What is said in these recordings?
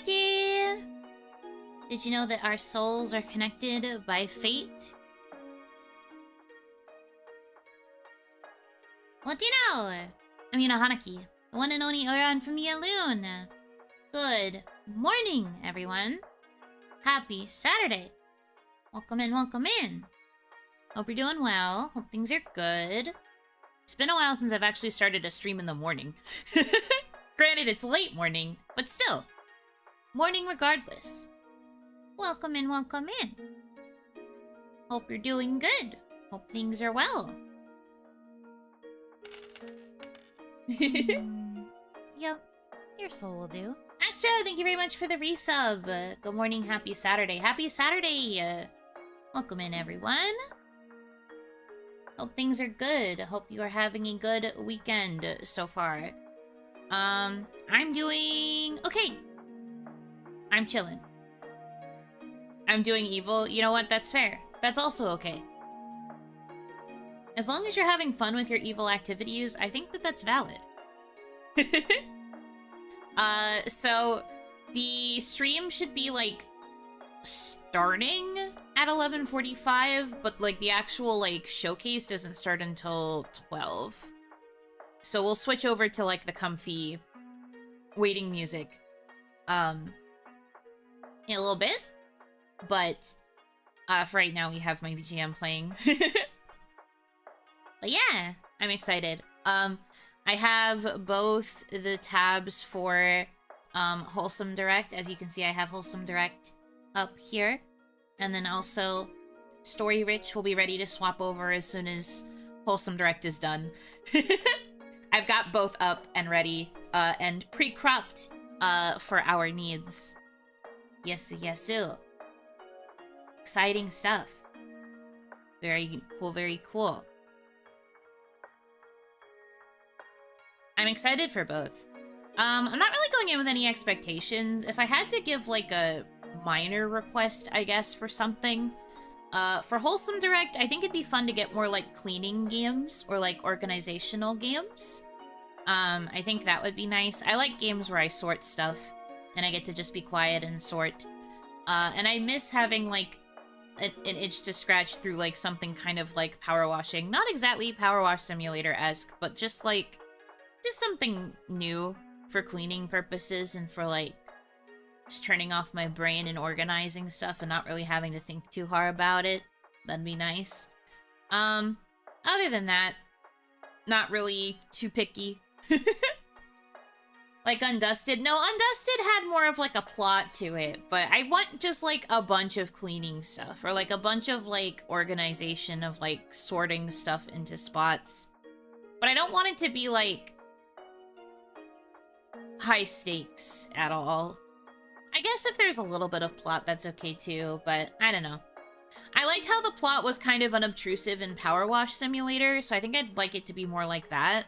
Hanaki! Did you know that our souls are connected by fate? What do you know? I'm Yuno Hanaki, the one and only Oran from Yaloon. Good morning, everyone. Happy Saturday. Welcome in, welcome in. Hope you're doing well. Hope things are good. It's been a while since I've actually started a stream in the morning. Granted, it's late morning, but still. Morning regardless. Welcome in, welcome in. Hope you're doing good. Hope things are well. Yep, your soul will do. Astro, thank you very much for the resub. Good morning, happy Saturday. Happy Saturday! Welcome in, everyone. Hope things are good. Hope you are having a good weekend so far. I'm doing okay. I'm chilling. I'm doing evil. You know what? That's fair. That's also okay. As long as you're having fun with your evil activities, I think that that's valid. So the stream should be like starting at 11:45, but like the actual like showcase doesn't start until 12. So we'll switch over to like the comfy waiting music in a little bit. But for right now we have my BGM playing. But yeah, I'm excited. I have both the tabs for Wholesome Direct. As you can see, I have Wholesome Direct up here. And then also Story Rich will be ready to swap over as soon as Wholesome Direct is done. I've got both up and ready and pre-cropped for our needs. Yes, yes. Exciting stuff. Very cool, very cool. I'm excited for both. I'm not really going in with any expectations. If I had to give like a minor request, I guess, for something, for Wholesome Direct, I think it'd be fun to get more like cleaning games or like organizational games. I think that would be nice. I like games where I sort stuff and I get to just be quiet and sort. And I miss having like an itch to scratch through like something kind of like power washing. Not exactly Power Wash Simulator-esque, but just like something new for cleaning purposes and for like just turning off my brain and organizing stuff and not really having to think too hard about it. That'd be nice. Other than that, not really too picky. Like Undusted. No, Undusted had more of like a plot to it, but I want just like a bunch of cleaning stuff or like a bunch of like organization of like sorting stuff into spots. But I don't want it to be like high stakes at all. I guess if there's a little bit of plot, that's okay too, but I don't know. I liked how the plot was kind of unobtrusive in Power Wash Simulator, so I think I'd like it to be more like that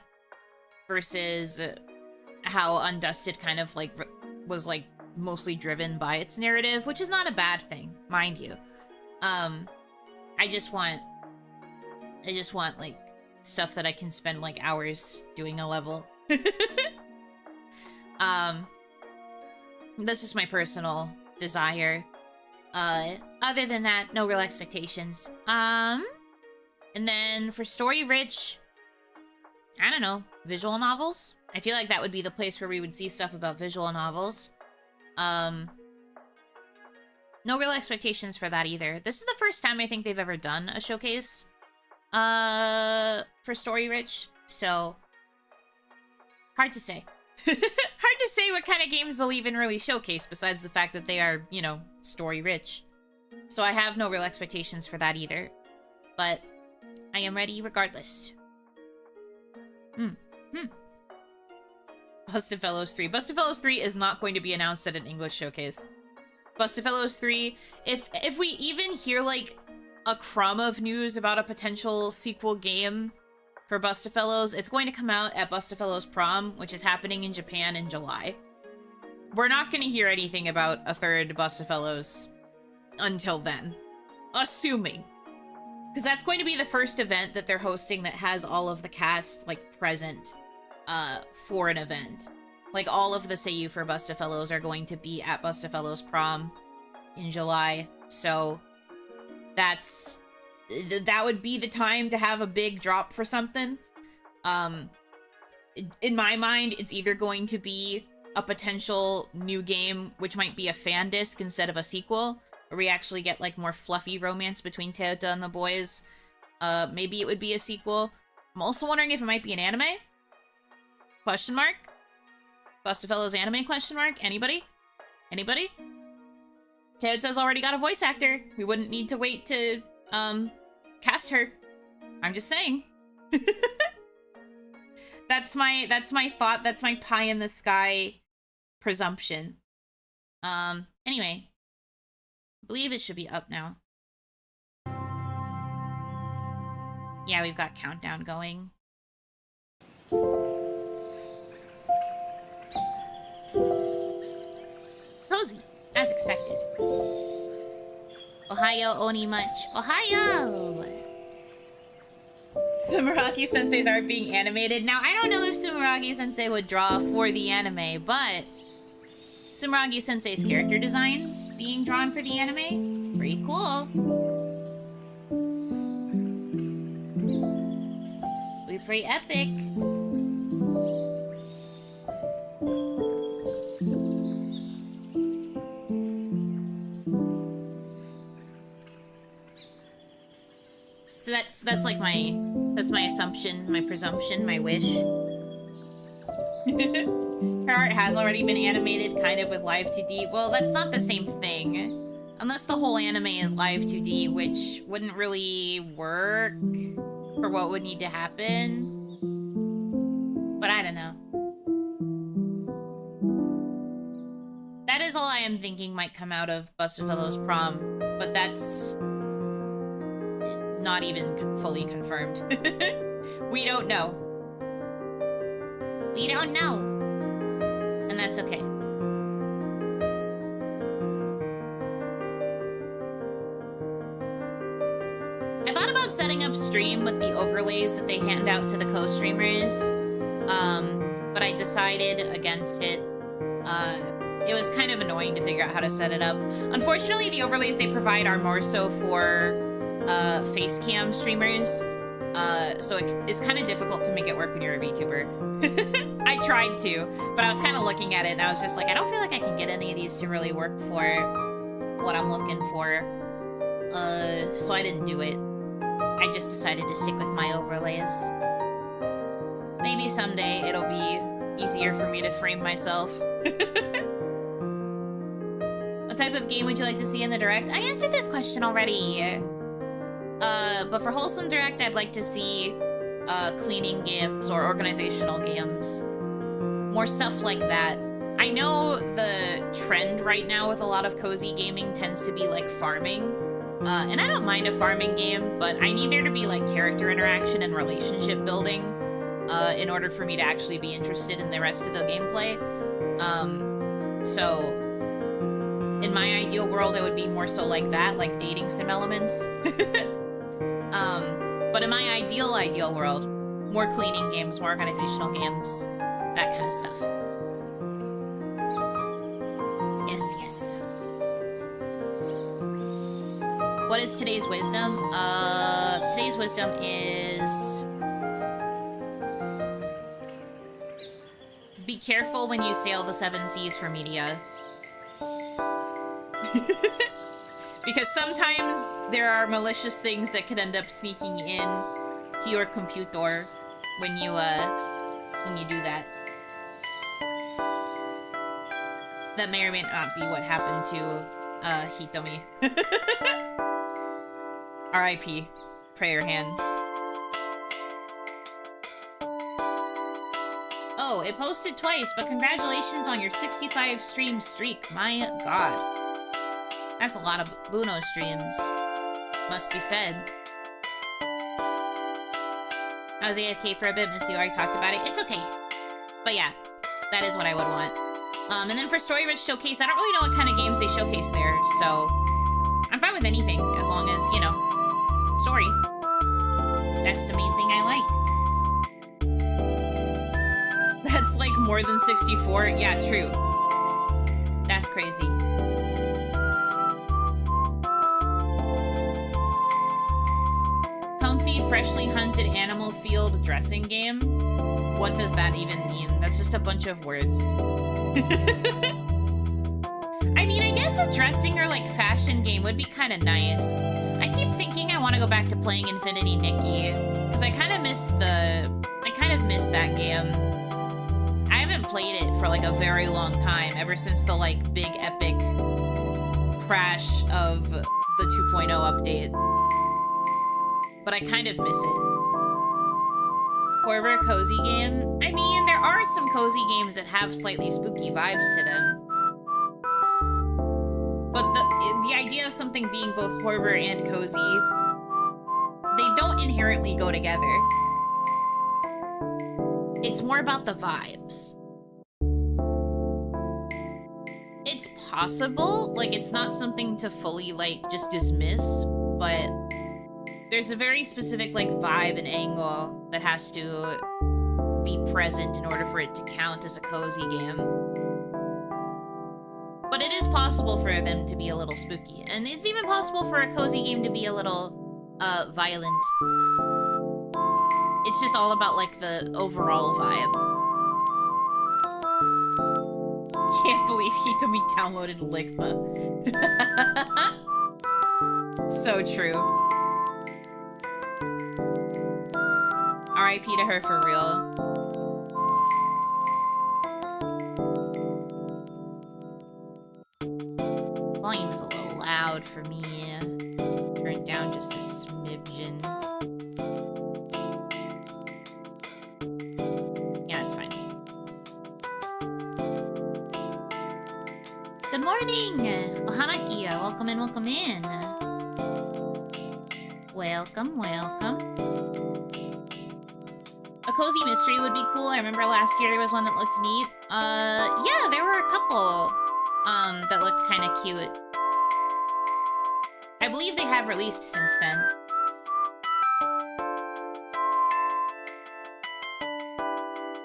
versus how Undusted kind of like was like mostly driven by its narrative, which is not a bad thing, mind you. I just want like stuff that I can spend like hours doing a level. That's just my personal desire. Other than that, no real expectations. And then for Story Rich, I don't know, visual novels? I feel like that would be the place where we would see stuff about visual novels. No real expectations for that either. This is the first time I think they've ever done a showcase for Story Rich, so hard to say. Hard to say what kind of games they'll even really showcase besides the fact that they are, you know, story rich. So I have no real expectations for that either. But I am ready regardless. Busted Fellows 3. Busted Fellows 3 is not going to be announced at an English showcase. Busted Fellows 3, if we even hear like a crumb of news about a potential sequel game for Busted Fellows, it's going to come out at Busted Fellows Prom, which is happening in Japan in July. We're not going to hear anything about a third Busted Fellows until then. Assuming. Because that's going to be the first event that they're hosting that has all of the cast, like, present for an event. Like, all of the Seiyu for Bustafellows are going to be at Bustafellows Prom in July, so that would be the time to have a big drop for something. In my mind, it's either going to be a potential new game, which might be a fan disc instead of a sequel, where we actually get, like, more fluffy romance between Teota and the boys. Maybe it would be a sequel. I'm also wondering if it might be an anime? Question mark? Bustafellows anime? Question mark? Anybody? Anybody? Teota's already got a voice actor. We wouldn't need to wait to, cast her. I'm just saying. That's my thought. That's my pie in the sky presumption. Anyway. I believe it should be up now. Yeah, we've got countdown going. Cozy, as expected. Ohayo oni much. Ohayo! Sumeragi Sensei's art being animated. Now, I don't know if Sumeragi Sensei would draw for the anime, but Sumeragi Sensei's character designs being drawn for the anime, pretty cool. Would be pretty epic. So that's like my assumption, my presumption, my wish. Her art has already been animated, kind of with live 2D. Well, that's not the same thing. Unless the whole anime is live 2D, which wouldn't really work for what would need to happen. But I don't know. That is all I am thinking might come out of Bustafellows Prom, but that's not even fully confirmed. We don't know. We don't know. And that's okay. I thought about setting up stream with the overlays that they hand out to the co-streamers, but I decided against it. It was kind of annoying to figure out how to set it up. Unfortunately, the overlays they provide are more so for face cam streamers, so it's kind of difficult to make it work when you're a VTuber. I tried to, but I was kind of looking at it and I was just like, I don't feel like I can get any of these to really work for what I'm looking for, so I didn't do it. I just decided to stick with my overlays. Maybe someday it'll be easier for me to frame myself. What type of game would you like to see in the Direct? I answered this question already. But for Wholesome Direct, I'd like to see cleaning games or organizational games. More stuff like that. I know the trend right now with a lot of cozy gaming tends to be like farming. And I don't mind a farming game, but I need there to be like character interaction and relationship building in order for me to actually be interested in the rest of the gameplay. So in my ideal world, it would be more so like that, like dating sim elements. But in my ideal world, more cleaning games, more organizational games, that kind of stuff. Yes, yes. What is today's wisdom? Today's wisdom is... be careful when you sail the 7 seas for media. Because sometimes there are malicious things that could end up sneaking in to your computer when you do that. That may or may not be what happened to Hitomi. R.I.P. Prayer hands. Oh, it posted twice, but congratulations on your 65 stream streak. My god. That's a lot of Buno streams. Must be said. I was AFK for a bit, Miss, you already talked about it. It's okay. But yeah, that is what I would want. And then for Story Rich Showcase, I don't really know what kind of games they showcase there, so I'm fine with anything, as long as, you know, story. That's the main thing I like. That's like pick more than 64? Yeah, true. That's crazy. Comfy, freshly hunted animal field dressing game? What does that even mean? That's just a bunch of words. I mean, I guess a dressing or like fashion game would be kind of nice. I keep thinking I want to go back to playing Infinity Nikki because I kind of miss that game. I haven't played it for like a very long time, ever since the like big epic crash of the 2.0 update. But I kind of miss it. Horror cozy game? I mean, there are some cozy games that have slightly spooky vibes to them. But the idea of something being both horror and cozy, they don't inherently go together. It's more about the vibes. It's possible, like it's not something to fully like just dismiss, but there's a very specific like vibe and angle that has to be present in order for it to count as a cozy game. But it is possible for them to be a little spooky. And it's even possible for a cozy game to be a little, violent. It's just all about, like, the overall vibe. Can't believe Hitomi downloaded Ligma. So true. R.I.P. to her for real. Volume's a little loud for me. Turn it down just a smidgen. Yeah, it's fine. Good morning! Hanaki, welcome in, welcome in. Welcome, welcome. A cozy mystery would be cool. I remember last year there was one that looked neat. Yeah, there were a couple. That looked kind of cute. I believe they have released since then.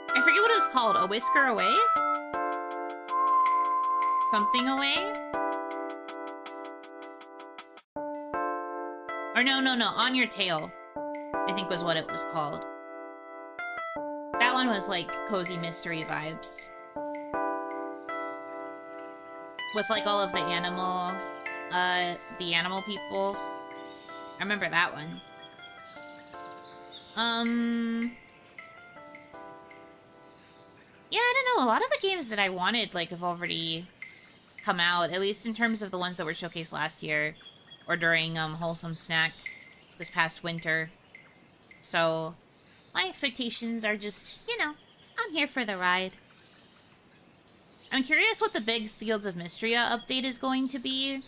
I forget what it was called. A Whisker Away? Something Away? Or no. On Your Tail, I think was what it was called. That one was like cozy mystery vibes. With like all of the animal people. I remember that one. Yeah, I don't know. A lot of the games that I wanted like have already come out, at least in terms of the ones that were showcased last year or during Wholesome Snack this past winter. So my expectations are just, you know, I'm here for the ride. I'm curious what the big Fields of Mystria update is going to be.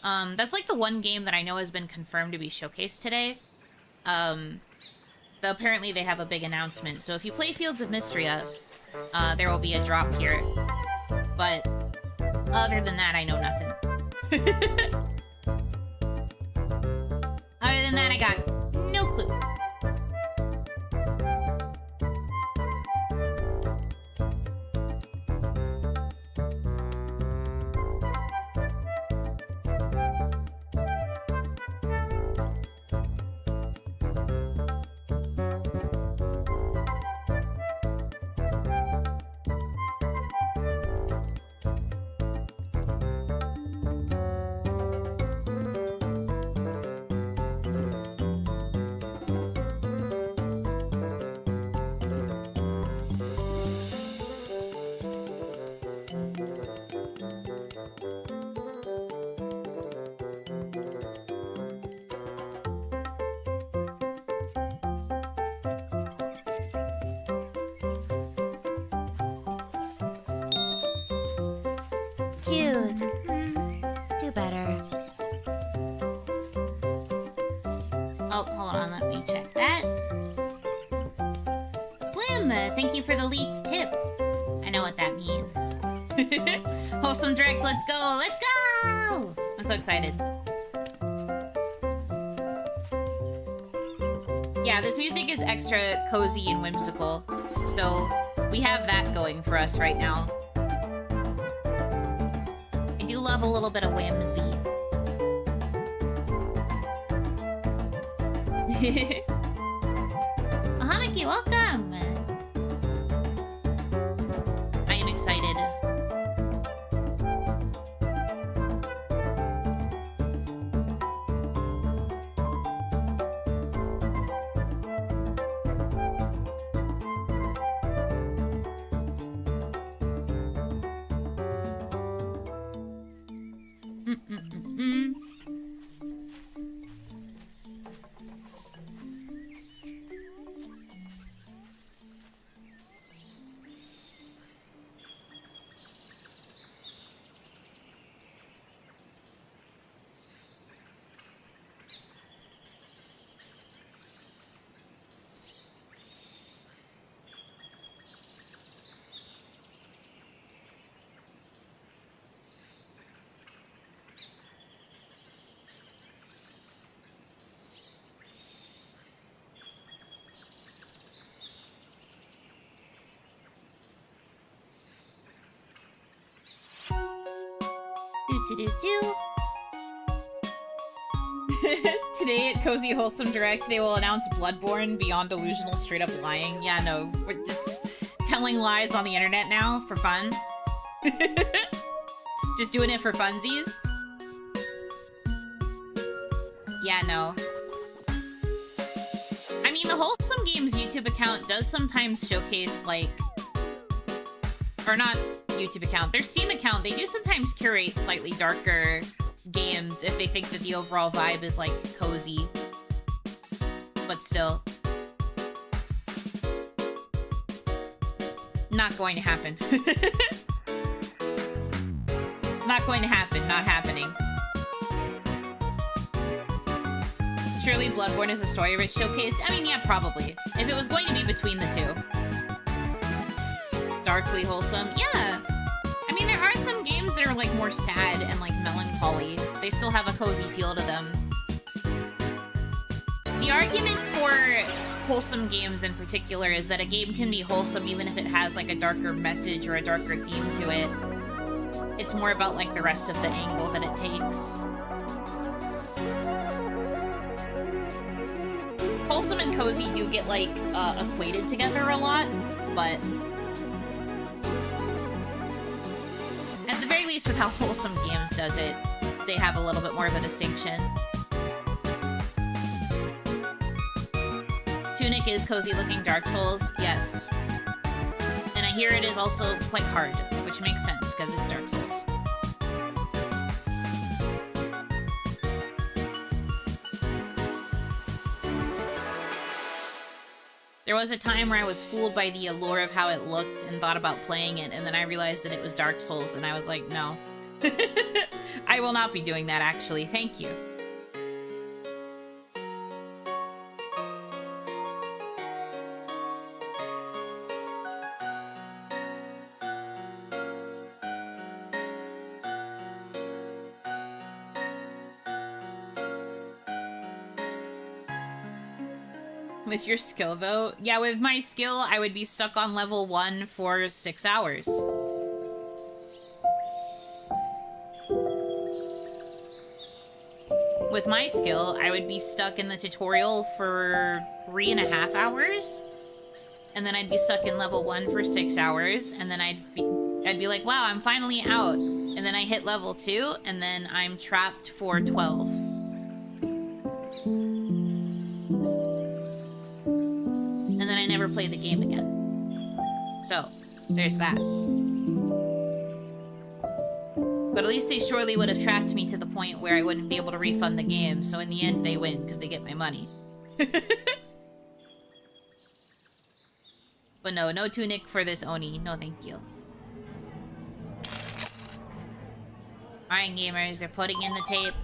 That's like the one game that I know has been confirmed to be showcased today. Apparently they have a big announcement. So if you play Fields of Mystria, there will be a drop here. But other than that, I know nothing. Other than that, I got no clue. Thank you for the leaked tip. I know what that means. Wholesome Direct, let's go! Let's go! I'm so excited. Yeah, this music is extra cozy and whimsical. So We have that going for us right now. I do love a little bit of whimsy. Hanaki, welcome! I am excited. Today at Cozy Wholesome Direct, they will announce Bloodborne Beyond Delusional Straight Up Lying. Yeah, no, we're just telling lies on the internet now for fun. Just doing it for funsies. Yeah, no. I mean, the Wholesome Games YouTube account does sometimes showcase, like... Or not YouTube account, their Steam account, they do sometimes curate slightly darker games if they think that the overall vibe is, like, cozy. But still. Not going to happen. Not going to happen. Not happening. Surely Bloodborne is a story-rich showcase? I mean, yeah, probably. If it was going to be between the two. Darkly wholesome? Yeah! I mean, there are some games that are, like, more sad and, like, melancholy. They still have a cozy feel to them. The argument for wholesome games in particular is that a game can be wholesome even if it has, like, a darker message or a darker theme to it. It's more about, like, the rest of the angle that it takes. Wholesome and cozy do get, like, equated together a lot, but... at the very least, with how Wholesome Games does it, they have a little bit more of a distinction. Tunic is cozy-looking Dark Souls, yes. And I hear it is also quite hard, which makes sense, because it's Dark Souls. There was a time where I was fooled by the allure of how it looked and thought about playing it, and then I realized that it was Dark Souls, and I was like, no. I will not be doing that, actually. Thank you. With your skill, though? Yeah, with my skill, I would be stuck on level 1 for 6 hours. With my skill, I would be stuck in the tutorial for 3.5 hours. And then I'd be stuck in level 1 for 6 hours. And then I'd be like, wow, I'm finally out. And then I hit level 2, and then I'm trapped for 12. And then I never play the game again. So, there's that. But at least they surely would have tracked me to the point where I wouldn't be able to refund the game, so in the end they win, because they get my money. But no, no Tunic for this Oni. No thank you. Alright gamers, they're putting in the tape.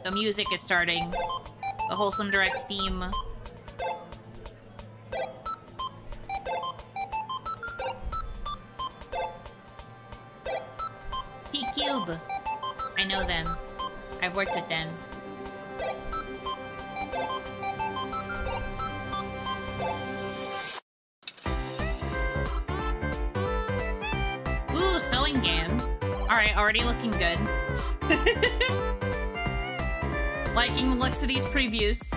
The music is starting. The Wholesome Direct theme. P-Cube! I know them. I've worked with them. fine game. Alright, already looking good. Liking the looks of these previews.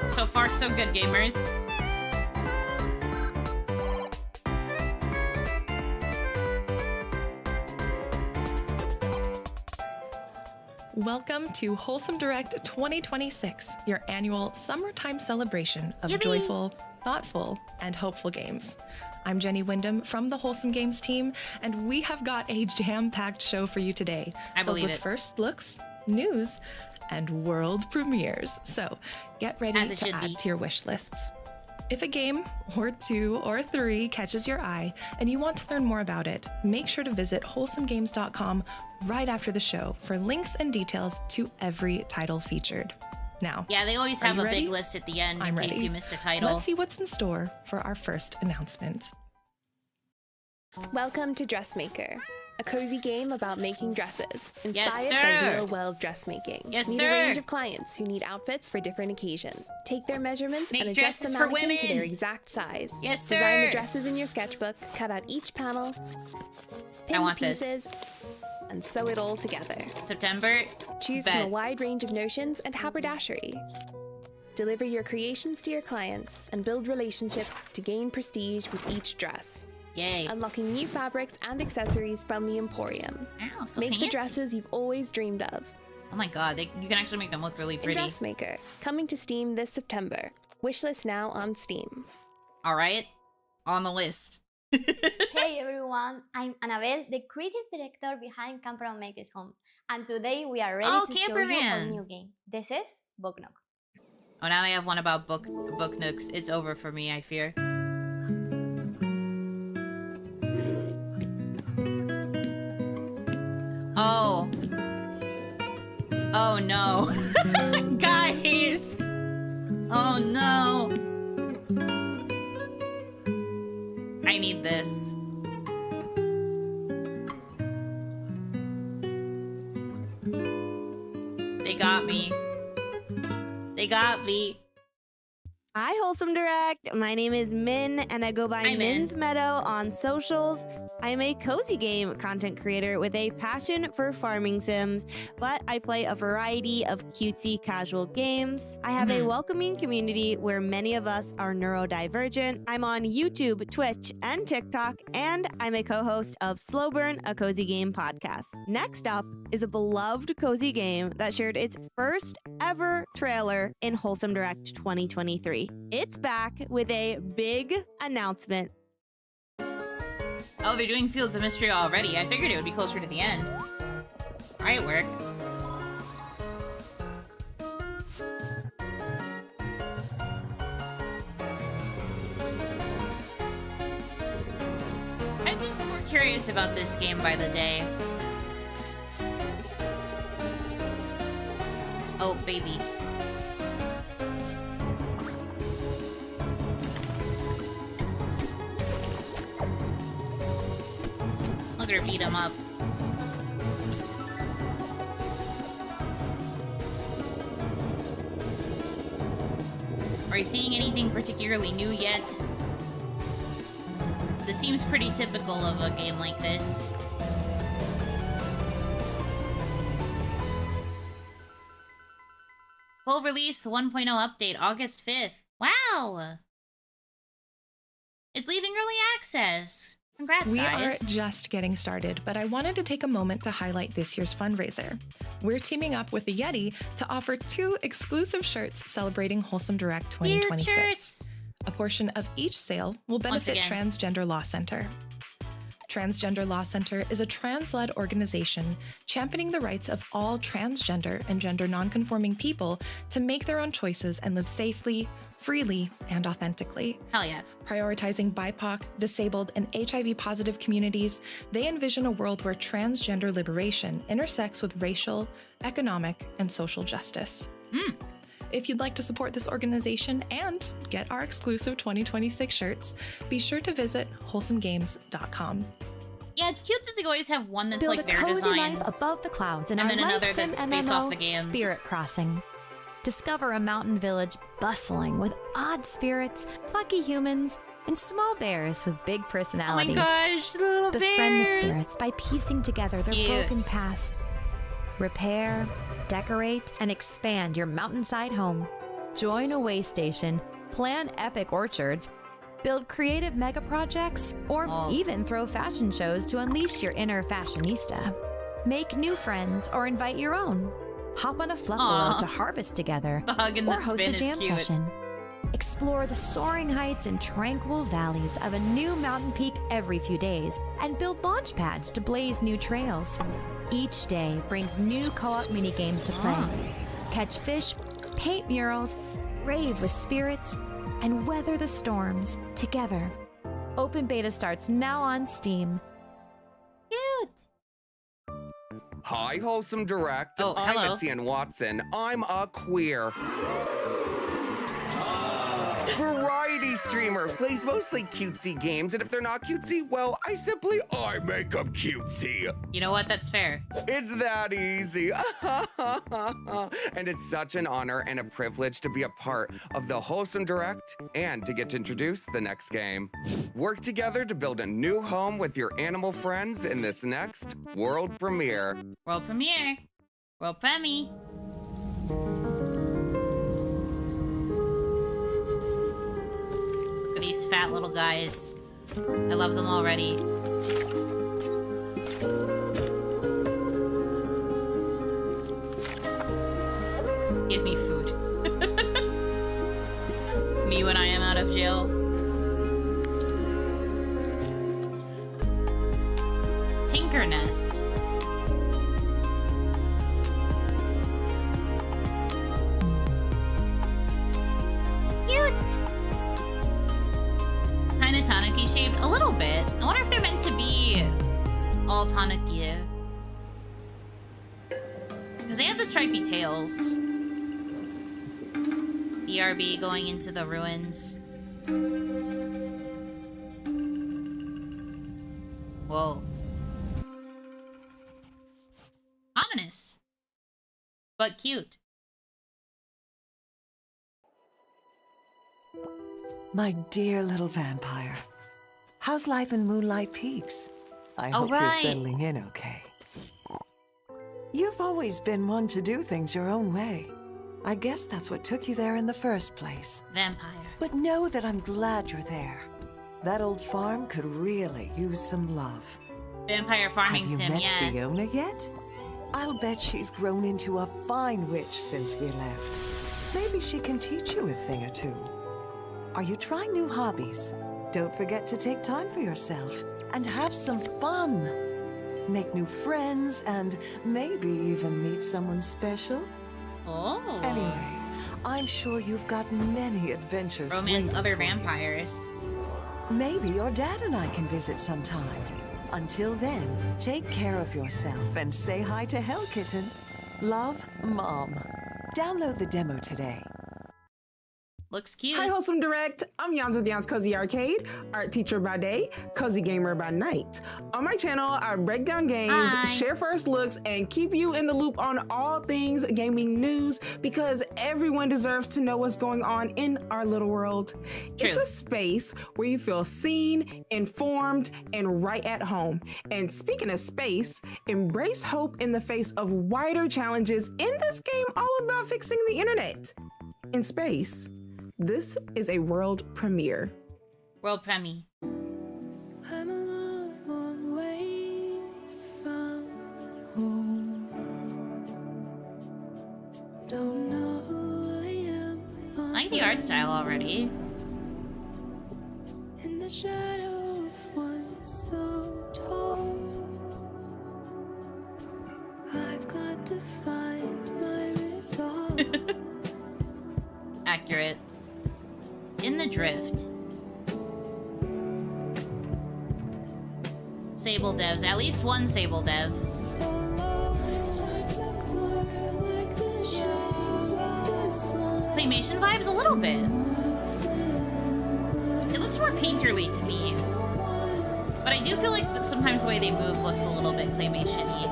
So far, so good, gamers. Welcome to Wholesome Direct 2026, your annual summertime celebration of Yippee! joyful, thoughtful, and hopeful games. I'm Jenny Wyndham from the Wholesome Games team, and we have got a jam-packed show for you today. I believe with it. First looks, news, and world premieres. So get ready to add to your wish lists. If a game, or 2 or 3, catches your eye and you want to learn more about it, make sure to visit wholesomegames.com right after the show for links and details to every title featured. Now, yeah, they always have a ready? big list at the end I'm in case ready. you missed a title. Let's see what's in store for our first announcement. Welcome to Dressmaker, a cozy game about making dresses, inspired Yes, by sir. real-world dressmaking. Yes, Meet sir. a range of clients who need outfits for different occasions. Take their measurements Make and adjust the dresses for mannequin to women. their exact size. Yes, Design sir. the dresses in your sketchbook, cut out each panel, pin want the this. pieces, and sew it all together. September. Choose Bet. from a wide range of notions and haberdashery. Deliver your creations to your clients and build relationships to gain prestige with each dress. Yay. Unlocking new fabrics and accessories from the Emporium. Ow, so Make fancy. the dresses you've always dreamed of. Oh my god, you can actually make them look really In pretty. Dressmaker, coming to Steam this September. Wishlist now on Steam. Alright, on the list. Hey everyone, I'm Annabelle, the creative director behind Camper Make It Home, and today we are ready Oh, to show you our Camperman. new game. This is Book Nook. Oh, now they have one about book nooks. It's over for me, I fear. Oh. Oh no. Guys! Oh no. I need this. They got me. They got me. Hi, Wholesome Direct. My name is Min, and I go by Hi, Min. Min's Meadow on socials. I'm a cozy game content creator with a passion for farming sims, but I play a variety of cutesy casual games. I have a welcoming community where many of us are neurodivergent. I'm on YouTube, Twitch, and TikTok, and I'm a co-host of Slow Burn, a cozy game podcast. Next up is a beloved cozy game that shared its first ever trailer in Wholesome Direct 2023. It's back with a big announcement. Oh, they're doing Fields of Mystery already. I figured it would be closer to the end. Alright, work. I've been more curious about this game by the day. Oh, baby. Look at her beat him up. Are you seeing anything particularly new yet? This seems pretty typical of a game like this. Full release, the 1.0 update, August 5th. Wow! It's leaving early access. Congrats, We guys. are just getting started, but I wanted to take a moment to highlight this year's fundraiser. We're teaming up with the Yeti to offer 2 exclusive shirts celebrating Wholesome Direct 2026. Cute shirts. A portion of each sale will benefit again. Transgender Law Center. Transgender Law Center is a trans-led organization championing the rights of all transgender and gender nonconforming people to make their own choices and live safely, freely, and authentically. Hell yeah. Prioritizing BIPOC, disabled, and HIV-positive communities, they envision a world where transgender liberation intersects with racial, economic, and social justice. If you'd like to support this organization and get our exclusive 2026 shirts, be sure to visit wholesomegames.com. Yeah, it's cute that they always have one that's Build like a their cozy designs. life above the clouds in and our then another Life Sim that's based off MMO the games. Spirit Crossing. Discover a mountain village bustling with odd spirits, plucky humans, and small bears with big Oh my personalities. gosh, little bears. Befriend the spirits by piecing together their Cute. broken past. Repair, decorate, and expand your mountainside home. Join a way station, plan epic orchards, build creative mega projects, or even throw fashion shows to unleash your inner fashionista. Make new friends or invite your own. Hop on a fluffalo to harvest together The hug and the or host spin a jam is cute. session. Explore the soaring heights and tranquil valleys of a new mountain peak every few days and build launch pads to blaze new trails. Each day brings new co-op minigames to play. Catch fish, paint murals, rave with spirits, and weather the storms together. Open beta starts now on Steam. Cute. Hi, Wholesome Direct. Oh, I'm hello. Etienne Watson. I'm a queer variety streamer. Plays mostly cutesy games, and if they're not cutesy, well, I make them cutesy. You know what? That's fair. It's that easy. And it's such an honor and a privilege to be a part of the Wholesome Direct and to get to introduce the next game. Work together to build a new home with your animal friends in this next world premiere. World premiere. World premiere. Look at these fat little guys. I love them already. Give me food. Me when I am out of jail. Tinker Nest. Cute. Kind of Tanuki shaped a little bit. I wonder if they're meant to be all Tanuki. Because they have the stripy tails. BRB going into the ruins. Whoa. Ominous. But cute. My dear little vampire. How's life in Moonlight Peaks? I hope you're settling in okay. You've always been one to do things your own way. I guess that's what took you there in the first place. Vampire. But know that I'm glad you're there. That old farm could really use some love. Vampire farming Have you sim, met yeah. Fiona yet? I'll bet she's grown into a fine witch since we left. Maybe she can teach you a thing or two. Are you trying new hobbies? Don't forget to take time for yourself and have some fun. Make new friends and maybe even meet someone special. Oh. Anyway, I'm sure you've got many adventures. Romance waiting other for you. vampires. Maybe your dad and I can visit sometime. Until then, take care of yourself and say hi to Hell Kitten. Love, Mom. Download the demo today. Looks cute. Hi, Wholesome Direct. I'm Yans with Yans Cozy Arcade, art teacher by day, cozy gamer by night. On my channel, I break down games, share first looks, and keep you in the loop on all things gaming news because everyone deserves to know what's going on in our little world. True. It's a space where you feel seen, informed, and right at home. And speaking of space, embrace hope in the face of wider challenges in this game all about fixing the internet. In space. This is a world premiere. World premiere. I'm a long way from home. Don't know who I am. I like the art style already. In the shadow of one so tall. I've got to find my resolve. Accurate. In the drift. Sable devs. At least one Sable dev. Claymation vibes a little bit. It looks more painterly to me. But I do feel like that sometimes the way they move looks a little bit claymation-y.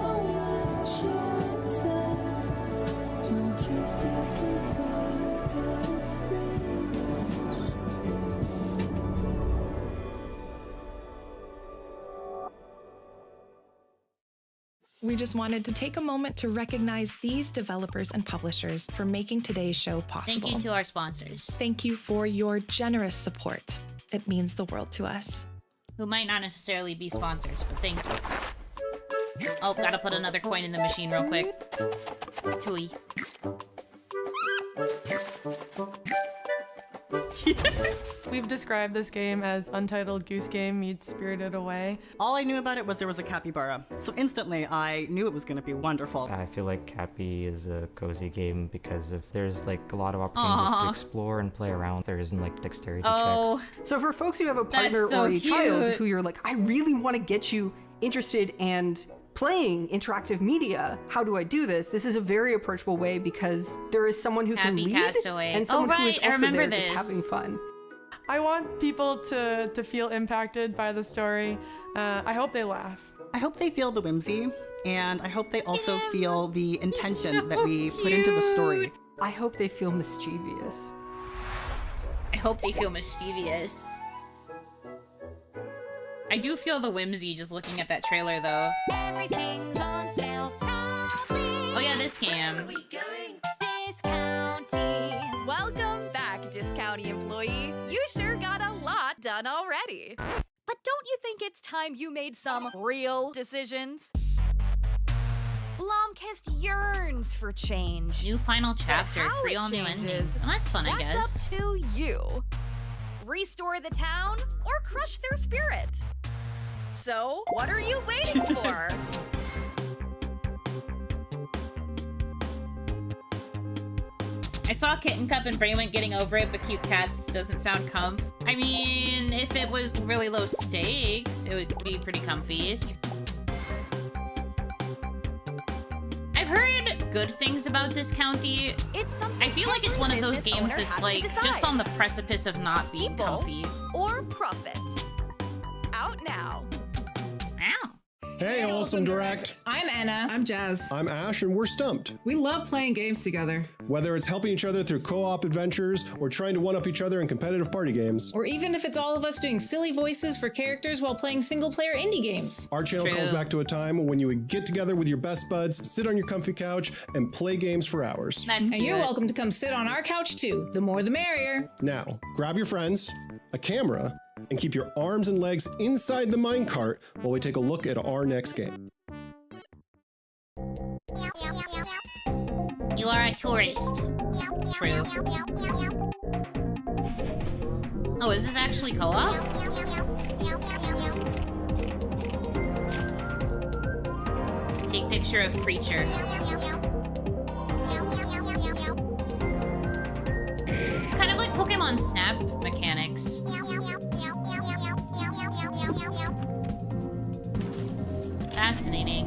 we just wanted to take a moment to recognize these developers and publishers for making today's show possible. Thank you to our sponsors. Thank you for your generous support. It means the world to us. Who might not necessarily be sponsors, but thank you. Oh, gotta put another coin in the machine real quick. Tui. We've described this game as Untitled Goose Game meets Spirited Away. All I knew about it was there was a capybara, so instantly I knew it was going to be wonderful. I feel like Cappy is a cozy game because there's like a lot of opportunities to explore and play around. There isn't like dexterity checks. So for folks who have a partner or a child who you're like, I really want to get you interested and playing interactive media, how do I do this? This is a very approachable way because there is someone who can lead and someone who is also there just having fun. I want people to feel impacted by the story. I hope they laugh. I hope they feel the whimsy, and I hope they also feel the intention that we put into the story. I hope they feel mischievous. I hope they feel mischievous. I do feel the whimsy just looking at that trailer, though. Everything's on sale. Oh yeah, this game. Discounty. Welcome back, Discounty employee. You sure got a lot done already. But don't you think it's time you made some real decisions? Blomkist yearns for change. New final chapter, free all new endings. Oh, that's fun, I guess. That's up to you. Restore the town or crush their spirit. So, what are you waiting for? I saw Kitten Cup and Brain went getting over it, but Cute Cats doesn't sound comf. I mean, if it was really low stakes, it would be pretty comfy. I've heard good things about Discounty. I feel like it's one of those games that's like just on the precipice of not being comfy. Or profit. Out now. Ow. Hey, Wholesome Direct. I'm Anna. I'm Jazz. I'm Ash, and we're stumped. We love playing games together. Whether it's helping each other through co-op adventures or trying to one-up each other in competitive party games. Or even if it's all of us doing silly voices for characters while playing single-player indie games. Our channel calls back to a time when you would get together with your best buds, sit on your comfy couch, and play games for hours. And you're welcome to come sit on our couch too. The more the merrier. Now, grab your friends, a camera, and keep your arms and legs inside the minecart while we take a look at our next game. You are a tourist. True. Oh, is this actually co-op? Take picture of creature. It's kind of like Pokemon Snap mechanics. Fascinating.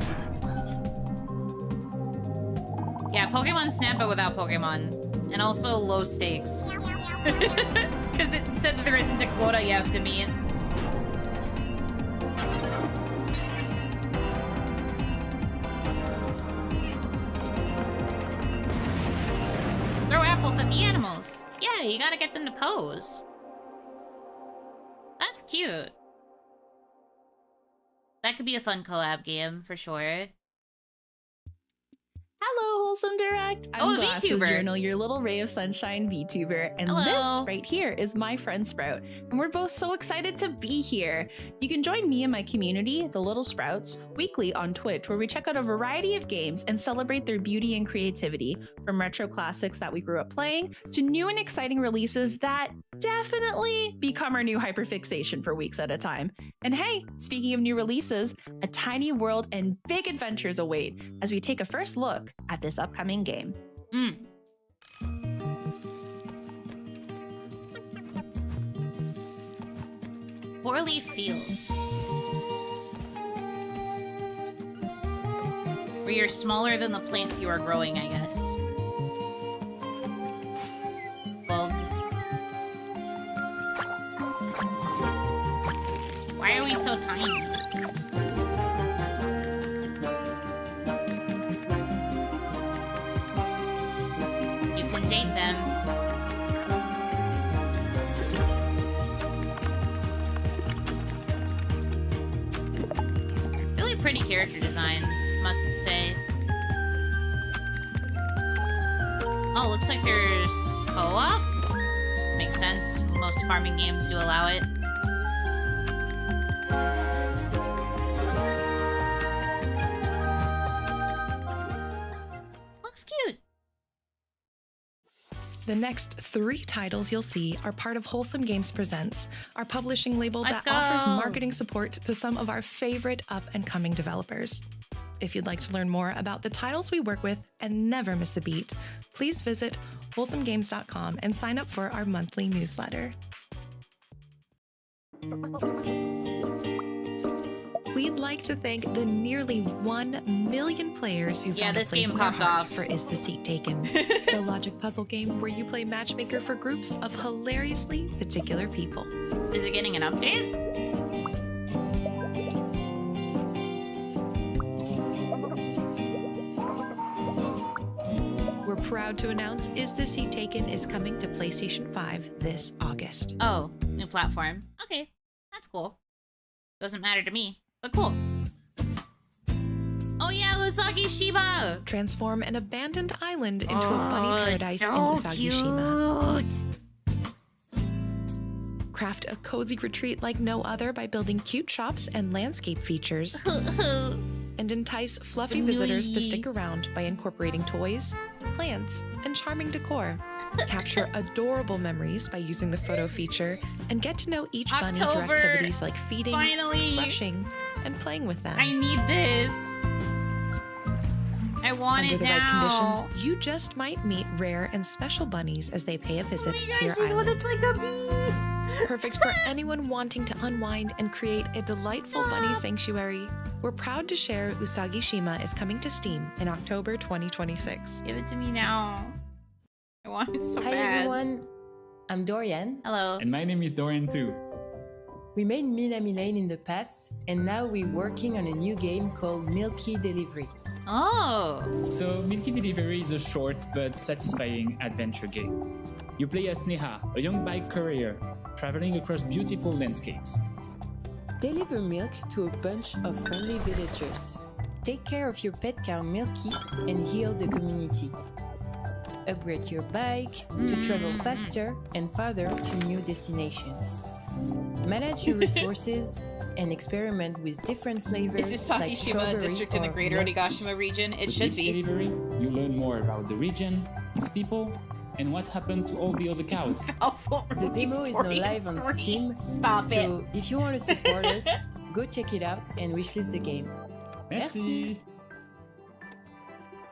Yeah, Pokemon Snap but without Pokemon. And also low stakes. Because it said that there isn't a quota you have to meet. Throw apples at the animals. Yeah, you gotta get them to pose. That's cute. That could be a fun collab game, for sure. Hello, Wholesome Direct. I'm Glasses Journal, your little ray of sunshine VTuber, and this right here is my friend Sprout, and we're both so excited to be here. You can join me and my community, the Little Sprouts, weekly on Twitch, where we check out a variety of games and celebrate their beauty and creativity, from retro classics that we grew up playing to new and exciting releases that definitely become our new hyperfixation for weeks at a time. And hey, speaking of new releases, a tiny world and big adventures await as we take a first look at this upcoming game. Four-leaf fields. Where you're smaller than the plants you are growing, I guess. Bug. Why are we so tiny? You can date them. Really pretty pretty character designs, must say. Oh, looks like there's co-op? Makes sense. Most farming games do allow it. Looks cute. The next 3 titles you'll see are part of Wholesome Games Presents, our publishing label that offers marketing support to some of our favorite up-and-coming developers. If you'd like to learn more about the titles we work with and never miss a beat, please visit wholesomegames.com and sign up for our monthly newsletter. We'd like to thank the nearly 1 million players who've found a place in their heart for Is the Seat Taken? The logic puzzle game where you play matchmaker for groups of hilariously particular people. Is it getting an update? We're proud to announce Is the Seat Taken is coming to PlayStation 5 this August. Oh, new platform. Okay, that's cool. Doesn't matter to me. But cool. Oh yeah, Usagi Shiba! Transform an abandoned island into a bunny paradise in Usagi Shima. Craft a cozy retreat like no other by building cute shops and landscape features. And entice fluffy visitors to stick around by incorporating toys, plants, and charming decor. Capture adorable memories by using the photo feature and get to know each bunny through activities like feeding, brushing, and playing with them. I need this. I want Under it the now. right conditions, you just might meet rare and special bunnies as they pay a visit to your island. It's like a bee. Perfect for anyone wanting to unwind and create a delightful bunny sanctuary. We're proud to share Usagi Shima is coming to Steam in October 2026. Give it to me now. I want it so Hi bad. everyone, I'm Dorian. Hello. And my name is Dorian too. We made Minami Lane in the past, and now we're working on a new game called Milky Delivery. Oh! So, Milky Delivery is a short but satisfying adventure game. You play as Neha, a young bike courier, traveling across beautiful landscapes. Deliver milk to a bunch of friendly villagers. Take care of your pet cow Milky and heal the community. Upgrade your bike to travel faster and farther to new destinations. Manage your resources and experiment with different flavors Is like Usagi Shima a strawberry district in the or greater milk tea. Onigashima region? It With should each be. delivery, you learn more about the region, its people, and what happened to all the other cows. The demo is now live on Steam, Stop so if you want to support us, go check it out and wishlist the game. Merci.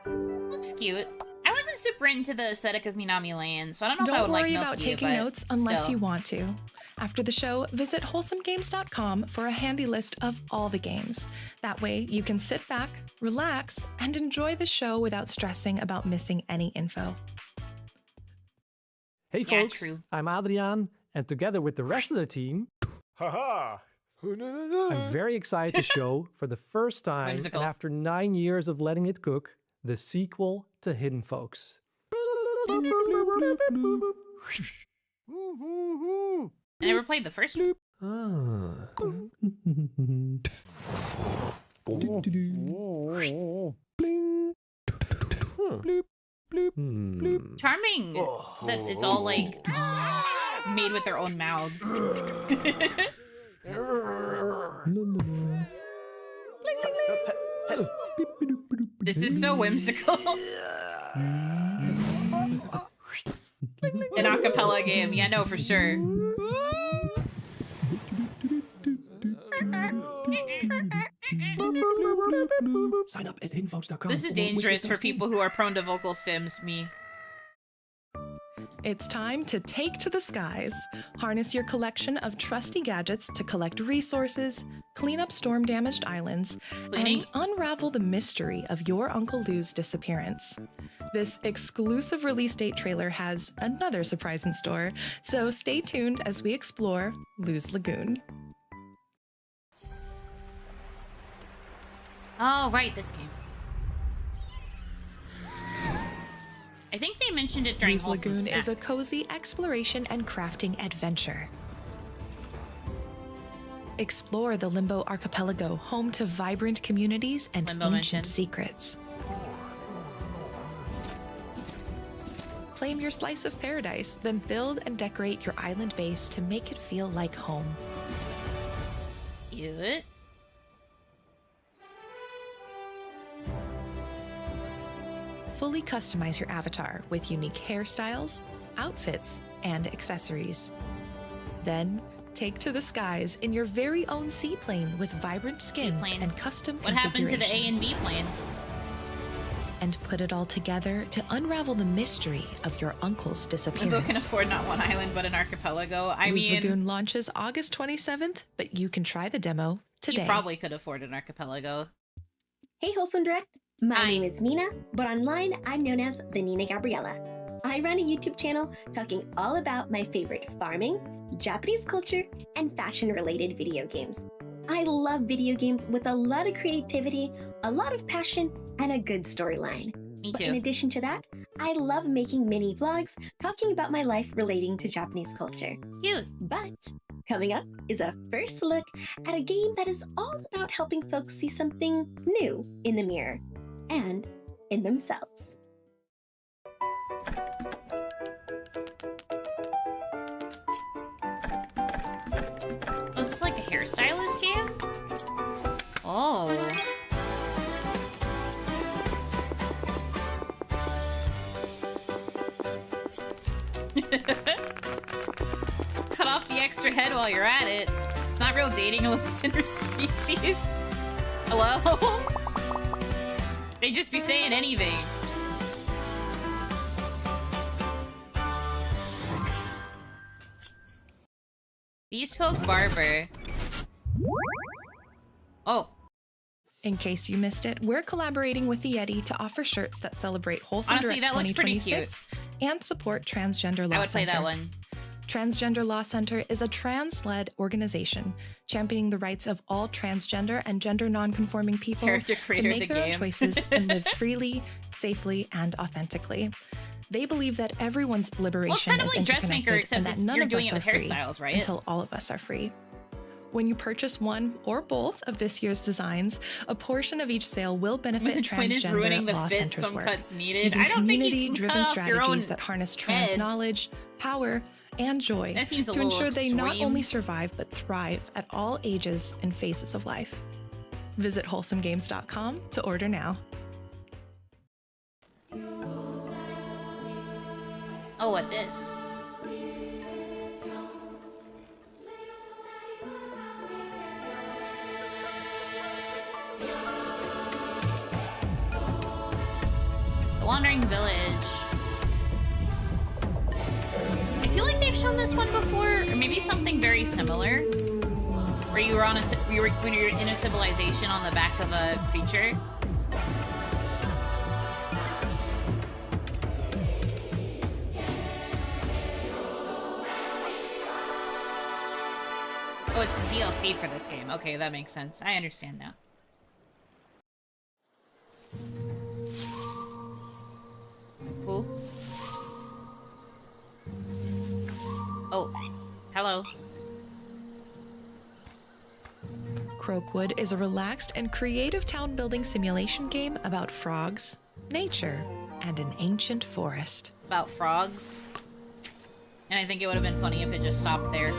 Looks cute. I wasn't super into the aesthetic of Minami Lane, so I don't know if I Don't would like worry Milky, about taking but notes unless still. you want to. After the show, visit wholesomegames.com for a handy list of all the games. That way, you can sit back, relax, and enjoy the show without stressing about missing any info. Hey folks, I'm Adriaan, and together with the rest of the team, I'm very excited to show, for the first time, Whimsical. and after 9 years of letting it cook, the sequel to Hidden Folks. I never played the first one. Charming that it's all like made with their own mouths. This is so whimsical. An acapella game, yeah, no, for sure. Sign up at hiddenfolks.com. This is dangerous for people who are prone to vocal stims, me. It's time to take to the skies. Harness your collection of trusty gadgets to collect resources, clean up storm-damaged islands, and unravel the mystery of your Uncle Lou's disappearance. This exclusive release date trailer has another surprise in store, so stay tuned as we explore Lou's Lagoon. Oh, right, this game. I think they mentioned it during Lou's Wholesome Lagoon Snack. is a cozy exploration and crafting adventure. Explore the Limbo Archipelago, home to vibrant communities and ancient secrets. Claim your slice of paradise, then build and decorate your island base to make it feel like home. Cute. Fully customize your avatar with unique hairstyles, outfits, and accessories. Then, take to the skies in your very own seaplane with vibrant skins and custom What happened to the A and configurations. B plane? And put it all together to unravel the mystery of your uncle's disappearance. Limbo can afford not one island, but an archipelago. I Lose mean, Lagoon launches August 27th, but you can try the demo today. you probably could afford an archipelago. Hey, Wholesome Direct. My name is Nina, but online I'm known as the Nina Gabriella. I run a YouTube channel talking all about my favorite farming, Japanese culture, and fashion-related video games. I love video games with a lot of creativity, a lot of passion, and a good storyline. Me But too. in addition to that, I love making mini vlogs talking about my life relating to Japanese culture. Cute. But coming up is a first look at a game that is all about helping folks see something new in the mirror and in themselves. Oh, is this like a hairstylist here? Oh. Cut off the extra head while you're at it. It's not real dating unless it's interspecies. Hello? They just be saying anything. Beast Folk Barber. Oh. In case you missed it, we're collaborating with the Yeti to offer shirts that celebrate Wholesome Honestly, Direct that looks pretty 2026 and support Transgender Law I would play Center. that one. Transgender Law Center is a trans-led organization championing the rights of all transgender and gender non-conforming people Character to creator of make the their own game. choices and live freely, safely, and authentically. They believe that everyone's liberation kind of is like Dressmaker, interconnected except and that it's- none you're of doing us it are with free hairstyles, right? until all of us are free. When you purchase one or both of this year's designs, a portion of each sale will benefit The twin is ruining Transgender the Law fit, Center's some work. cuts needed. Using I don't think you can community-driven cut off your own strategies that harness trans head. knowledge, power, and joy That seems a to little ensure they not extreme. only survive but thrive at all ages and phases of life. Visit wholesomegames.com to order now. Oh, what this? The Wandering Village. I feel like they've shown this one before, or maybe something very similar, where you were on a when you're in a civilization on the back of a creature. Oh, it's the DLC for this game. Okay, that makes sense. I understand now. Who? Oh, hello. Croakwood is a relaxed and creative town building simulation game about frogs, nature, and an ancient forest. About frogs. And I think it would have been funny if it just stopped there.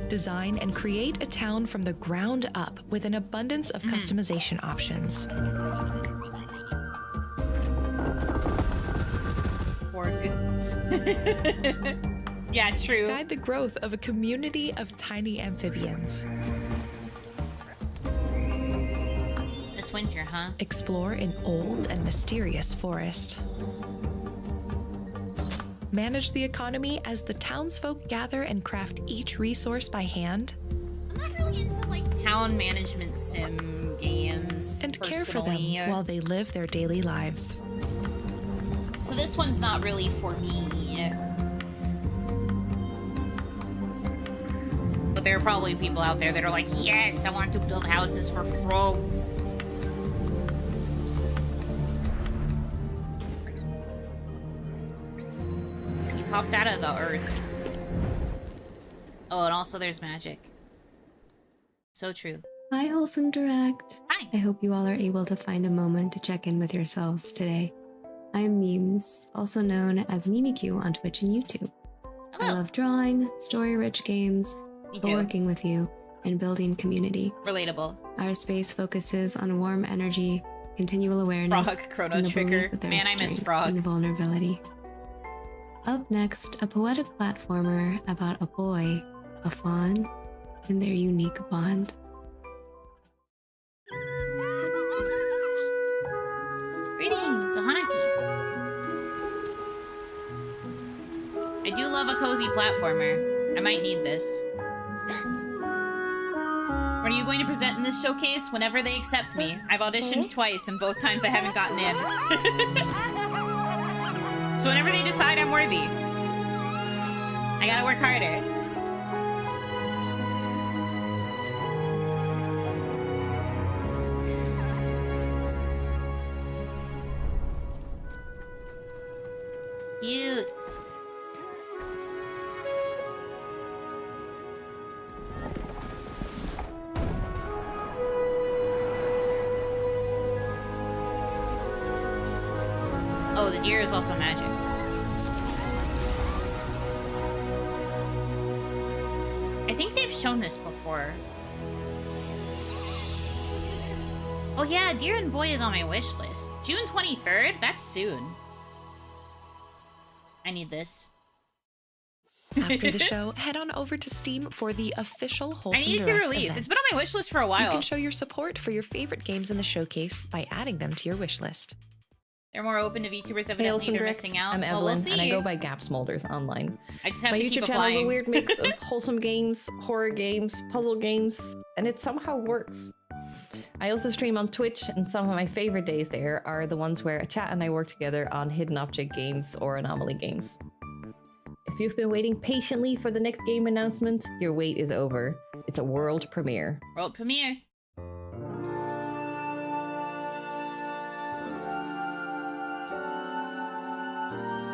Design and create a town from the ground up with an abundance of customization options. Yeah, true. Guide the growth of a community of tiny amphibians. This winter, huh? Explore an old and mysterious forest. Manage the economy as the townsfolk gather and craft each resource by hand. I'm not really into like town management sim games. And care for them personally. while they live their daily lives. So this one's not really for me. But there are probably people out there that are like, yes, I want to build houses for frogs. He popped out of the earth. Oh, and also there's magic. So true. Hi, Wholesome Direct. Hi. I hope you all are able to find a moment to check in with yourselves today. I'm Memes, also known as Mimikyu on Twitch and YouTube. Hello. I love drawing, story-rich games, working with you, and building community. Relatable. Our space focuses on warm energy, continual awareness, Frog, Chrono and the Trigger. belief that there is Man, I miss strength Frog. in vulnerability. Up next, a poetic platformer about a boy, a fawn, and their unique bond. Greetings, Hanaki. I do love a cozy platformer. I might need this. When are you going to present in this showcase? Whenever they accept me. I've auditioned twice, and both times I haven't gotten in. So whenever they decide I'm worthy, I gotta work harder. Cute. Oh, the deer is also magic. I think they've shown this before. Oh yeah, Deer and Boy is on my wish list. June 23rd? That's soon. I need this. After the show, head on over to Steam for the official Wholesome Direct to release. event. It's been on my wish list for a while. You can show your support for your favorite games in the showcase by adding them to your wish list. They're more open to VTubers Hey, evidently. Wholesome They're Direct. missing out. I'm Well, Evelyn, we'll see. and I go by Gapsmolders online. I just have My to YouTube keep channel is a applying. weird mix of wholesome games, horror games, puzzle games, and it somehow works. I also stream on Twitch, and some of my favorite days there are the ones where a chat and I work together on hidden object games or anomaly games. If you've been waiting patiently for the next game announcement, your wait is over. It's a world premiere. World premiere.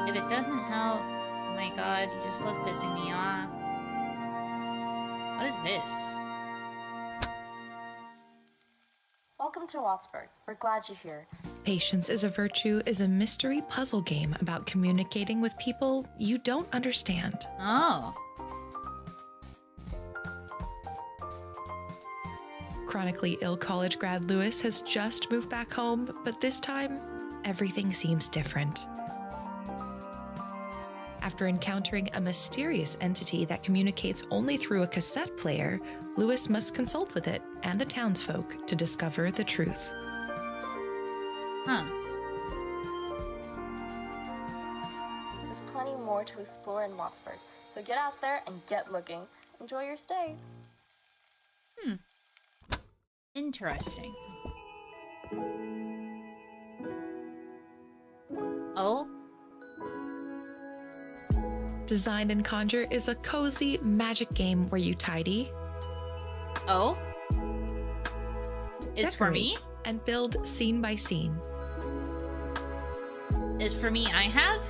If it doesn't help, oh my god, you just love pissing me off. What is this? Welcome to Wattsburg. We're glad you're here. Patience is a Virtue is a mystery puzzle game about communicating with people you don't understand. Oh. Chronically ill college grad Lewis has just moved back home, but this time, everything seems different. After encountering a mysterious entity that communicates only through a cassette player, Lewis must consult with it and the townsfolk to discover the truth. Huh. There's plenty more to explore in Wattsburg, so get out there and get looking. Enjoy your stay. Interesting. Oh? Design and Conjure is a cozy magic game where you tidy, Oh? Is for me? decorate, and build scene by scene. Is for me I have?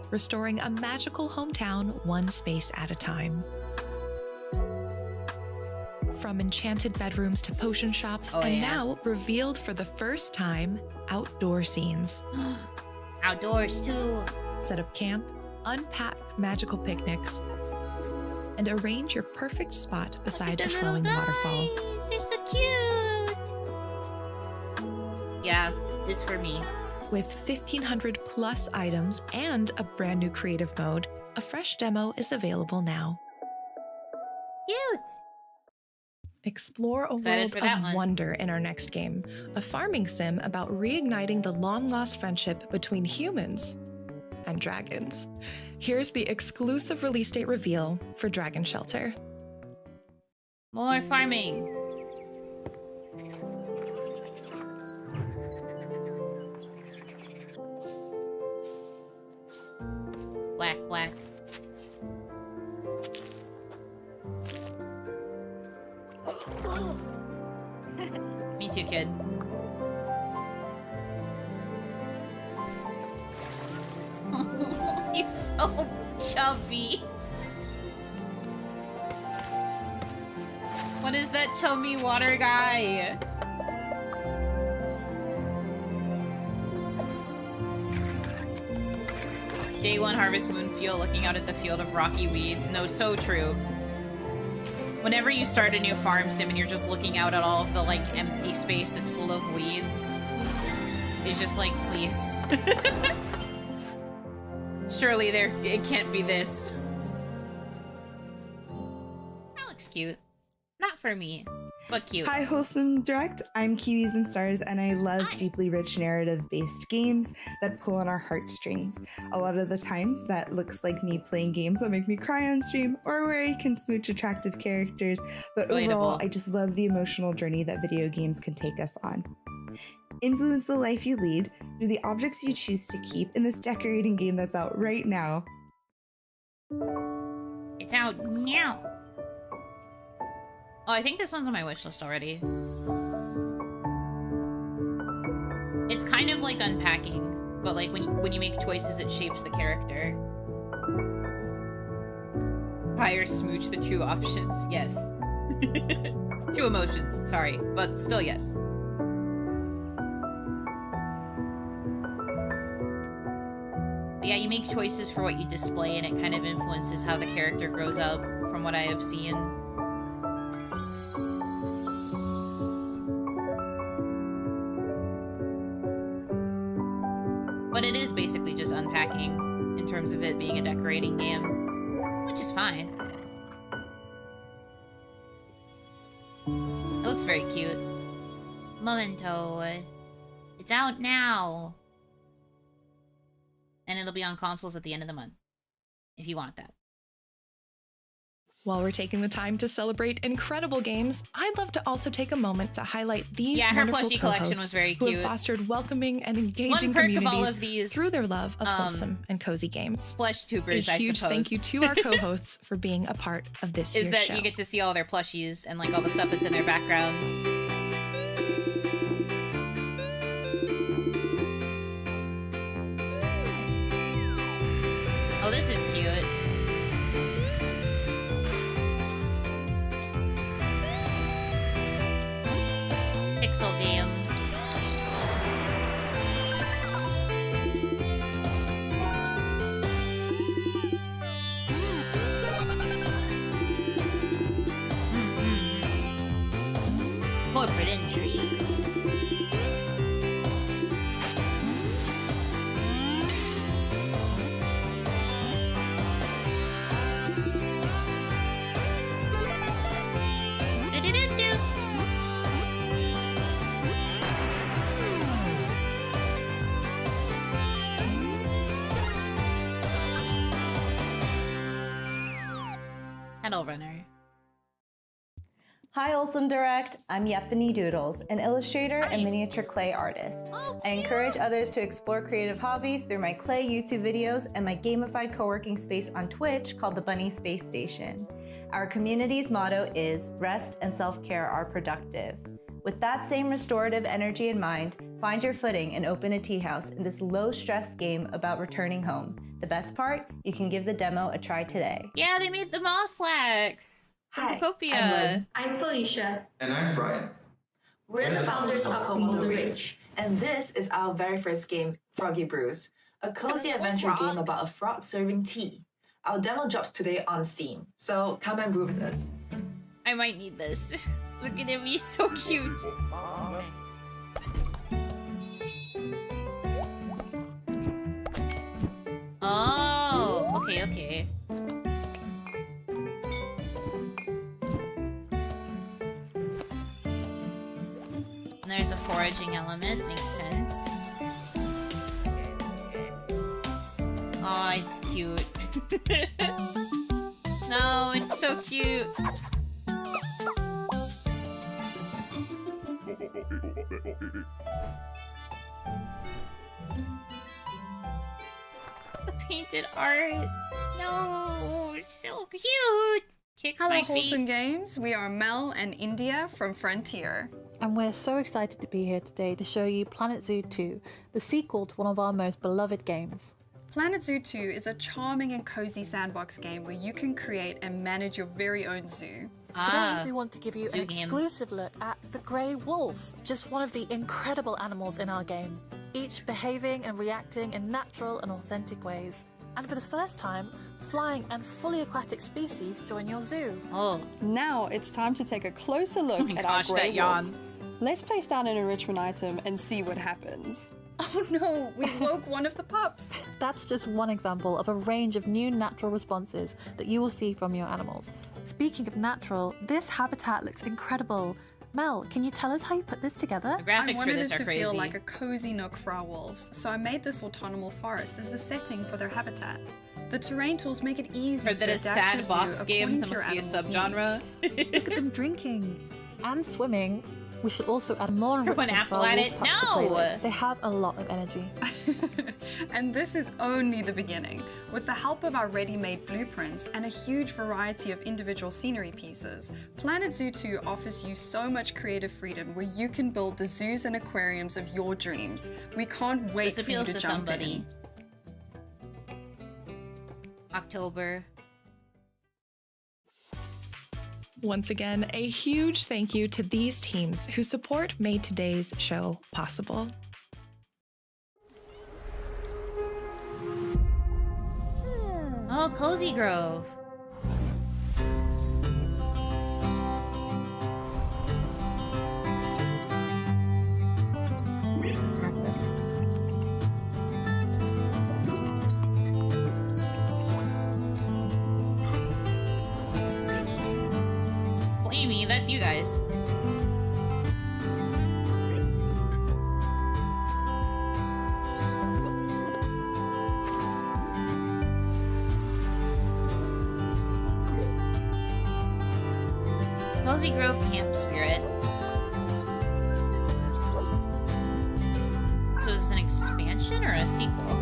Restoring a magical hometown one space at a time. From enchanted bedrooms to potion shops, Oh, and yeah. now revealed for the first time, outdoor scenes. Outdoors too. Set up camp, unpack magical picnics, and arrange your perfect spot beside a flowing waterfall. They're so cute. Yeah, is for me. With 1,500 plus items and a brand new creative mode, a fresh demo is available now. Cute. Explore a Excited world for that of one. wonder in our next game, a farming sim about reigniting the long-lost friendship between humans and dragons. Here's the exclusive release date reveal for Dragon Shelter. More farming. Whack, whack. Me too, kid. He's so chubby. What is that chubby water guy? Day one Harvest Moon feel looking out at the field of rocky weeds. No, so true. Whenever you start a new farm sim and you're just looking out at all of the like empty space that's full of weeds, it's just like, please. Surely it can't be this. That looks cute. Not for me, but cute. Hi, Wholesome Direct. I'm Kiwis and Stars, and I love deeply rich narrative-based games that pull on our heartstrings. A lot of the times, that looks like me playing games that make me cry on stream, or where I can smooch attractive characters, but overall, I just love the emotional journey that video games can take us on. Influence the life you lead through the objects you choose to keep in this decorating game that's out right now. It's out now. Oh, I think this one's on my wish list already. It's kind of like unpacking, but like when you make choices, it shapes the character. Buy or smooch, the two options. Yes. Two emotions, sorry, but still yes. But yeah, you make choices for what you display, and it kind of influences how the character grows up, from what I have seen. But it is basically just unpacking in terms of it being a decorating game, which is fine. It looks very cute. Memento. It's out now. And it'll be on consoles at the end of the month, if you want that. While we're taking the time to celebrate incredible games, I'd love to also take a moment to highlight these her wonderful plushie collection was very who cute. have fostered welcoming and engaging One perk communities of all of these, through their love of wholesome and cozy games. Flesh tubers, I suppose. A huge thank you to our co-hosts for being a part of this year's show. You get to see all their plushies and like all the stuff that's in their backgrounds. Oh, this is cute. Pixel game. Corporate intrigue. Pedal runner. Hi, Wholesome Direct. I'm Yepany Doodles, an illustrator and miniature clay artist. I encourage others to explore creative hobbies through my clay YouTube videos and my gamified co-working space on Twitch called the Bunny Space Station. Our community's motto is rest and self-care are productive. With that same restorative energy in mind, find your footing and open a tea house in this low-stress game about returning home. The best part? You can give the demo a try today. Yeah, they made the Moslax. Hi, I'm Felicia. And I'm Brian. We're the founders of Humble the Rich. And this is our very first game, Froggy Brews, a cozy adventure game about a frog serving tea. Our demo drops today on Steam, so come and brew with us. I might need this. Look at him, he's so cute. Oh, okay. And there's a foraging element, makes sense. Oh, it's cute. No, it's so cute. The painted art. No, so cute. Kicks Hello, my feet. Wholesome Games. We are Mel and India from Frontier. And we're so excited to be here today to show you Planet Zoo 2, the sequel to one of our most beloved games. Planet Zoo 2 is a charming and cozy sandbox game where you can create and manage your very own zoo. Today we want to give you an exclusive look at the grey wolf, just one of the incredible animals in our game, each behaving and reacting in natural and authentic ways. And for the first time, flying and fully aquatic species join your zoo. Oh. Now it's time to take a closer look at our grey wolf. Let's place down an enrichment item and see what happens. Oh no, we woke one of the pups. That's just one example of a range of new natural responses that you will see from your animals. Speaking of natural, this habitat looks incredible. Mel, can you tell us how you put this together? The graphics I wanted for this it are to feel crazy. like a cozy nook for our wolves, so I made this autumnal forest as the setting for their habitat. The terrain tools make it easy Or is to it a adapt sad your zoo box game? according That to your must be a animal's subgenre. needs. Look at them drinking and swimming. We should also add more enrichment for our wolf pups to play with. They have a lot of energy. And this is only the beginning. With the help of our ready-made blueprints and a huge variety of individual scenery pieces, Planet Zoo 2 offers you so much creative freedom where you can build the zoos and aquariums of your dreams. We can't wait This for you appeals to to jump somebody. in. October. Once again, a huge thank you to these teams whose support made today's show possible. Oh, Cozy Grove. Amy, that's you guys. Cozy Grove Camp Spirit. So is this an expansion or a sequel?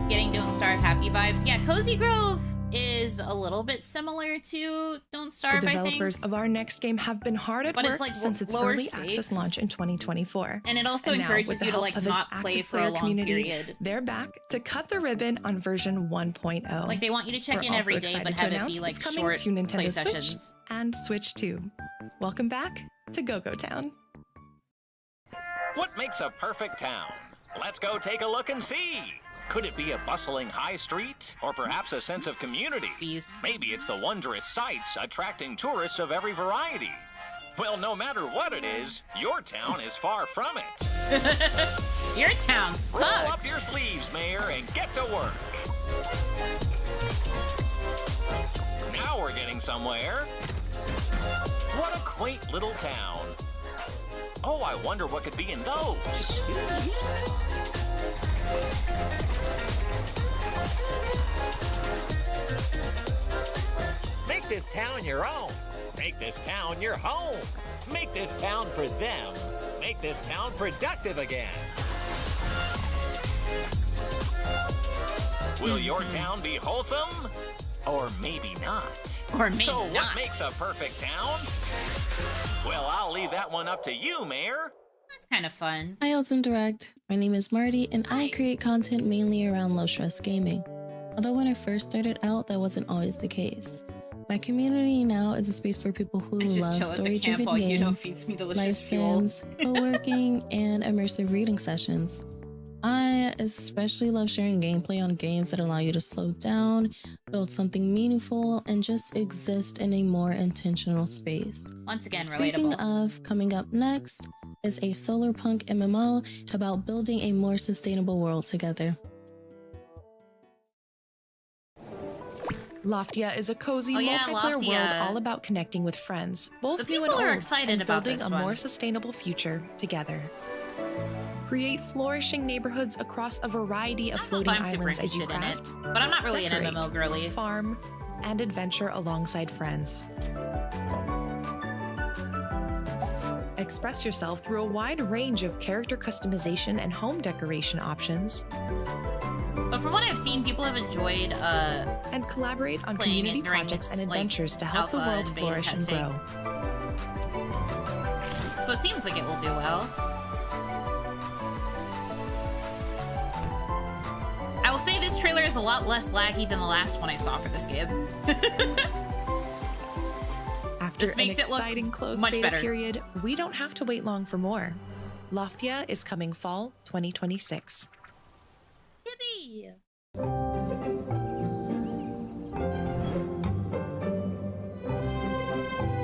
Getting Don't Starve happy vibes. Yeah, Cozy Grove is a little bit similar to Don't Starve, The I think. developers of our next game have been hard at But work it's like since its lower early stakes. access launch in 2024. And it also now, encourages with the you to, help like, of its not play active for a player long community, period. They're back to cut the ribbon on version 1.0. Like, they want you to check We're in every also day, but excited to have it announce be, like, it's coming short to Nintendo play Switch sessions. and Switch 2. Welcome back to Go-Go Town. What makes a perfect town? Let's go take a look and see. Could it be a bustling high street? Or perhaps a sense of community? Maybe it's the wondrous sights attracting tourists of every variety. Well, no matter what it is, your town is far from it. Your town sucks. Roll up your sleeves, Mayor, and get to work. Now we're getting somewhere. What a quaint little town. Oh, I wonder what could be in those. Make this town your own. Make this town your home. Make this town for them. Make this town productive again. Will your town be wholesome? Or maybe not. Or maybe so not. What makes a perfect town? Well, I'll leave that one up to you, Mayor. That's kind of fun. Hi, Wholesome Direct. My name is Marty, and I create content mainly around low-stress gaming. Although when I first started out, that wasn't always the case. My community now is a space for people who love story-driven games, life sims, co-working, and immersive reading sessions. I especially love sharing gameplay on games that allow you to slow down, build something meaningful, and just exist in a more intentional space. Once again, Speaking relatable. of, coming up next is a solar punk MMO about building a more sustainable world together. Loftia is a cozy multiplayer world all about connecting with friends, both The new and people are old, excited and about building this a one. more sustainable future together. Create flourishing neighborhoods across a variety of floating I'm super islands as you interested in craft. it, but I'm not really an decorate, MMO girly. Farm and adventure alongside friends. Express yourself through a wide range of character customization and home decoration options. But from what I've seen, people have enjoyed and collaborate on playing community it during projects its, and adventures to help the alpha world and beta flourish and testing. grow. So it seems like it will do well. I will say this trailer is a lot less laggy than the last one I saw for this game. After This makes an it look exciting close much beta better. period, we don't have to wait long for more. Loftia is coming fall 2026. Yippee!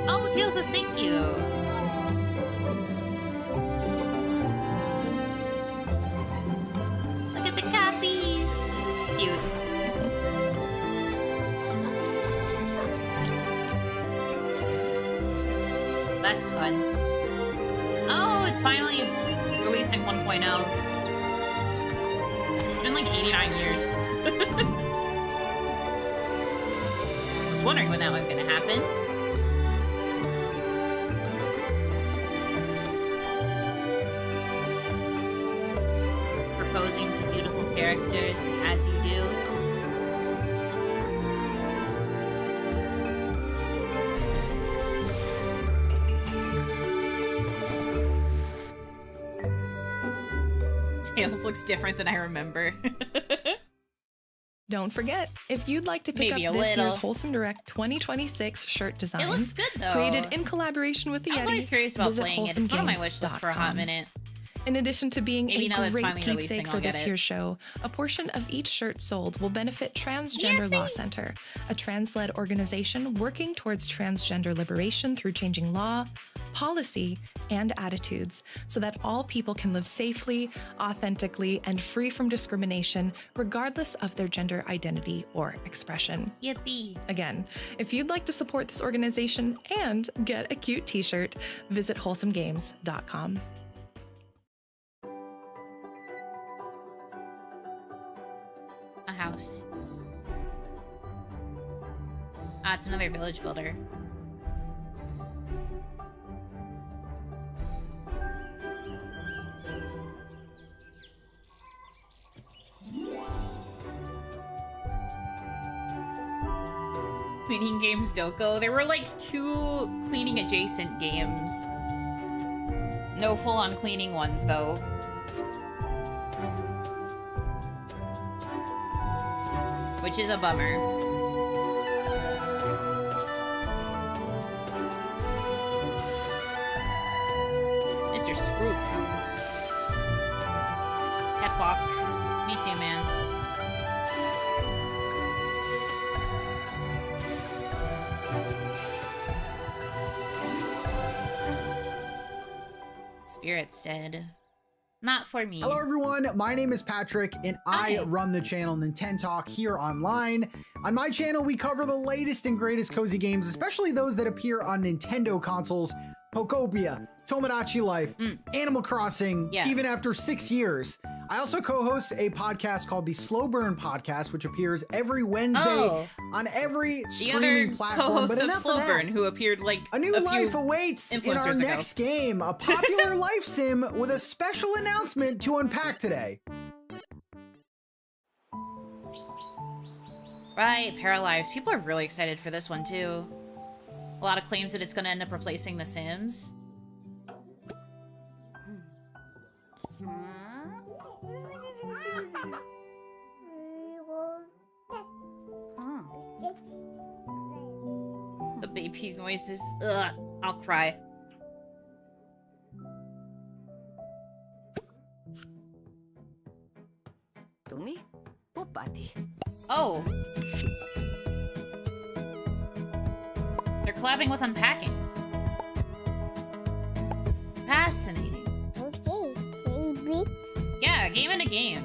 Oh, Tales of Sinkyu! Look at the cappies! Cute. That's fun. Oh, it's finally releasing 1.0. It's been like 89 years. I was wondering when that was gonna happen. Proposing to beautiful characters, as you do. Tails looks different than I remember. Don't forget, if you'd like to pick Maybe up a this year's little. Wholesome Direct 2026 shirt design, It looks good though. created in collaboration with the I was always Yeti, curious about visit playing it. It's one of my wish lists for a hot wholesomegames.com. minute. In addition to being Maybe now that a it's great finally releasing, keepsake I'll for get this it. year's show, a portion of each shirt sold will benefit Transgender Law Center, a trans-led organization working towards transgender liberation through changing law, policy, and attitudes so that all people can live safely, authentically, and free from discrimination, regardless of their gender identity or expression. Yippee. Again, if you'd like to support this organization and get a cute t-shirt, visit wholesomegames.com. A house. Ah, it's another village builder. Cleaning games don't go. There were like 2 cleaning adjacent games. No full-on cleaning ones though. Which is a bummer. Mr. Scrook. Pepwalk. Me too, man. Spirit's dead. Not for me. Hello everyone, my name is Patrick and I run the channel Nintentalk here online. On my channel, we cover the latest and greatest cozy games, especially those that appear on Nintendo consoles, Pokopia, Tomodachi Life, Animal Crossing, even after 6 years. I also co-host a podcast called the Slow Burn Podcast, which appears every Wednesday on every streaming platform. Co-host But of enough Slow that. Burn, who appeared like A new life awaits in our influencers ago. next game, a popular life sim with a special announcement to unpack today. Right, Paralives. People are really excited for this one too. A lot of claims that it's going to end up replacing The Sims. The baby noises. Ugh, I'll cry. Oh. They're collabing with Unpacking. Fascinating. Yeah, a game and a game.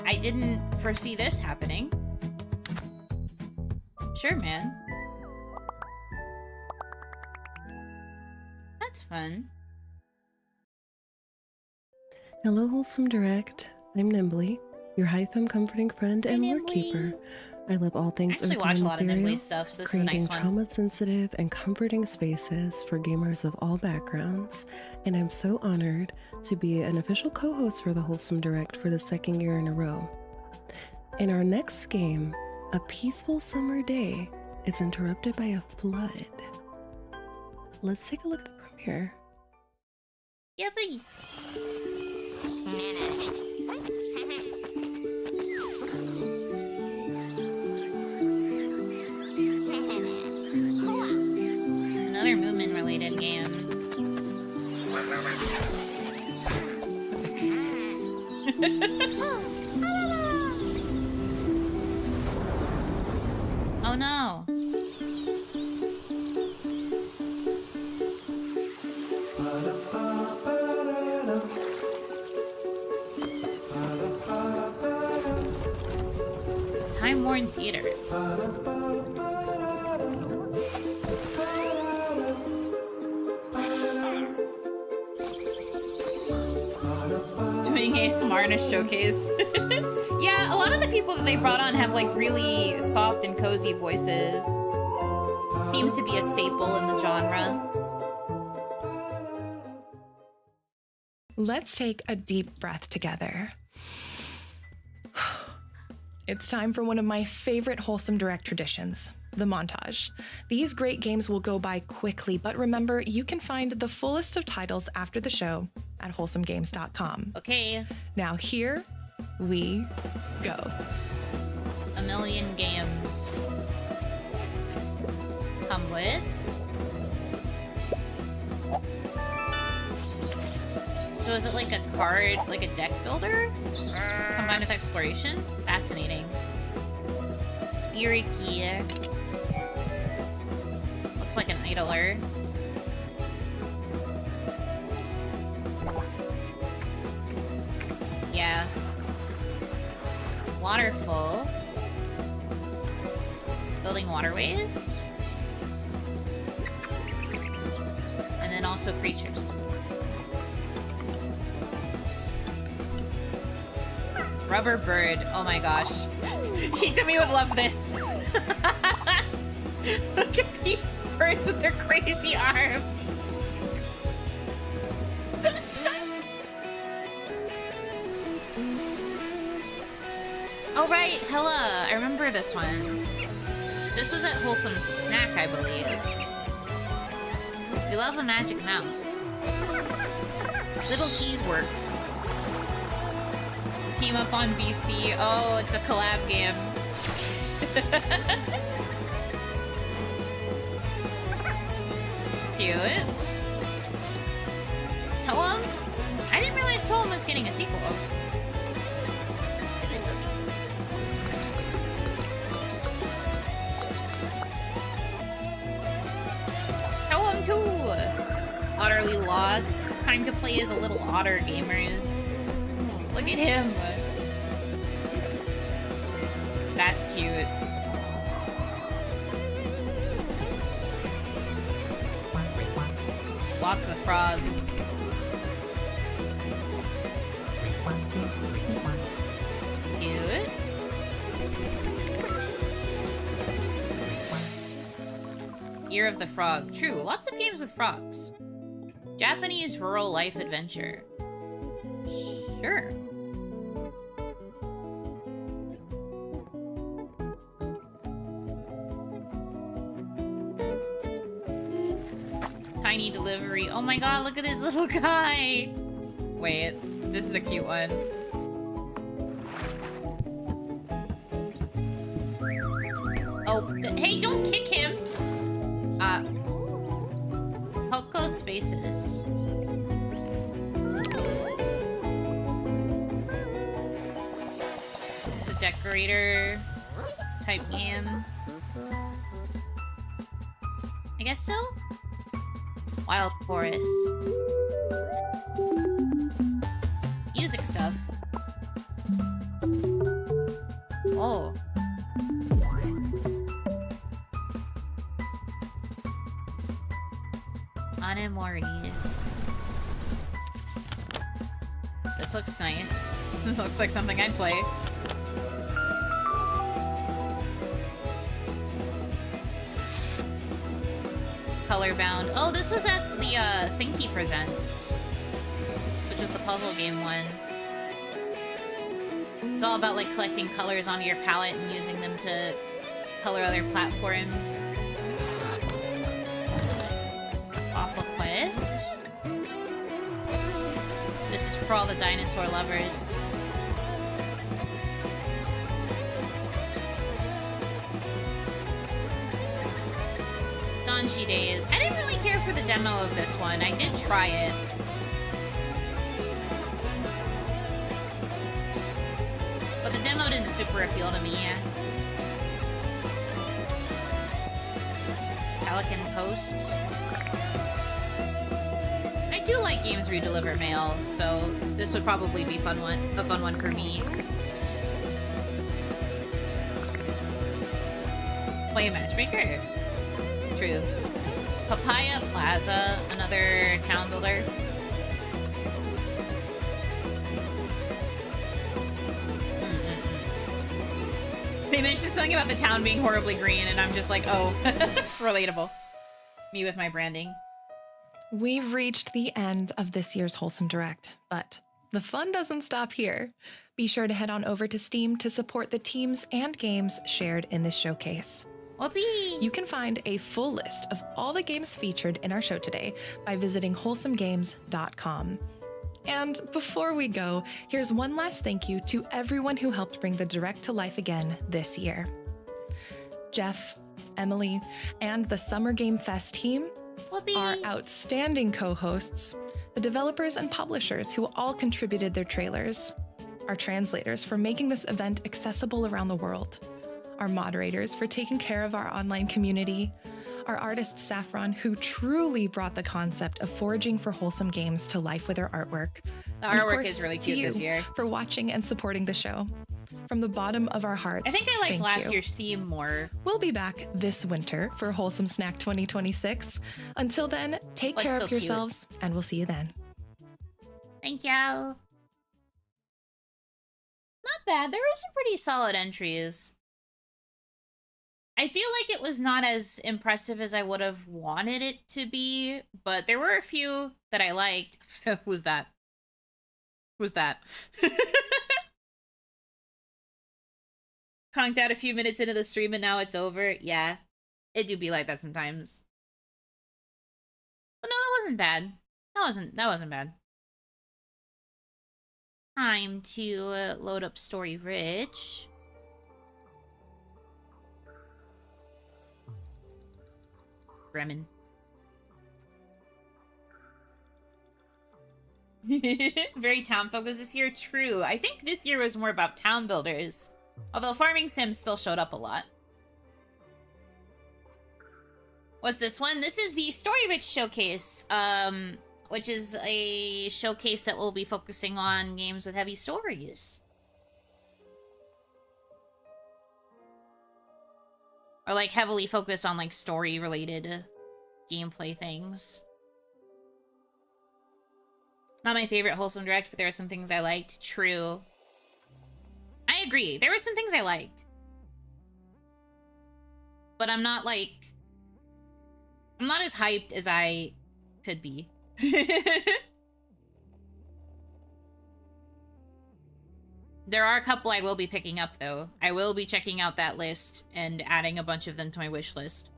I didn't foresee this happening. Sure, man. That's fun. Hello, Wholesome Direct. I'm Nimbly, your high-fem comforting friend and word keeper. I love all things I actually watch a lot of material, Nimbly stuff, so this is a creating nice one. trauma-sensitive and comforting spaces for gamers of all backgrounds, and I'm so honored to be an official co-host for the Wholesome Direct for the 2nd year in a row. In our next game, A Peaceful Summer Day, is interrupted by a flood. Let's take a look at the premiere. Yeah, buddy. Another movement-related game. Oh no. Time-worn theater. Doing ASMR in a showcase. Yeah, a lot of the people that they brought on have like really soft and cozy voices. Seems to be a staple in the genre. Let's take a deep breath together. It's time for one of my favorite Wholesome Direct traditions, the montage. These great games will go by quickly, but remember, you can find the full list of titles after the show at wholesomegames.com. Okay. Now here we go. A million games. Cumblets. So is it like a card, like a deck builder? Combined with exploration? Fascinating. Spiriki. Looks like an idler. Yeah. Waterfall. Building waterways. And then also creatures. Rubber bird. Oh my gosh. Hitami would love this. Look at these birds with their crazy arms. Oh right, Hella. I remember this one. This was at Wholesome Snack, I believe. We love a magic mouse. Little Cheese Works. Team up on VC. Oh, it's a collab game. Cute. Toem? I didn't realize Toem was getting a sequel. Toem 2! Utterly lost. Time to play as a little otter, gamers. Look at him. That's cute. Walk the frog. Cute. Year of the Frog. True, lots of games with frogs. Japanese rural life adventure. Sure. Tiny delivery. Oh my god, look at this little guy. Wait, this is a cute one. Oh, hey, don't kick him. Poco Spaces. It's a decorator type game. I guess so? Wild Forest. Music stuff. Oh. Anemori. This looks nice. Looks like something I'd play. Colorbound. Oh, this was at the Thinky Presents, which was the puzzle game one. It's all about like collecting colors onto your palette and using them to color other platforms. Fossil Quest. This is for all the dinosaur lovers. Donji Days. I didn't really care for the demo of this one. I did try it. But the demo didn't super appeal to me. Pelican Post. I do like games where you deliver mail, so this would probably be a fun one for me. Play a matchmaker. True. Papaya Plaza, another town builder. They mentioned something about the town being horribly green, and I'm just like, oh, relatable. Me with my branding. We've reached the end of this year's Wholesome Direct, but the fun doesn't stop here. Be sure to head on over to Steam to support the teams and games shared in this showcase. Whoopee! You can find a full list of all the games featured in our show today by visiting wholesomegames.com. And before we go, here's one last thank you to everyone who helped bring the Direct to life again this year. Jeff, Emily, and the Summer Game Fest team, Whoopee. Our outstanding co-hosts, the developers and publishers who all contributed their trailers, our translators for making this event accessible around the world, our moderators for taking care of our online community, our artist Saffron, who truly brought the concept of foraging for wholesome games to life with her artwork. The And of artwork course, is really to cute you this year. For watching and supporting the show. From the bottom of our hearts, I think I liked thank last you. year's theme more. We'll be back this winter for Wholesome Snack 2026. Until then, take But care still of cute. yourselves, and we'll see you then. Thank you. Not bad. There were some pretty solid entries. I feel like it was not as impressive as I would have wanted it to be, but there were a few that I liked. So who's that? Who's that? Conked out a few minutes into the stream and now it's over. Yeah, it do be like that sometimes. But no, that wasn't bad. That wasn't bad. Time to load up Story Rich. Bremen. Very town focused this year. True. I think this year was more about town builders. Although farming sims still showed up a lot. What's this one? This is the Story Rich Showcase, which is a showcase that will be focusing on games with heavy stories. Or like heavily focused on like story related gameplay things. Not my favorite Wholesome Direct, but there are some things I liked. True. I agree. There were some things I liked. But I'm not as hyped as I could be. There are a couple I will be picking up, though. I will be checking out that list and adding a bunch of them to my wish list.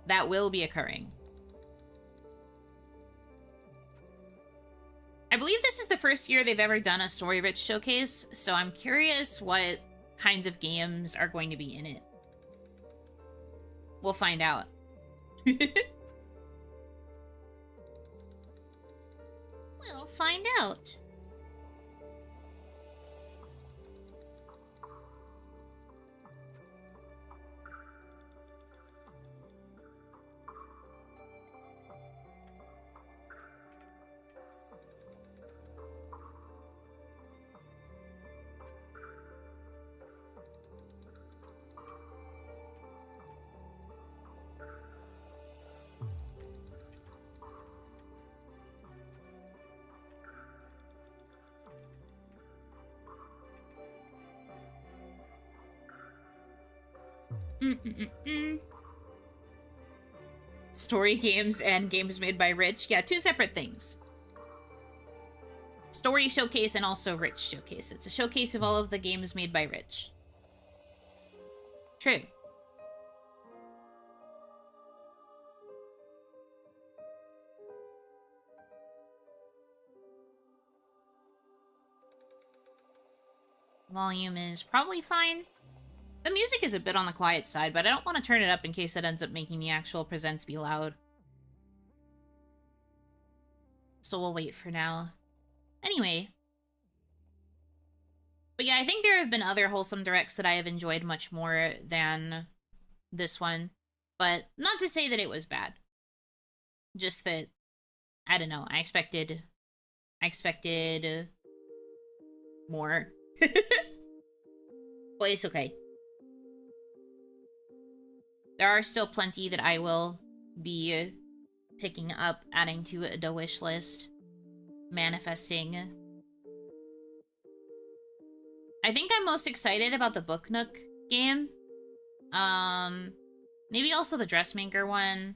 That will be occurring. I believe this is the first year they've ever done a Story Rich showcase, so I'm curious what kinds of games are going to be in it. We'll find out. We'll find out. Story games and games made by Rich. Yeah, two separate things. Story showcase and also Rich showcase. It's a showcase of all of the games made by Rich. True. Volume is probably fine. The music is a bit on the quiet side, but I don't want to turn it up in case it ends up making the actual presents be loud. So we'll wait for now. Anyway. But yeah, I think there have been other Wholesome Directs that I have enjoyed much more than this one. But not to say that it was bad. Just that, I don't know, I expected more. But it's okay. There are still plenty that I will be picking up, adding to the wish list, manifesting. I think I'm most excited about the Book Nook game. Maybe also the Dressmaker one.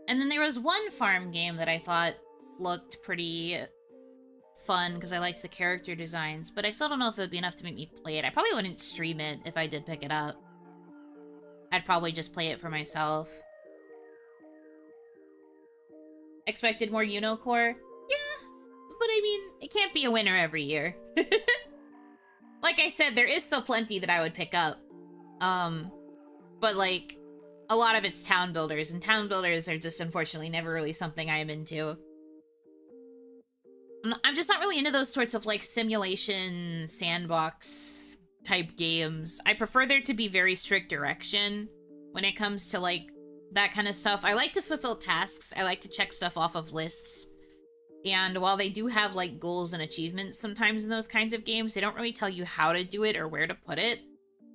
And then there was one farm game that I thought looked pretty fun because I liked the character designs, but I still don't know if it would be enough to make me play it. I probably wouldn't stream it if I did pick it up. I'd probably just play it for myself. Expected more Yuno core? Yeah, but I mean, it can't be a winner every year. Like I said, there is still plenty that I would pick up. But like, a lot of it's town builders, and town builders are just unfortunately never really something I am into. I'm just not really into those sorts of like simulation sandbox type games. I prefer there to be very strict direction when it comes to like that kind of stuff. I like to fulfill tasks. I like to check stuff off of lists. And while they do have like goals and achievements sometimes in those kinds of games, they don't really tell you how to do it or where to put it.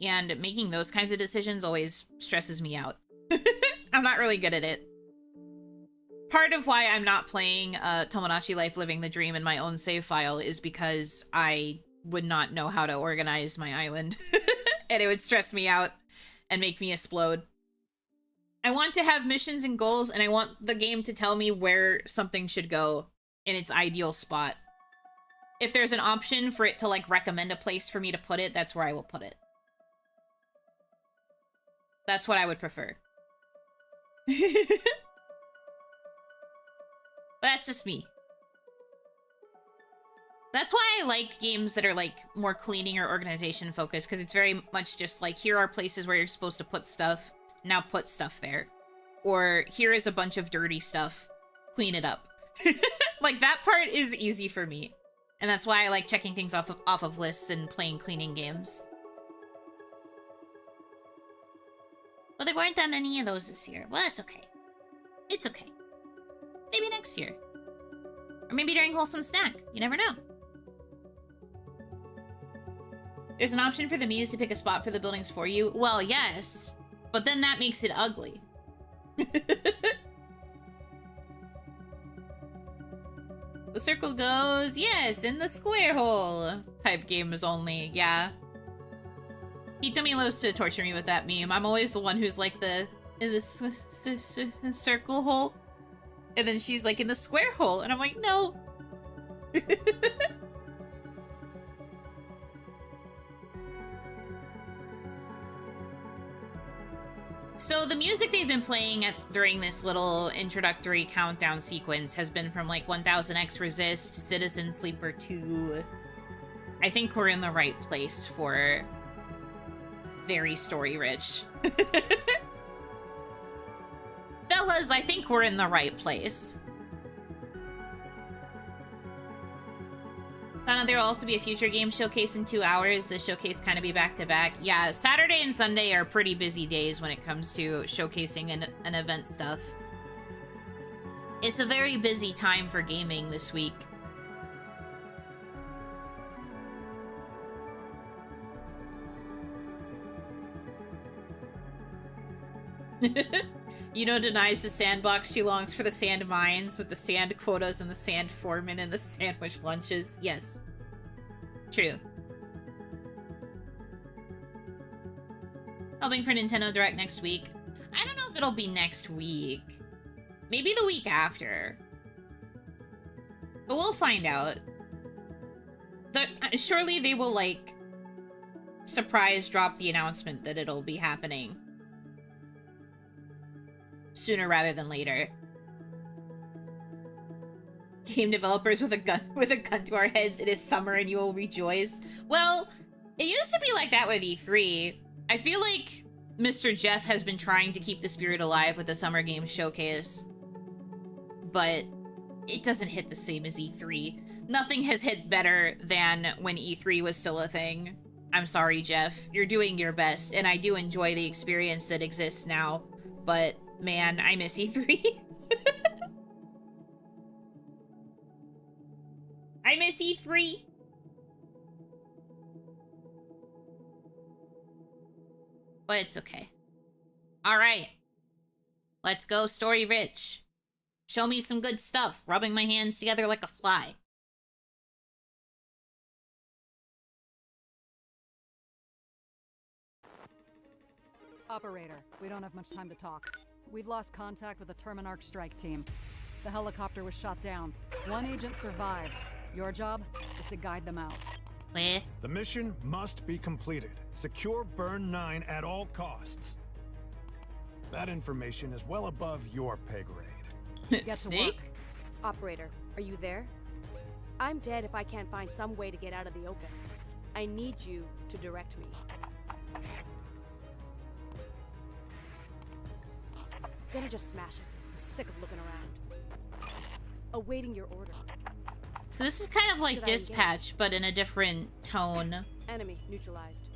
And making those kinds of decisions always stresses me out. I'm not really good at it. Part of why I'm not playing Tomodachi Life Living the Dream in my own save file is because I would not know how to organize my island. And it would stress me out and make me explode. I want to have missions and goals, and I want the game to tell me where something should go in its ideal spot. If there's an option for it to like recommend a place for me to put it, that's where I will put it. That's what I would prefer. But that's just me. That's why I like games that are like more cleaning or organization focused, because it's very much just like, here are places where you're supposed to put stuff, now put stuff there. Or here is a bunch of dirty stuff, clean it up. Like that part is easy for me. And that's why I like checking things off of lists and playing cleaning games. Well, there weren't that many of those this year. Well, that's okay. It's okay. Maybe next year. Or maybe during Wholesome Snack. You never know. There's an option for the Muse to pick a spot for the buildings for you. Well, yes. But then that makes it ugly. The circle goes, yes, in the square hole. Type game is only, yeah. Itami loves to torture me with that meme. I'm always the one who's like in the circle hole. And then she's like in the square hole. And I'm like, no. So the music they've been playing during this little introductory countdown sequence has been from like 1000X Resist, Citizen Sleeper 2. I think we're in the right place for very story-rich. Fellas, I think we're in the right place. Found out there will also be a future game showcase in 2 hours. The showcase kind of be back-to-back. Yeah, Saturday and Sunday are pretty busy days when it comes to showcasing an event stuff. It's a very busy time for gaming this week. Yuno denies the sandbox. She longs for the sand mines with the sand quotas and the sand foreman and the sandwich lunches. Yes. True. Hoping for Nintendo Direct next week. I don't know if it'll be next week. Maybe the week after. But we'll find out. Surely they will, like, surprise drop the announcement that it'll be happening. sooner rather than later. Game developers with a gun to our heads. It is summer and you will rejoice. Well, it used to be like that with E3. I feel like Mr. Jeff has been trying to keep the spirit alive with the Summer Games Showcase, but it doesn't hit the same as E3. Nothing has hit better than when E3 was still a thing. I'm sorry, Jeff. You're doing your best, and I do enjoy the experience that exists now, but man, I miss E3. I miss E3. But it's okay. Alright. Let's go story rich. Show me some good stuff, rubbing my hands together like a fly. Operator, we don't have much time to talk. We've lost contact with the Terminarch strike team. The helicopter was shot down. One agent survived. Your job is to guide them out. Where? The mission must be completed. Secure Burn 9 at all costs. That information is well above your pay grade. Get to work. Operator, are you there? I'm dead if I can't find some way to get out of the open. I need you to direct me. Gonna just smash it. I'm sick of looking around. Awaiting your order. So this is kind of like Dispatch, but in a different tone. Enemy neutralized.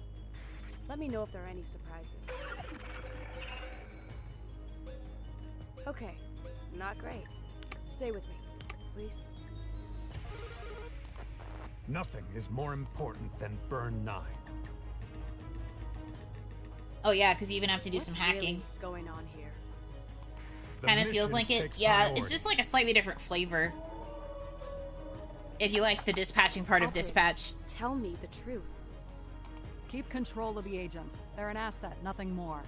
Let me know if there are any surprises. Okay, not great. Stay with me, please. Nothing is more important than Burn 9. Oh yeah, because you even have to do some hacking. Really going on here? Kind of feels like it. Yeah, it's just like a slightly different flavor. If you liked the dispatching part of Dispatch. Tell me the truth. Keep control of the agents. They're an asset, nothing more.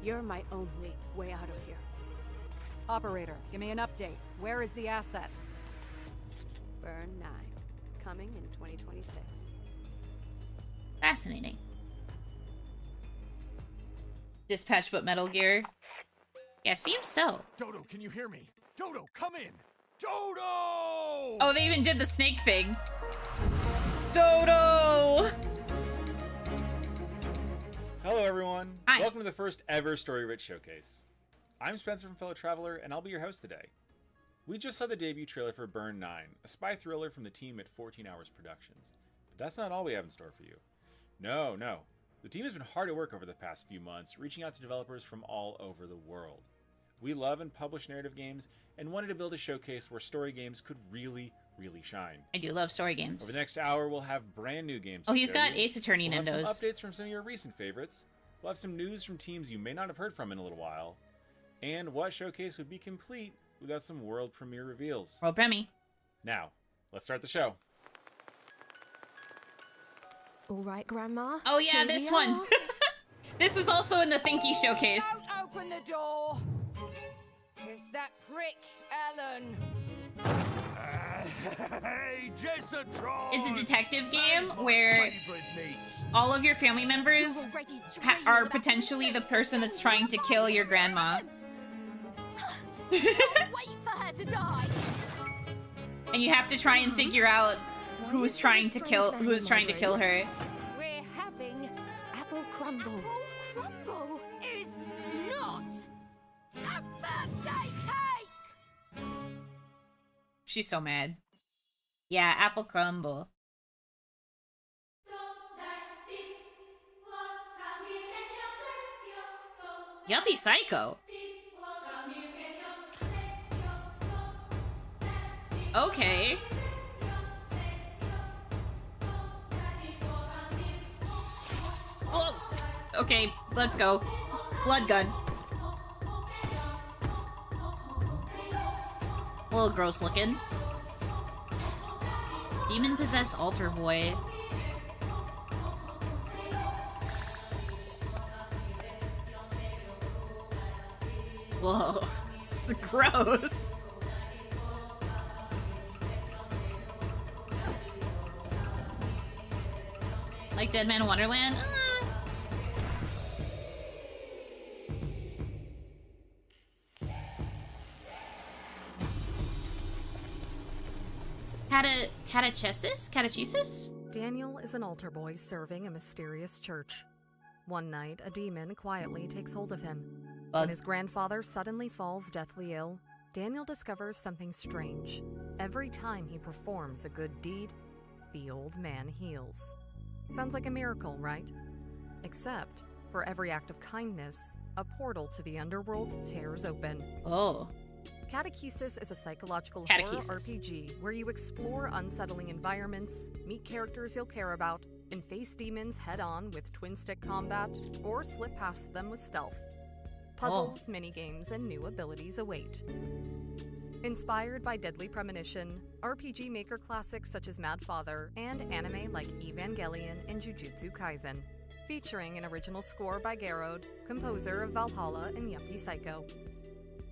You're my only way out of here. Operator, give me an update. Where is the asset? Burn 9. Coming in 2026. Fascinating. Dispatch but Metal Gear. Yeah, seems so. Dodo, can you hear me? Dodo, come in! Dodo! Oh, they even did the snake thing. Dodo! Hello, everyone. Hi. Welcome to the first ever Story Rich Showcase. I'm Spencer from Fellow Traveler, and I'll be your host today. We just saw the debut trailer for Burn 9, a spy thriller from the team at 14 Hours Productions. But that's not all we have in store for you. No. The team has been hard at work over the past few months, reaching out to developers from all over the world. We love and publish narrative games, and wanted to build a showcase where story games could really shine. I do love story games. Over the next hour, we'll have brand new games. Oh, he's got Ace Attorney Nindos. We'll have some updates from some of your recent favorites. We'll have some news from teams you may not have heard from in a little while. And what showcase would be complete without some world premiere reveals? World premiere. Now, let's start the show. All right, Grandma. Oh yeah, this one. This was also in the Thinky showcase. Don't open the door. It's that prick, Alan. Hey, Jessatron! It's a detective game where all of your family members are potentially the person that's trying to kill your grandma. Wait for her to die. And you have to try and figure out who's trying to kill her. We're having apple crumble. Apple crumble is not a birthday cake. She's so mad. Yeah, apple crumble. Yuppie Psycho. Okay. Oh, okay, let's go. Blood gun. A little gross looking. Demon-possessed altar boy. Whoa, it's gross. Like Dead Man Wonderland? Catechesis? Daniel is an altar boy serving a mysterious church. One night, a demon quietly takes hold of him. When his grandfather suddenly falls deathly ill, Daniel discovers something strange. Every time he performs a good deed, the old man heals. Sounds like a miracle, right? Except, for every act of kindness, a portal to the underworld tears open. Oh. Catechesis is a psychological horror RPG where you explore unsettling environments, meet characters you'll care about, and face demons head-on with twin-stick combat, or slip past them with stealth. Puzzles, minigames, and new abilities await. Inspired by Deadly Premonition, RPG Maker classics such as Mad Father, and anime like Evangelion and Jujutsu Kaisen, featuring an original score by Garrod, composer of Valhalla and Yuppie Psycho.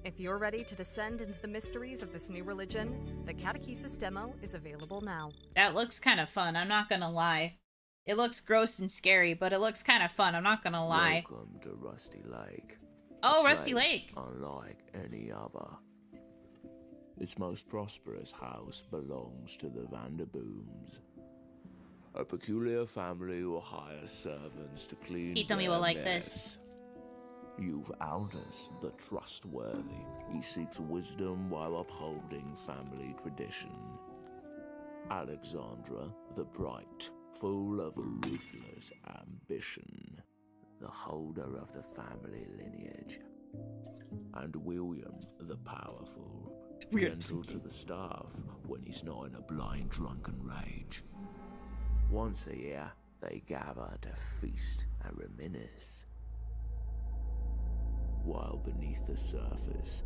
If you're ready to descend into the mysteries of this new religion, the Catechesis demo is available now. That looks kind of fun, I'm not gonna lie. It looks gross and scary, but it looks kind of fun, I'm not gonna lie. Welcome to Rusty Lake. Oh, Rusty Lake! Unlike any other. Its most prosperous house belongs to the Vanderbooms. A peculiar family who hire servants to clean He told me we'll like this. You've Aldous, the trustworthy. He seeks wisdom while upholding family tradition. Alexandra, the bright, full of ruthless ambition. The holder of the family lineage. And William, the powerful. Gentle to the staff when he's not in a blind drunken rage. Once a year, they gather to feast and reminisce. While beneath the surface,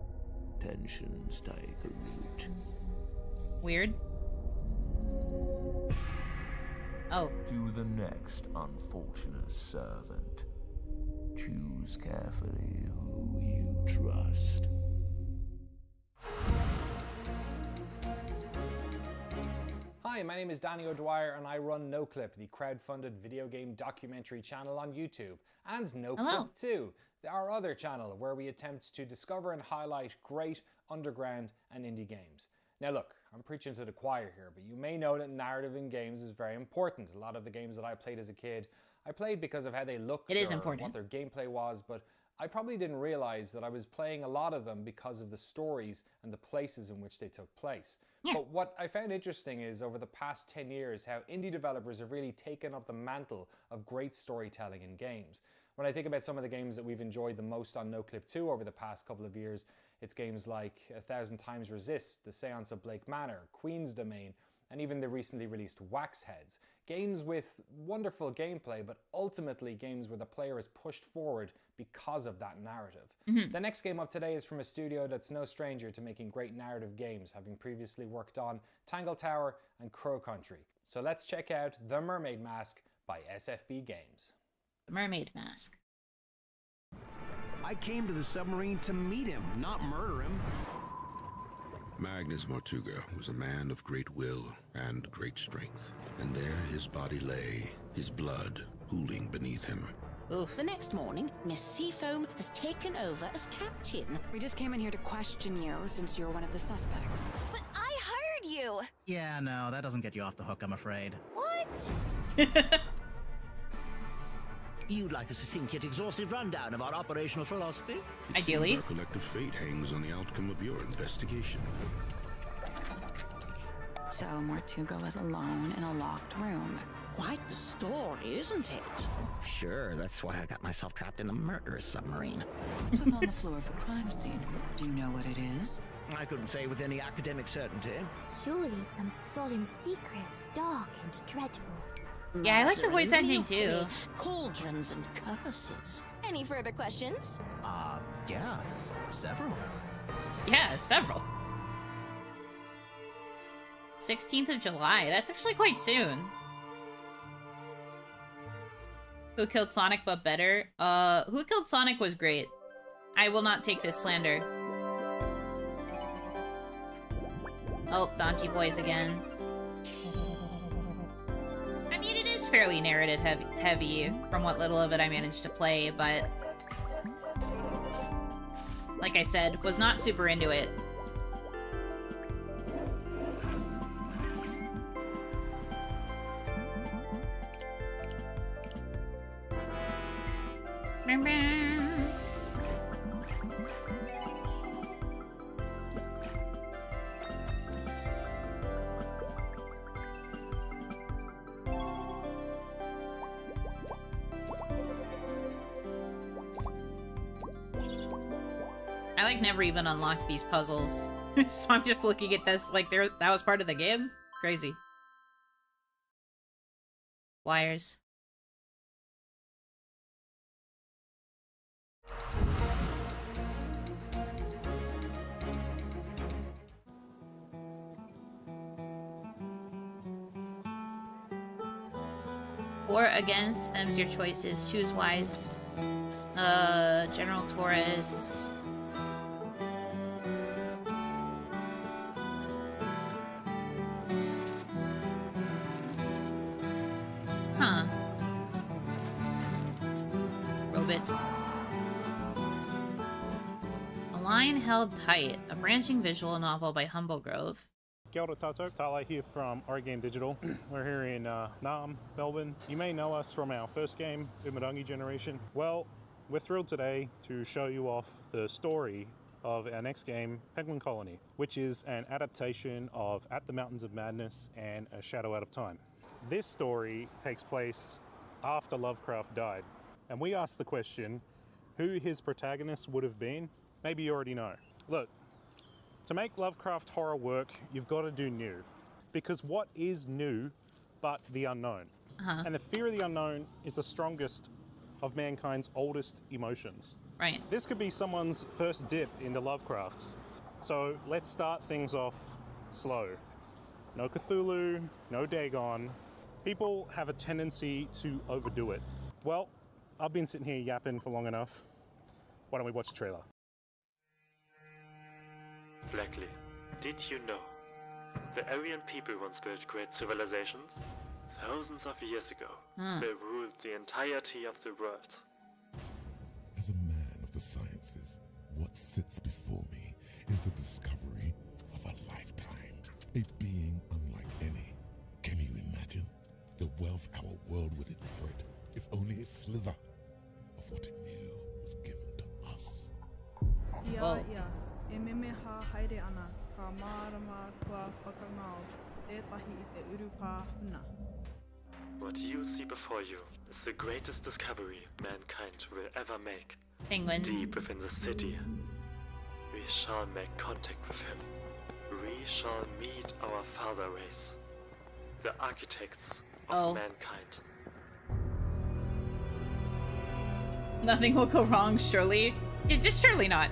tensions take root. Weird. Oh. To the next unfortunate servant, choose carefully who you trust. Hi, my name is Danny O'Dwyer and I run NoClip, the crowdfunded video game documentary channel on YouTube, and NoClip 2, our other channel where we attempt to discover and highlight great underground and indie games. Now look, I'm preaching to the choir here, but you may know that narrative in games is very important. A lot of the games that I played as a kid, I played because of how they looked or what their gameplay was, but I probably didn't realize that I was playing a lot of them because of the stories and the places in which they took place. Yeah. But what I found interesting is over the past 10 years how indie developers have really taken up the mantle of great storytelling in games. When I think about some of the games that we've enjoyed the most on NoClip 2 over the past couple of years, it's games like 1000 Times Resist, The Seance of Blake Manor, Queen's Domain, and even the recently released Wax Heads. Games with wonderful gameplay, but ultimately games where the player is pushed forward because of that narrative. The next game up today is from a studio that's no stranger to making great narrative games, having previously worked on Tangle Tower and Crow Country. So let's check out The Mermaid Mask by SFB Games. The Mermaid Mask. I came to the submarine to meet him, not murder him. Magnus Mortuga was a man of great will and great strength, and there his body lay, his blood pooling beneath him. Oof. The next morning, Miss Seafoam has taken over as captain. We just came in here to question you, since you're one of the suspects. But I heard you! Yeah, no, that doesn't get you off the hook, I'm afraid. What? You'd like a succinct yet exhaustive rundown of our operational philosophy? Ideally. Our collective fate hangs on the outcome of your investigation. So Mortuga was alone in a locked room. Quite the story, isn't it? Sure, that's why I got myself trapped in the murderous submarine. This was on the floor of the crime scene. Do you know what it is? I couldn't say with any academic certainty. Surely some solemn secret, dark and dreadful. Yeah, I like the voice acting too. Cauldrons and curses. Any further questions? Yeah, several. Yeah, several. 16th of July, that's actually quite soon. Who Killed Sonic but better? Who Killed Sonic was great. I will not take this slander. Oh, Dodgy Boys again. I mean, it is fairly narrative heavy from what little of it I managed to play, but like I said, was not super into it. I like never even unlocked these puzzles. So I'm just looking at this like that was part of the game? Crazy. Wires. For, against, them's your choices. Choose wise. General Torres. Huh. Robots. A Line Held Tight, a branching visual novel by Humble Grove. Kia ora tātou, Tala here from Oregon Digital. We're here in Naarm, Melbourne. You may know us from our first game, Umarangi Generation. Well, we're thrilled today to show you off the story of our next game, Penguin Colony, which is an adaptation of At the Mountains of Madness and A Shadow Out of Time. This story takes place after Lovecraft died, and we asked the question, who his protagonist would have been? Maybe you already know. Look, to make Lovecraft horror work, you've got to do new. Because what is new but the unknown? And the fear of the unknown is the strongest of mankind's oldest emotions. Right. This could be someone's first dip into Lovecraft. So let's start things off slow. No Cthulhu, no Dagon. People have a tendency to overdo it. Well, I've been sitting here yapping for long enough. Why don't we watch the trailer? Blackley, did you know the Aryan people once built great civilizations? Thousands of years ago, they ruled the entirety of the world. As a man of the sciences, what sits before me is the discovery of a lifetime, a being unlike any. Can you imagine the wealth our world would inherit if only a slither of what it knew was given to us? What you see before you is the greatest discovery mankind will ever make. Penguin. Deep within the city, we shall make contact with him. We shall meet our father race, the architects of mankind. Nothing will go wrong, surely. Just surely not.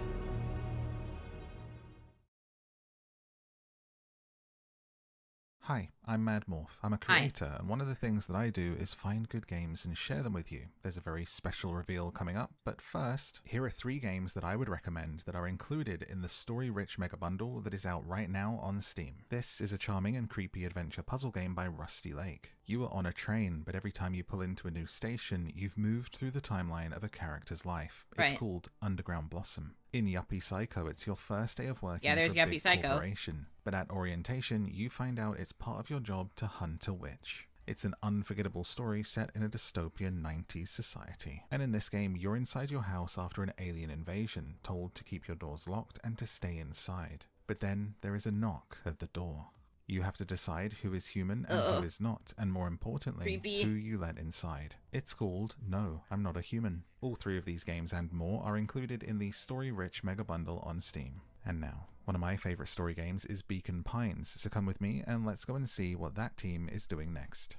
Hi, I'm Mad Morph. I'm a creator, and one of the things that I do is find good games and share them with you. There's a very special reveal coming up, but first, here are 3 games that I would recommend that are included in the story-rich mega bundle that is out right now on Steam. This is a charming and creepy adventure puzzle game by Rusty Lake. You are on a train, but every time you pull into a new station, you've moved through the timeline of a character's life. It's called Underground Blossom. In Yuppie Psycho, it's your first day of working for a big corporation. But at orientation, you find out it's part of your job to hunt a witch. It's an unforgettable story set in a dystopian 90s society. And in this game, you're inside your house after an alien invasion, told to keep your doors locked and to stay inside. But then there is a knock at the door. You have to decide who is human and who is not, and more importantly, who you let inside. It's called No, I'm Not a Human. All 3 of these games and more are included in the story-rich mega bundle on Steam. And now, one of my favourite story games is Beacon Pines, so come with me and let's go and see what that team is doing next.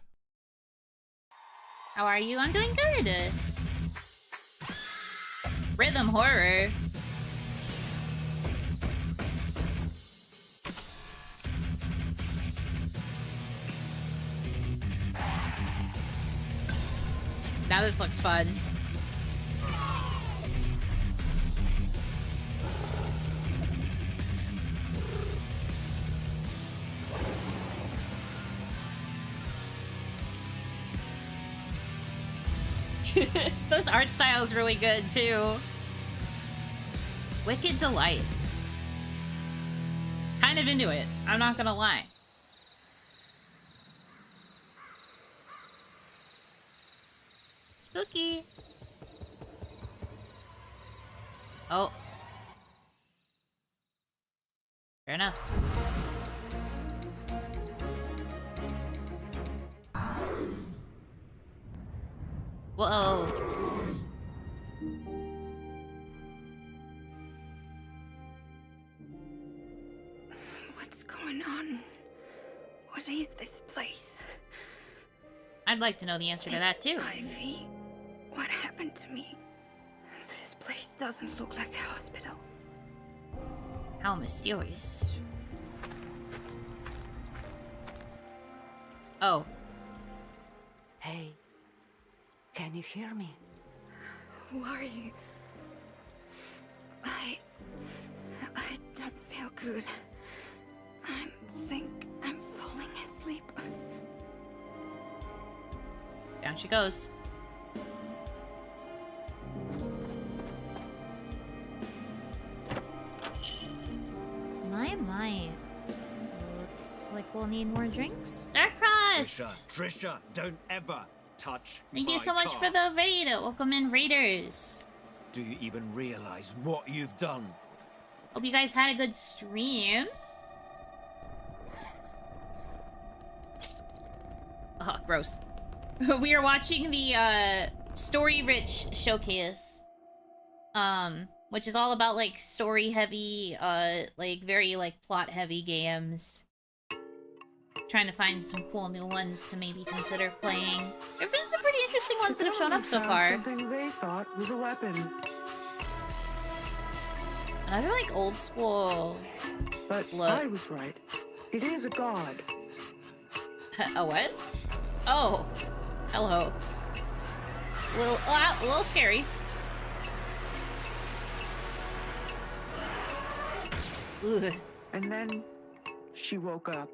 How are you? I'm doing good. Rhythm horror. Now this looks fun. This art style is really good too. Wicked Delights. Kind of into it, I'm not gonna lie. Spooky. Oh. Fair enough. Whoa. What's going on? What is this place? I'd like to know the answer to that too. Ivy, what happened to me? This place doesn't look like a hospital. How mysterious. Oh. Hey, can you hear me? Who are you? I don't feel good. I think I'm falling asleep. Down she goes. My. Looks like we'll need more drinks. Darkcrossed! Trisha, don't ever touch Thank my you so much car. for the raid. Welcome in, Raiders. Do you even realize what you've done? Hope you guys had a good stream. Oh, gross. We are watching the Story Rich showcase. Which is all about like story heavy, like very like plot heavy games. Trying to find some cool new ones to maybe consider playing. There've been some pretty interesting ones that have shown up so far. Something they thought was a weapon. Another like old school. But look. I was right. It is a god. A what? Oh, hello. A little scary. Ugh. And then she woke up.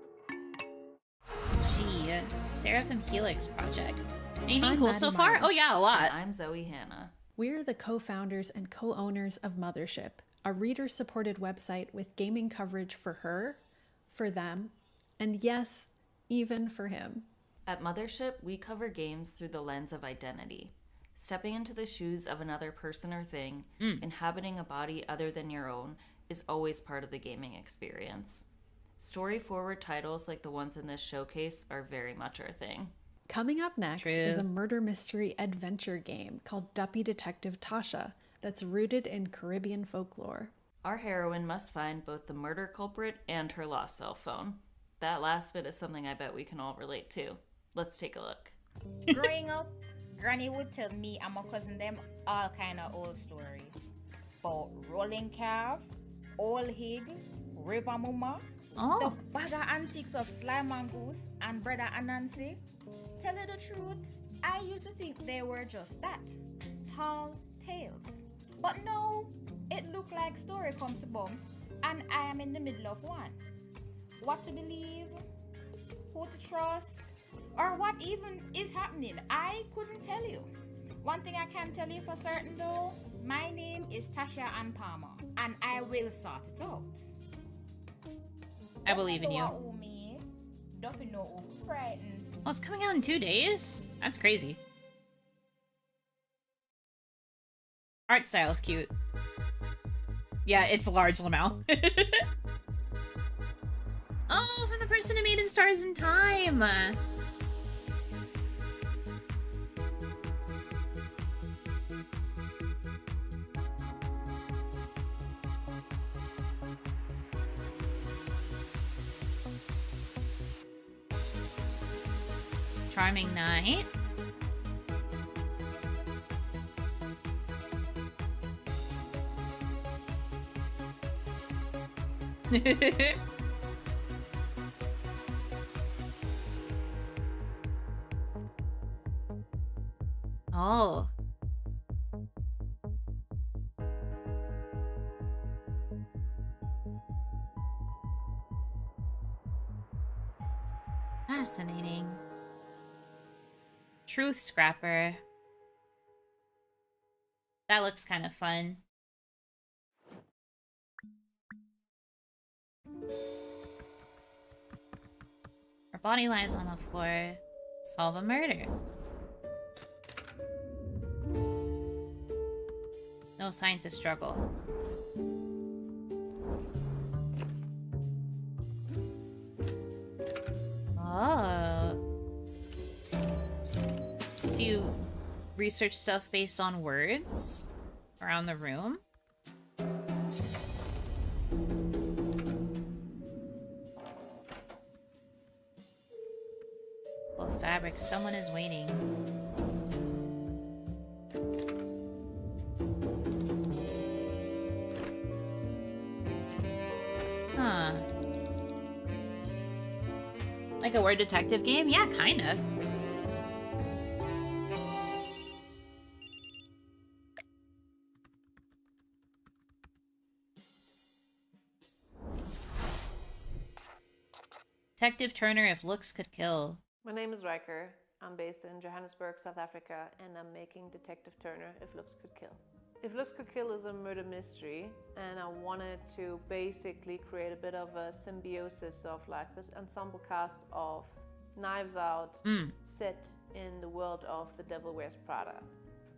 Seraphim Helix Project. Anything I'm cool Maddie so far? Myers. Oh yeah, a lot. I'm Zoe Hannah. We're the co-founders and co-owners of Mothership, a reader-supported website with gaming coverage for her, for them, and yes, even for him. At Mothership, we cover games through the lens of identity. Stepping into the shoes of another person or thing, inhabiting a body other than your own, is always part of the gaming experience. Story-forward titles like the ones in this showcase are very much our thing. Coming up next is a murder mystery adventure game called Duppy Detective Tasha that's rooted in Caribbean folklore. Our heroine must find both the murder culprit and her lost cell phone. That last bit is something I bet we can all relate to. Let's take a look. Growing up, Granny would tell me and my cousin them all kind of old story. About rolling calf, old hig, river mama, the bag of antiques of Sly Mongoose and Brother Anansi. Tell you the truth, I used to think they were just that, tall tales. But no, it looked like story come to bum, and I am in the middle of one. What to believe, who to trust, or what even is happening, I couldn't tell you. One thing I can tell you for certain though, my name is Tasha Ann Palmer, and I will sort it out. I believe in you. Well, it's coming out in 2 days? That's crazy. Art style's cute. Yeah, it's large, Lamau. Oh, from the person who made In Stars in Time! Charming Night. Oh. Fascinating. Truth Scrapper. That looks kind of fun. Her body lies on the floor. Solve a murder. No signs of struggle. lets you research stuff based on words around the room. Well, fabric, someone is waiting. Huh. Like a word detective game? Yeah, kinda. Detective Turner, if looks could kill. My name is Riker. I'm based in Johannesburg, South Africa, and I'm making Detective Turner, If Looks Could Kill. If Looks Could Kill is a murder mystery, and I wanted to basically create a bit of a symbiosis of like this ensemble cast of Knives Out set in the world of The Devil Wears Prada.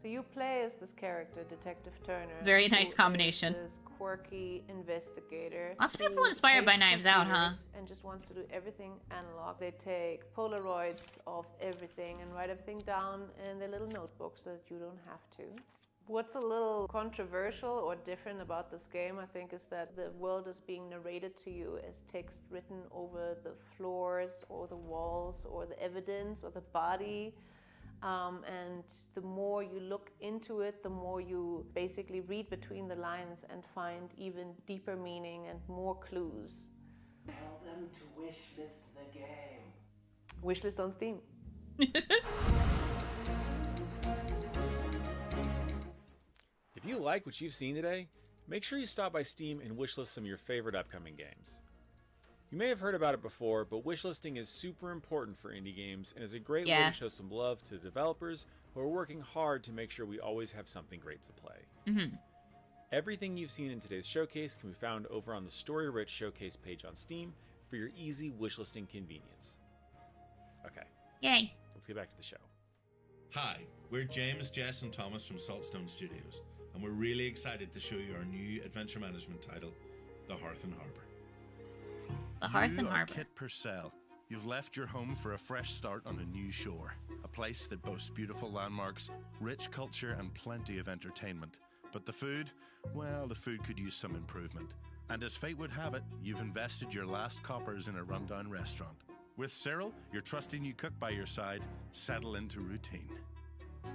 So you play as this character, Detective Turner. Very nice combination. This quirky investigator. Lots of people inspired by Knives Out, huh? And just wants to do everything analog. They take Polaroids of everything and write everything down in their little notebook so that you don't have to. What's a little controversial or different about this game, I think, is that the world is being narrated to you as text written over the floors or the walls or the evidence or the body. And the more you look into it, the more you basically read between the lines and find even deeper meaning and more clues. Tell them to wishlist the game. Wishlist on Steam. If you like what you've seen today, make sure you stop by Steam and wishlist some of your favorite upcoming games. You may have heard about it before, but wishlisting is super important for indie games and is a great way to show some love to the developers who are working hard to make sure we always have something great to play. Everything you've seen in today's showcase can be found over on the Story Rich Showcase page on Steam for your easy wishlisting convenience. Okay. Yay. Let's get back to the show. Hi, we're James, Jess and Thomas from Saltstone Studios, and we're really excited to show you our new adventure management title, The Hearth and Harbour. The Hearth and You are Harbour. Kit Purcell. You've left your home for a fresh start on a new shore, a place that boasts beautiful landmarks, rich culture and plenty of entertainment. But the food, well, the food could use some improvement. And as fate would have it, you've invested your last coppers in a rundown restaurant. With Cyril, your trusty new cook by your side, settle into routine.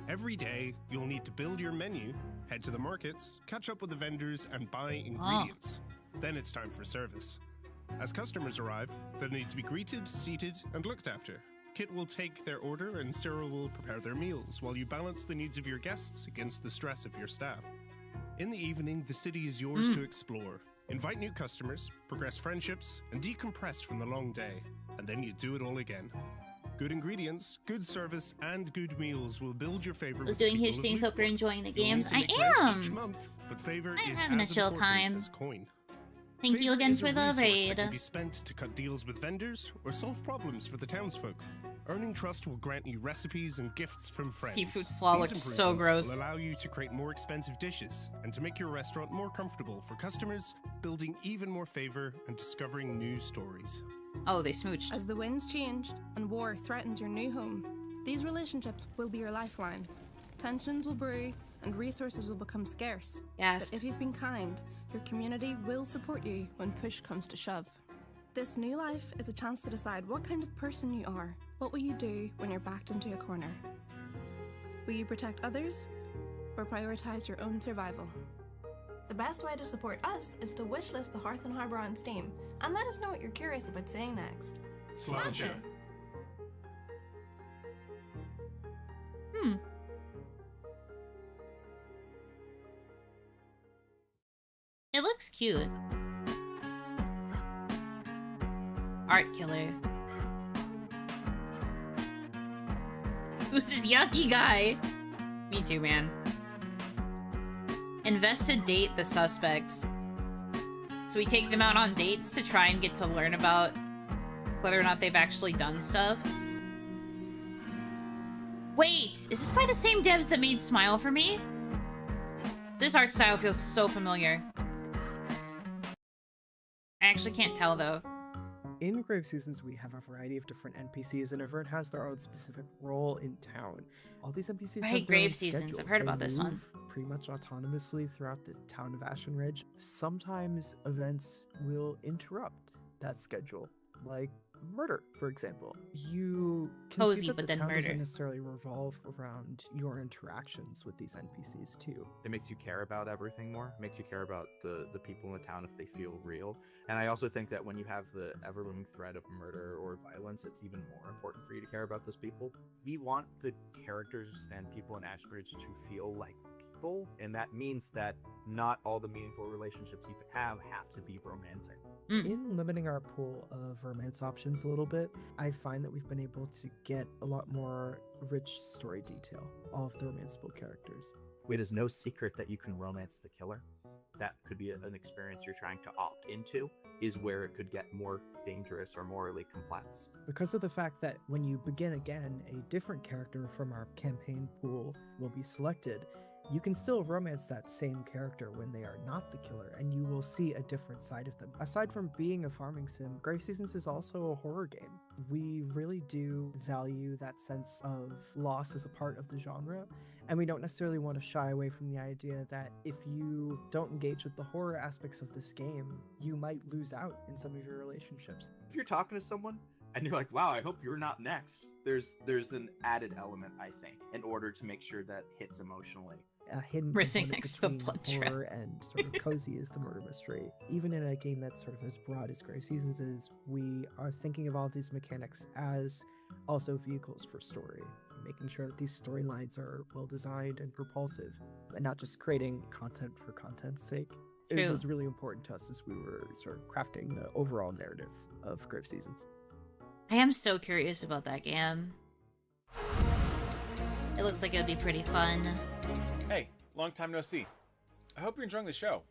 Every day, you'll need to build your menu, head to the markets, catch up with the vendors, and buy ingredients. Then it's time for service. As customers arrive, they'll need to be greeted, seated, and looked after. Kit will take their order and Cyril will prepare their meals while you balance the needs of your guests against the stress of your staff. In the evening, the city is yours to explore. Invite new customers, progress friendships, and decompress from the long day. And then you do it all again. Good ingredients, good service, and good meals will build your favor. I was doing huge things. Hope you're enjoying the games. I am. Each month, but favor I'm is having a as chill important time. as coin. Thank you Favor again is for a the resource raid. that can be spent to cut deals with vendors or solve problems for the townsfolk. Earning trust will grant you recipes and gifts from friends. Seafood slaw These looks so improvements gross. will allow you to create more expensive dishes and to make your restaurant more comfortable for customers, building even more favor and discovering new stories. Oh, they smooched. As the winds change and war threatens your new home, these relationships will be your lifeline. Tensions will brew and resources will become scarce. Yes. But if you've been kind, your community will support you when push comes to shove. This new life is a chance to decide what kind of person you are. What will you do when you're backed into a corner? Will you protect others or prioritize your own survival? The best way to support us is to wishlist the Hearth and Harbour on Steam and let us know what you're curious about seeing next. Sláinte! It looks cute. Art killer. Who's this yucky guy? Me too, man. Invest to date the suspects. So we take them out on dates to try and get to learn about whether or not they've actually done stuff. Wait, is this by the same devs that made Smile for Me? This art style feels so familiar. I actually can't tell though. In Grave Seasons, we have a variety of different NPCs, and everyone has their own specific role in town. All these NPCs Right, have their Grave own Seasons. schedules. I've heard They about this one. move pretty much autonomously throughout the town of Ashen Ridge. Sometimes events will interrupt that schedule, like murder, for example. You can Cozy, see that but the then town murder. doesn't necessarily revolve around your interactions with these NPCs too. It makes you care about everything more. It makes you care about the people in the town if they feel real. And I also think that when you have the ever-looming threat of murder or violence, it's even more important for you to care about those people. We want the characters and people in Ashbridge to feel like people, and that means that not all the meaningful relationships you have to be romantic. In limiting our pool of romance options a little bit, I find that we've been able to get a lot more rich story detail, all of the romanceable characters. It is no secret that you can romance the killer. That could be an experience you're trying to opt into, is where it could get more dangerous or morally complex. Because of the fact that when you begin again, a different character from our campaign pool will be selected, you can still romance that same character when they are not the killer, and you will see a different side of them. Aside from being a farming sim, Grave Seasons is also a horror game. We really do value that sense of loss as a part of the genre, and we don't necessarily want to shy away from the idea that if you don't engage with the horror aspects of this game, you might lose out in some of your relationships. If you're talking to someone and you're like, wow, I hope you're not next, there's an added element, I think, in order to make sure that hits emotionally. A hidden Racing component next to the between blood trap. horror and sort of cozy is the murder mystery. Even in a game that's sort of as broad as Grave Seasons is, we are thinking of all these mechanics as also vehicles for story, making sure that these storylines are well designed and propulsive, and not just creating content for content's sake. It True. was really important to us as we were sort of crafting the overall narrative of Grave Seasons. I am so curious about that game. It looks like it would be pretty fun. Hey, long time no see. I hope you're enjoying the show.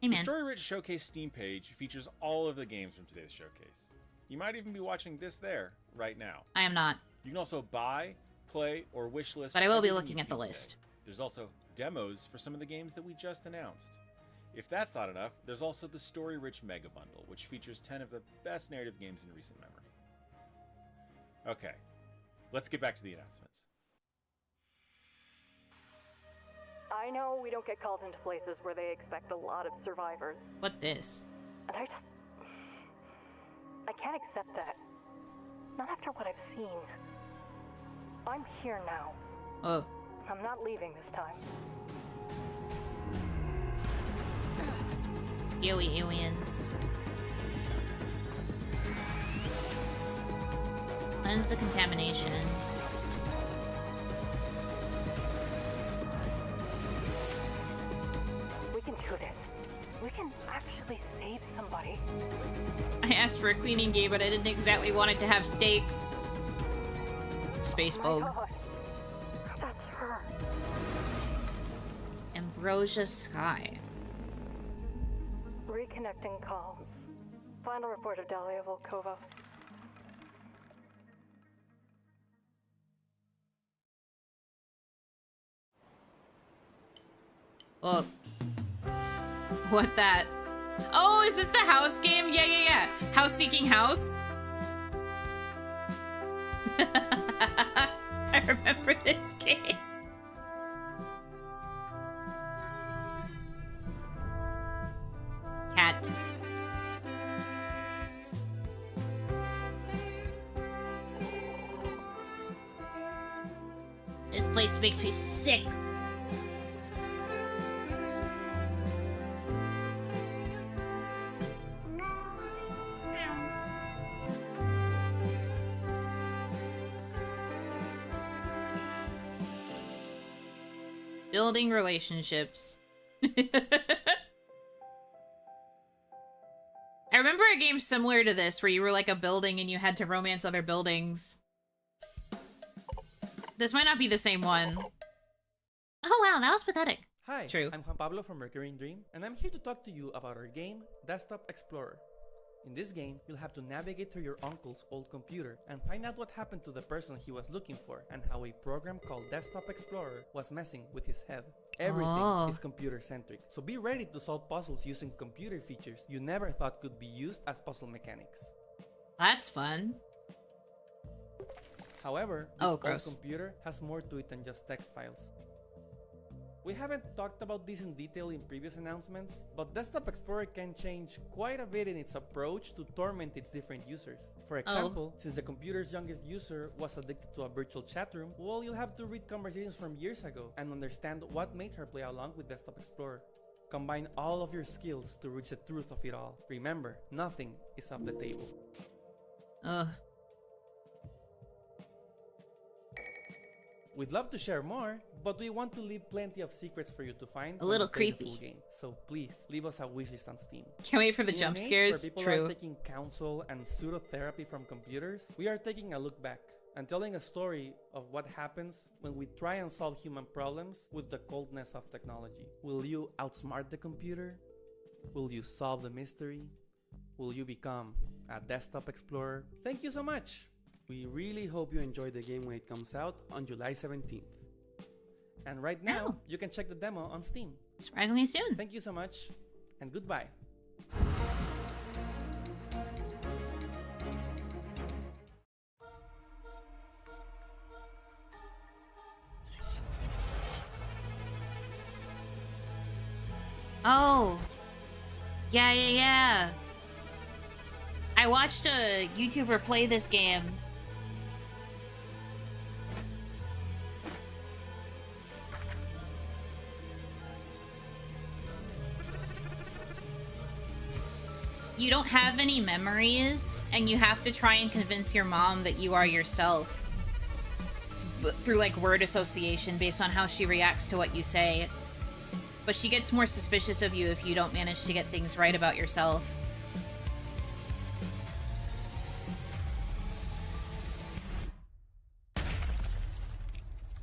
Hey, The man. Story Rich Showcase Steam page features all of the games from today's showcase. You might even be watching this there right now. I am not. You can also buy, play, or wishlist. But I will be everything looking you've at the seen list. today. There's also demos for some of the games that we just announced. If that's not enough, there's also the Story Rich Mega Bundle, which features 10 of the best narrative games in recent memory. Okay, let's get back to the announcements. I know we don't get called into places where they expect a lot of survivors. What this? And I can't accept that. Not after what I've seen. I'm here now. Oh. I'm not leaving this time. Scaly aliens. Cleanse the contamination. We can do this. We can actually save somebody. I asked for a cleaning game, but I didn't exactly want it to have stakes. Space Oh my Bogue. God. That's her. Ambrosia Sky. Reconnecting calls. Final report of Dahlia Volkova. Oh. What that? Oh, is this the house game? Yeah. House Seeking House? I remember this game. Cat. This place makes me sick. Building relationships. I remember a game similar to this where you were like a building and you had to romance other buildings. This might not be the same one. Oh wow, that was pathetic. Hi, True. I'm Juan Pablo from Mercury in Dream, and I'm here to talk to you about our game, Desktop Explorer. In this game, you'll have to navigate through your uncle's old computer and find out what happened to the person he was looking for and how a program called Desktop Explorer was messing with his head. Everything is computer-centric, so be ready to solve puzzles using computer features you never thought could be used as puzzle mechanics. That's fun. However, this Oh, old gross. computer has more to it than just text files. We haven't talked about this in detail in previous announcements, but Desktop Explorer can change quite a bit in its approach to torment its different users. For example, since the computer's youngest user was addicted to a virtual chat room, well, you'll have to read conversations from years ago and understand what made her play along with Desktop Explorer. Combine all of your skills to reach the truth of it all. Remember, nothing is off the table. Ugh. We'd love to share more, but we want to leave plenty of secrets for you to find. A little when you play the creepy. full game. So please leave us a wishlist on Steam. Can't wait for the In jump an age scares. Where people True. are taking counsel and pseudotherapy from computers, we are taking a look back and telling a story of what happens when we try and solve human problems with the coldness of technology. Will you outsmart the computer? Will you solve the mystery? Will you become a desktop explorer? Thank you so much. We really hope you enjoy the game when it comes out on July 17th. And right now, you can check the demo on Steam. Surprisingly soon. Thank you so much, and goodbye. Oh. Yeah. I watched a YouTuber play this game. You don't have any memories, and you have to try and convince your mom that you are yourself. Through, like, word association based on how she reacts to what you say. But she gets more suspicious of you if you don't manage to get things right about yourself.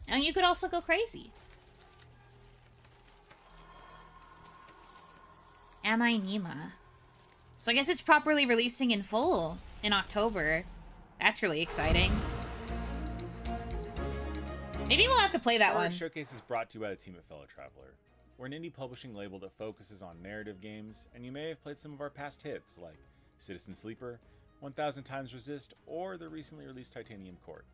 And you could also go crazy. Am I Nima? So I guess it's properly releasing in full in October. That's really exciting. Maybe we'll have to play that one. Showcase is brought to you by the team at Fellow Traveler. We're an indie publishing label that focuses on narrative games, and you may have played some of our past hits like Citizen Sleeper, 1000 Times Resist, or the recently released Titanium Court.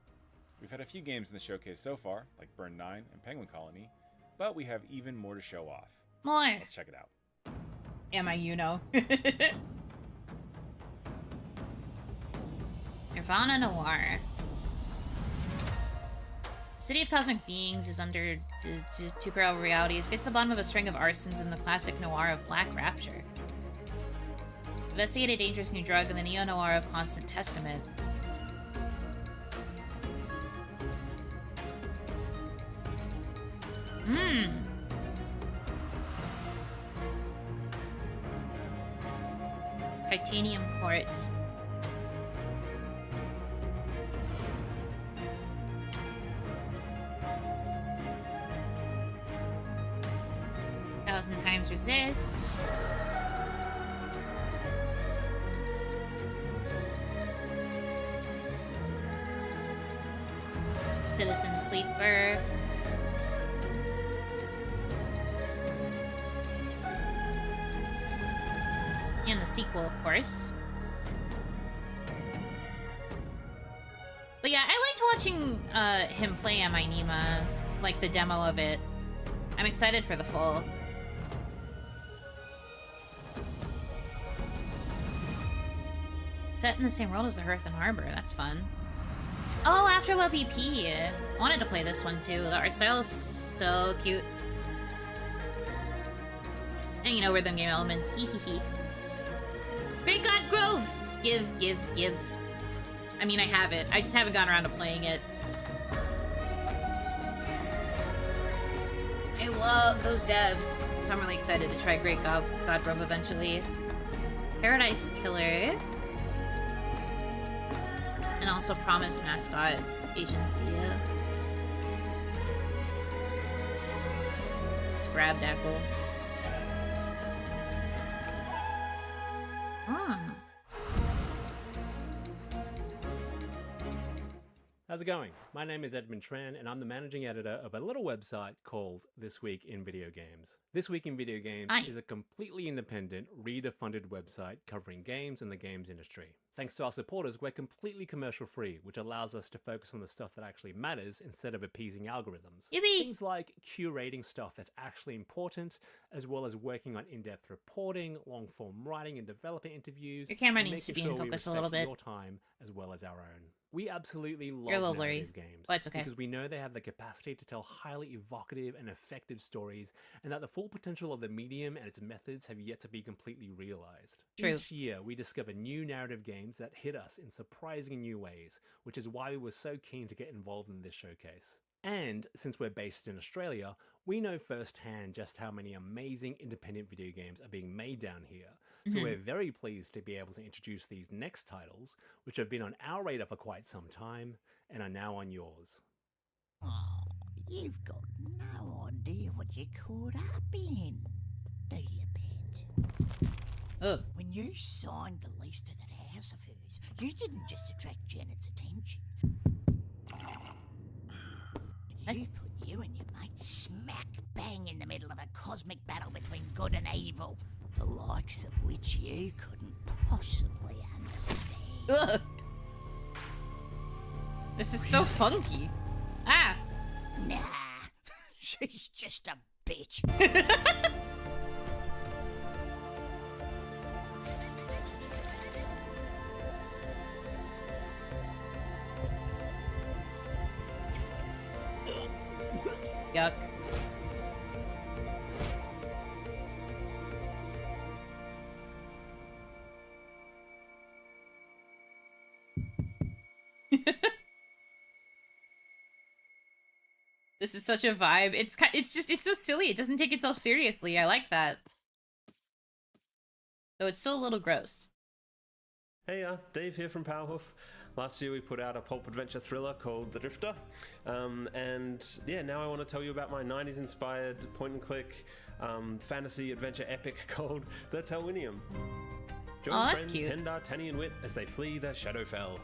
We've had a few games in the showcase so far, like Burn 9 and Penguin Colony, but we have even more to show off. More. Let's check it out. Am I Yuno? Nirvana Noir. City of Cosmic Beings is under two parallel realities. Get to the bottom of a string of arsons in the classic noir of Black Rapture. Investigate a dangerous new drug in the neo-noir of Constant Testament. Titanium Court. Thousand Times Resist. Citizen Sleeper. And the sequel, of course. But yeah, I liked watching him play Am I Nima, like the demo of it. I'm excited for the full. Set in the same world as the Hearth and Harbor, that's fun. Oh, Afterlove EP. I wanted to play this one too. The art style is so cute. And you know, rhythm game elements. Ehehe. Great God Grove! Give. I mean, I have it. I just haven't gotten around to playing it. I love those devs. So I'm really excited to try Great God Grove eventually. Paradise Killer. And also Promise Mascot Agency. Scrabdackle. How's it going? My name is Edmund Tran, and I'm the managing editor of a little website called This Week in Video Games. This Week in Video Games is a completely independent, reader-funded website covering games and the games industry. Thanks to our supporters, we're completely commercial free, which allows us to focus on the stuff that actually matters instead of appeasing algorithms. Yippee! Things like curating stuff that's actually important, as well as working on in-depth reporting, long-form writing and developer interviews. Your camera and needs to making be in sure we focus a little respect bit. your time as well as our own. We absolutely love You're a little blurry, narrative games but it's okay. because we know they have the capacity to tell highly evocative and effective stories, and that the full potential of the medium and its methods have yet to be completely realized. True. Each year, we discover new narrative games that hit us in surprising new ways, which is why we were so keen to get involved in this showcase. And since we're based in Australia, we know firsthand just how many amazing independent video games are being made down here. So we're very pleased to be able to introduce these next titles, which have been on our radar for quite some time, and are now on yours. Oh, you've got no idea what you're caught up in, do you, Pet? When you signed the lease to that house of hers, you didn't just attract Janet's attention. You put you and your mate smack bang in the middle of a cosmic battle between good and evil, the likes of which you couldn't possibly understand. Ugh. This is so funky. Ah! Nah, she's just a bitch. Yuck. This is such a vibe. It's so silly. It doesn't take itself seriously. I like that. Though it's still a little gross. Hey, Dave here from Powerhoof. Last year we put out a pulp adventure thriller called The Drifter, and yeah, now I want to tell you about my 90s inspired point and click fantasy adventure epic called The Telwinium. Join that's friend cute. Pendar, Tanny and Wit as they flee the Shadowfell,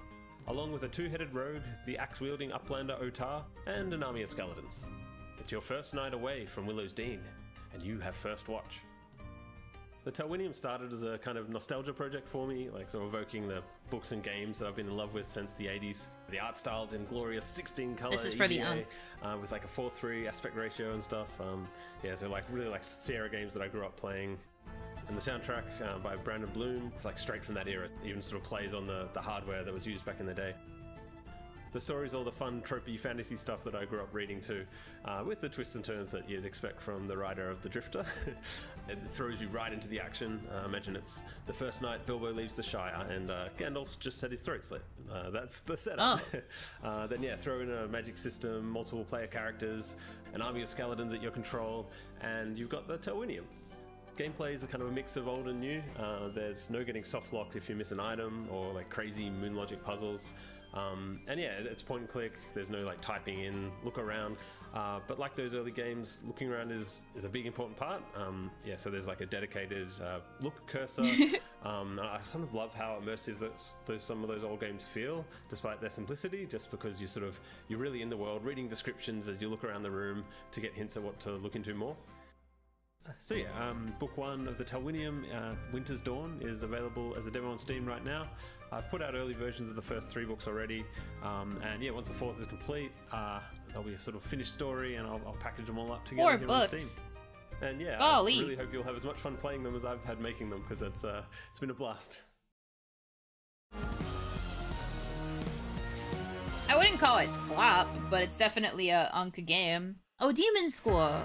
along with a two-headed rogue, the axe-wielding uplander Otar, and an army of skeletons. It's your first night away from Willow's Dean, and you have first watch. The Telwinium started as a kind of nostalgia project for me, like sort of evoking the books and games that I've been in love with since the 80s. The art style's in glorious 16-color This is for the EVA, unks. with like a 4:3 aspect ratio and stuff. Yeah, so like really like Sierra games that I grew up playing. And the soundtrack by Brandon Bloom, it's like straight from that era. It even sort of plays on the hardware that was used back in the day. The story's all the fun, tropey fantasy stuff that I grew up reading too, with the twists and turns that you'd expect from the writer of The Drifter. It throws you right into the action. Imagine it's the first night Bilbo leaves the Shire and Gandalf just had his throat slit. That's the setup. Then yeah, throw in a magic system, multiple player characters, an army of skeletons at your control, and you've got the Telwinium. Gameplay is a kind of a mix of old and new. There's no getting soft locked if you miss an item, or like crazy moon logic puzzles. And yeah, it's point and click. There's no like typing in, look around. But like those early games, looking around is a big important part. Yeah, so there's like a dedicated look cursor. I sort of love how immersive some of those old games feel, despite their simplicity, just because you're really in the world, reading descriptions as you look around the room to get hints at what to look into more. So yeah, book one of the Telwinium, Winter's Dawn, is available as a demo on Steam right now. I've put out early versions of the first 3 books already, and yeah, once the 4th is complete, there'll be a sort of finished story, and I'll package them all up together here on Steam. And yeah, I really hope you'll have as much fun playing them as I've had making them, because it's been a blast. I wouldn't call it slop, but it's definitely a unk game. Oh, Demon School.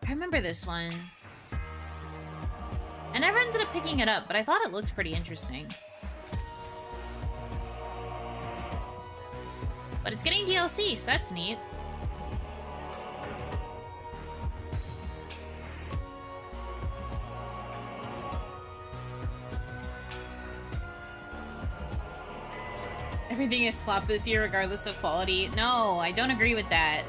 I remember this one. I never ended up picking it up, but I thought it looked pretty interesting. But it's getting DLC, so that's neat. Everything is slop this year regardless of quality. No, I don't agree with that.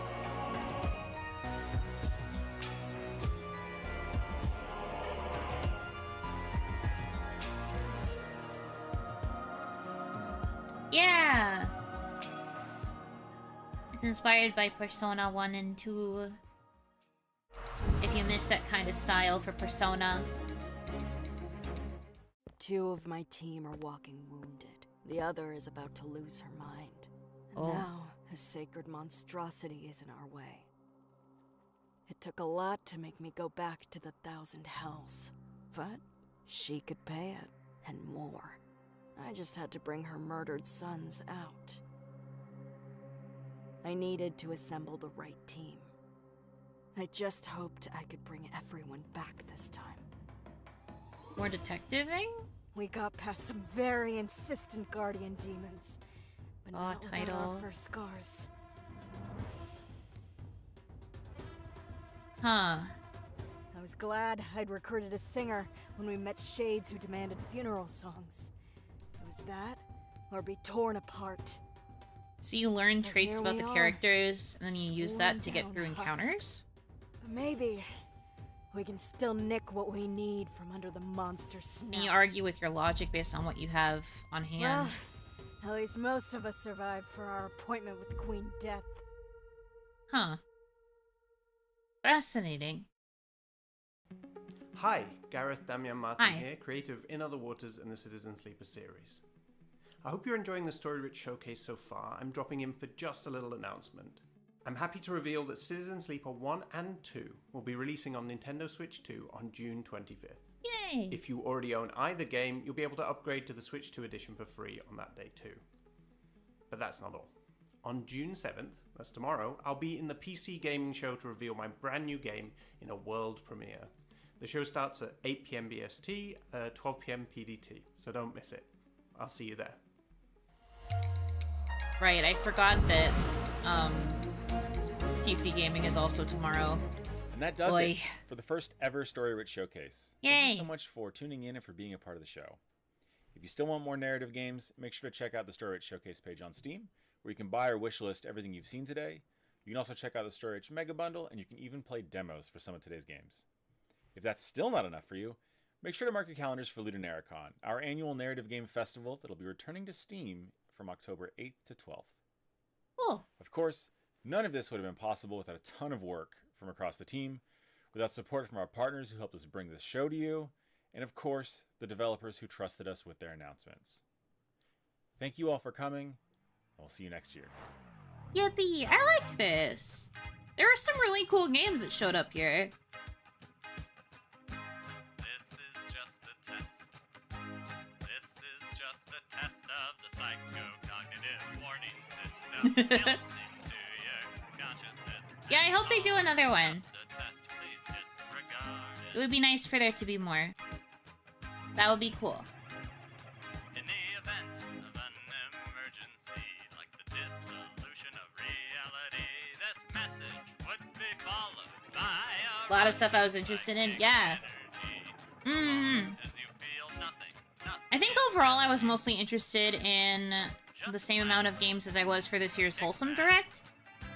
Yeah! It's inspired by Persona 1 and 2. if you miss that kind of style for Persona. 2 of my team are walking wounded. The other is about to lose her mind. And now, a sacred monstrosity is in our way. It took a lot to make me go back to the 1,000 hells. But she could pay it, and more. I just had to bring her murdered sons out. I needed to assemble the right team. I just hoped I could bring everyone back this time. More detectiving? We got past some very insistent guardian demons. But now we got our first scars. Huh. I was glad I'd recruited a singer when we met shades who demanded funeral songs. It was that, or be torn apart. So you learn traits about the characters, and then you use that to get through encounters? But maybe we can still nick what we need from under the monster snout. And you argue with your logic based on what you have on hand. Well, at least most of us survived for our appointment with Queen Death. Huh. Fascinating. Hi, Gareth Damian Martin here, creator of In Other Waters and the Citizen Sleeper series. I hope you're enjoying the Story Rich showcase so far. I'm dropping in for just a little announcement. I'm happy to reveal that Citizen Sleeper 1 and 2 will be releasing on Nintendo Switch 2 on June 25th. Yay! If you already own either game, you'll be able to upgrade to the Switch 2 edition for free on that day too. But that's not all. On June 7th, that's tomorrow, I'll be in the PC Gaming Show to reveal my brand new game in a world premiere. The show starts at 8 PM BST, 12 PM PDT, so don't miss it. I'll see you there. Right, I forgot that PC gaming is also tomorrow. And that does it for the first ever Story Rich showcase. Yay! Thank you so much for tuning in and for being a part of the show. If you still want more narrative games, make sure to check out the Story Rich showcase page on Steam, where you can buy or wishlist everything you've seen today. You can also check out the Story Rich Mega Bundle, and you can even play demos for some of today's games. If that's still not enough for you, make sure to mark your calendars for Ludonarracon, our annual narrative game festival that'll be returning to Steam from October 8th to 12th. Cool. Of course, none of this would have been possible without a ton of work from across the team, without support from our partners who helped us bring this show to you, and of course, the developers who trusted us with their announcements. Thank you all for coming, and we'll see you next year. Yippee! I liked this! There were some really cool games that showed up here. This is just a test. This is just a test of the psychocognitive warning system built into your consciousness. Yeah, I hope they do another one. Just a test, please disregard It would be nice for there to be more. That would be cool. In the event of an emergency, like the dissolution of reality, this message would be followed by A lot of stuff I was interested in. Yeah. I think overall I was mostly interested in the same amount of games as I was for this year's Wholesome Direct,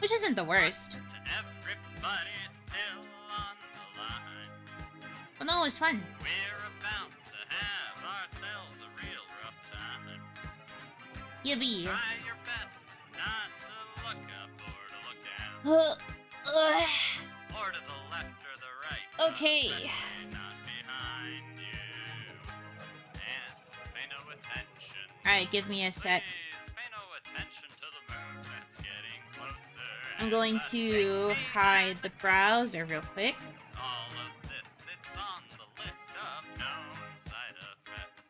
which isn't the worst. everybody still on the line. But no, it was fun. We're about to have ourselves a real rough time. Yippee. Try your best not to look up or to look down. Or to the left or the right. Okay. Especially not behind you. And pay no attention. Alright, give me a sec. Please pay no attention to the moon that's getting closer. I'm going to hide the browser real quick. All of this, it's on the list of known side effects.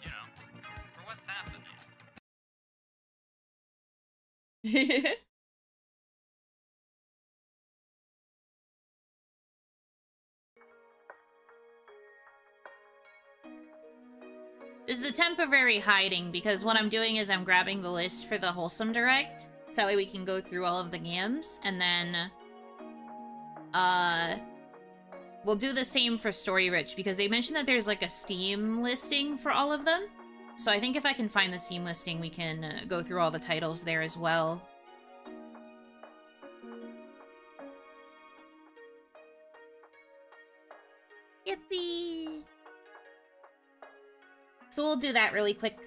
You know, for what's happening. This is a temporary hiding because what I'm doing is I'm grabbing the list for the Wholesome Direct, so that way we can go through all of the games, and then we'll do the same for Story Rich because they mentioned that there's like a Steam listing for all of them. So I think if I can find the Steam listing, we can go through all the titles there as well. Yippee! So we'll do that really quick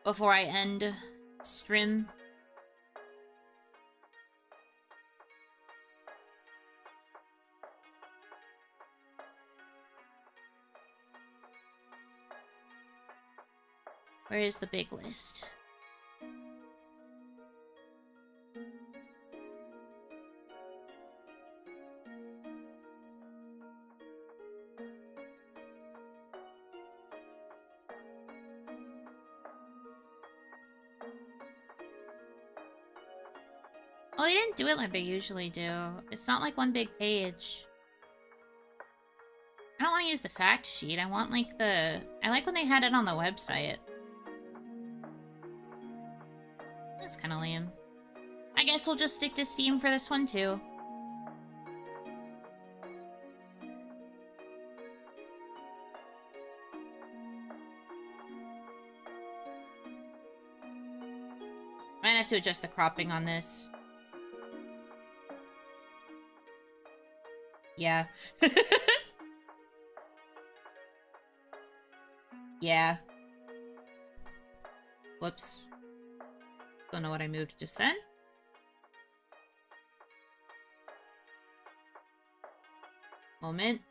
before I end stream. Where is the big list? Oh, they didn't do it like they usually do. It's not like one big page. I don't want to use the fact sheet. I want like the... I like when they had it on the website. That's kind of lame. I guess we'll just stick to Steam for this one too. Might have to adjust the cropping on this. Yeah. Yeah. Whoops. Don't know what I moved just then. Moment.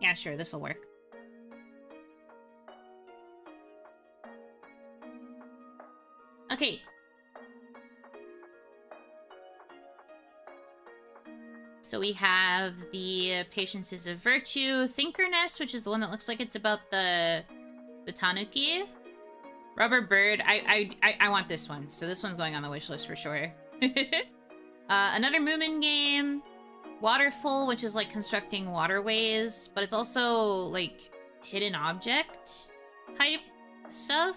Yeah, sure, this'll work. Okay. So we have the Patience is a Virtue, Thinkerness, which is the one that looks like it's about the Tanuki. Rubber Bird, I want this one, so this one's going on the wish list for sure. Another Moomin game. Waterful, which is like constructing waterways, but it's also like hidden object type stuff.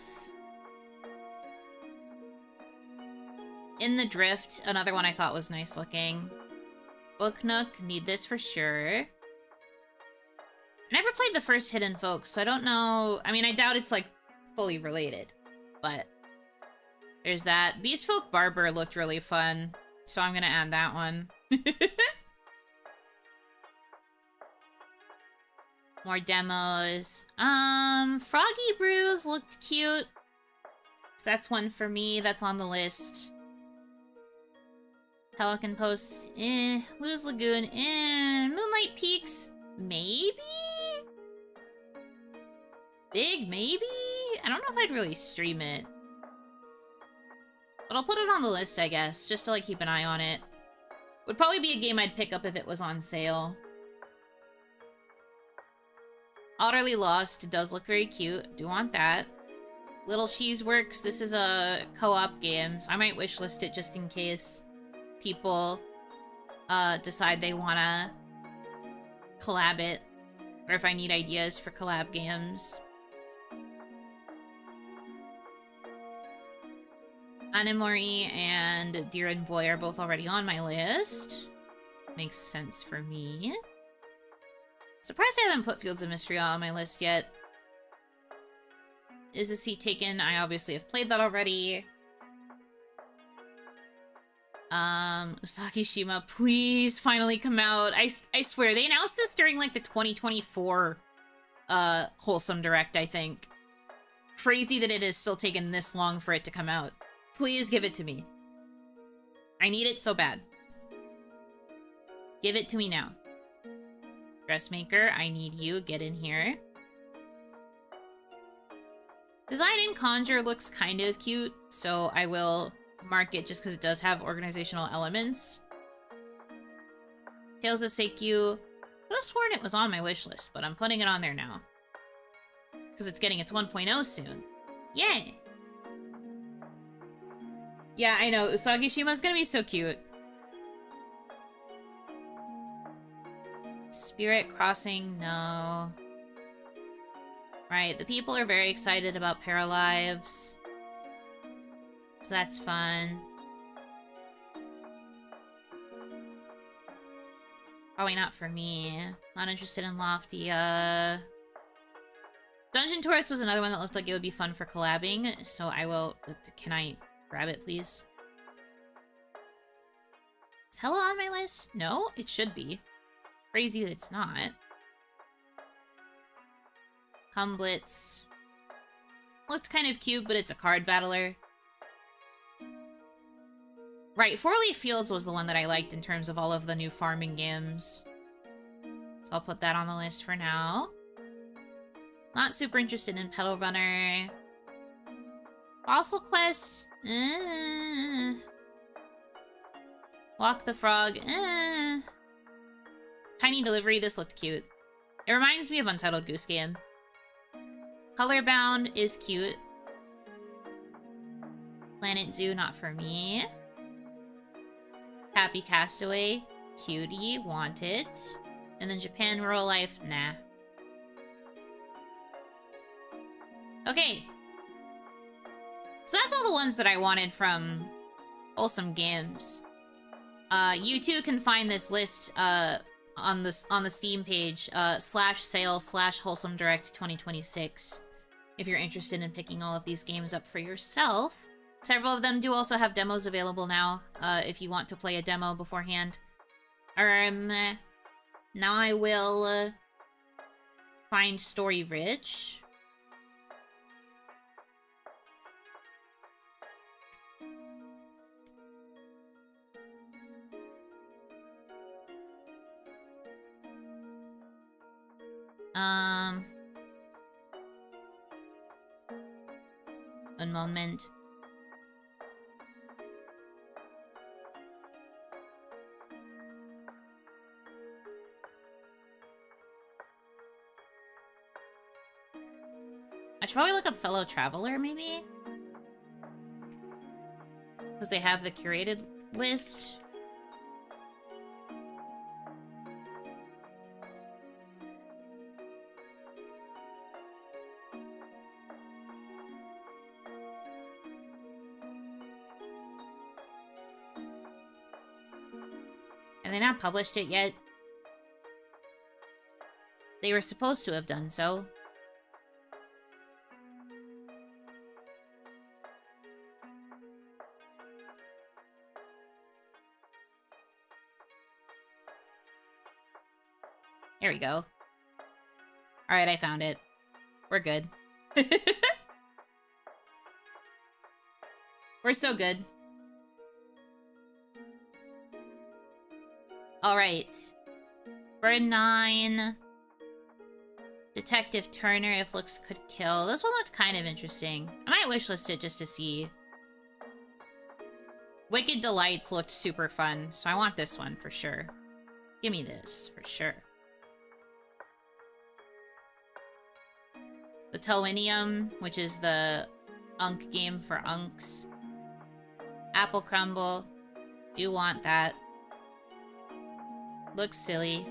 In the Drift, another one I thought was nice looking. Book Nook, need this for sure. I never played the first Hidden Folk, so I don't know. I mean, I doubt it's like fully related, but there's that. Beast Folk Barber looked really fun, so I'm gonna add that one. More demos. Froggy Brews looked cute. So that's one for me. That's on the list. Pelican Post, Luz Lagoon, Moonlight Peaks, maybe? Big, maybe? I don't know if I'd really stream it. But I'll put it on the list, I guess, just to like keep an eye on it. Would probably be a game I'd pick up if it was on sale. Utterly Lost does look very cute. Do want that. Little Cheese Works. This is a co-op game, so I might wishlist it just in case people decide they want to collab it, or if I need ideas for collab games. Anemori and Deer and Boy are both already on my list. Makes sense for me. Surprised I haven't put Fields of Mystery on my list yet. Is a Seat Taken? I obviously have played that already. Usagi-shima, please finally come out. I swear, they announced this during like the 2024 Wholesome Direct, I think. Crazy that it has still taken this long for it to come out. Please give it to me. I need it so bad. Give it to me now. Dressmaker, I need you. Get in here. Design in Conjure looks kind of cute, so I will mark it just because it does have organizational elements. Tales of Seikyu. I could have sworn it was on my wish list, but I'm putting it on there now. Because it's getting its 1.0 soon. Yay! Yeah, I know. Usagi-shima's gonna be so cute. Spirit Crossing, no. Right, the people are very excited about Paralives. So that's fun. Probably not for me. Not interested in Lofty. Dungeon Tourist was another one that looked like it would be fun for collabing, so I will... Can I grab it, please? Is Hello on my list? No? It should be. Crazy that it's not. Humblets. looked kind of cute, but it's a card battler. Right, Four Leaf Fields was the one that I liked in terms of all of the new farming games. So I'll put that on the list for now. Not super interested in Pedal Runner. Fossil Quest. Walk the Frog. Tiny Delivery, this looked cute. It reminds me of Untitled Goose Game. Colorbound is cute. Planet Zoo, not for me. Happy Castaway, cutie, want it. And then Japan Rural Life, nah. Okay. So that's all the ones that I wanted from Wholesome Games. You too can find this list on the Steam page, /sale/Wholesome Direct 2026, if you're interested in picking all of these games up for yourself. Several of them do also have demos available now, if you want to play a demo beforehand. Now I will find Story Rich. One moment. I should probably look up Fellow Traveler, maybe? Because they have the curated list. Have they not published it yet? They were supposed to have done so. There we go. Alright, I found it. We're good. We're so good. Alright. Bird 9. Detective Turner, if looks could kill. This one looked kind of interesting. I might wishlist it just to see. Wicked Delights looked super fun, so I want this one for sure. Give me this, for sure. The Towinium, which is the Unk game for Unks. Apple Crumble. Do want that. Looks silly.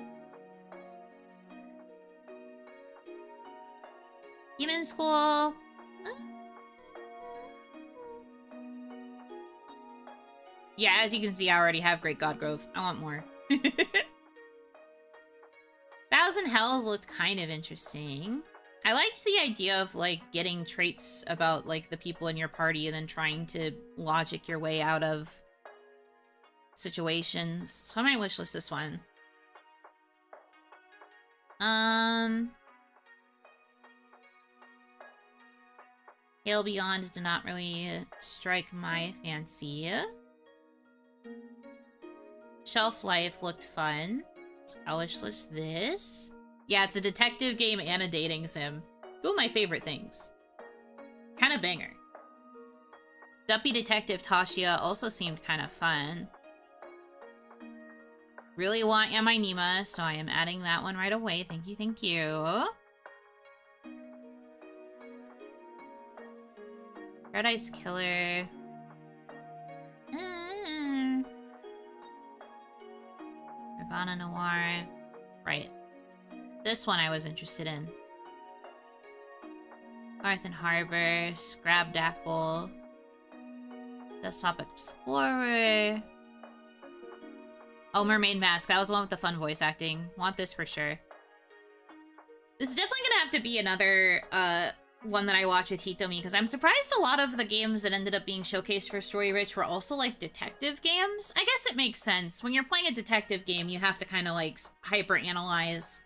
Human School. Yeah, as you can see, I already have Great God Grove. I want more. Thousand Hells looked kind of interesting. I liked the idea of, like, getting traits about, like, the people in your party and then trying to logic your way out of situations. So I might wishlist this one. Hail Beyond did not really strike my fancy. Shelf Life looked fun. So I'll wishlist this. Yeah, it's a detective game and a dating sim. Two of my favorite things. Kind of banger. Duppy Detective Tasha also seemed kind of fun. Really want Am I Nima, so I am adding that one right away. Thank you, thank you. Paradise Killer. Nirvana Noir. Right. This one I was interested in. Arthen Harbor, Scrabdackle, Desktop Explorer. Oh, Mermaid Mask. That was the one with the fun voice acting. Want this for sure. This is definitely gonna have to be another one that I watch with Hitomi, because I'm surprised a lot of the games that ended up being showcased for Story Rich were also, like, detective games. I guess it makes sense. When you're playing a detective game, you have to kind of, like, hyper-analyze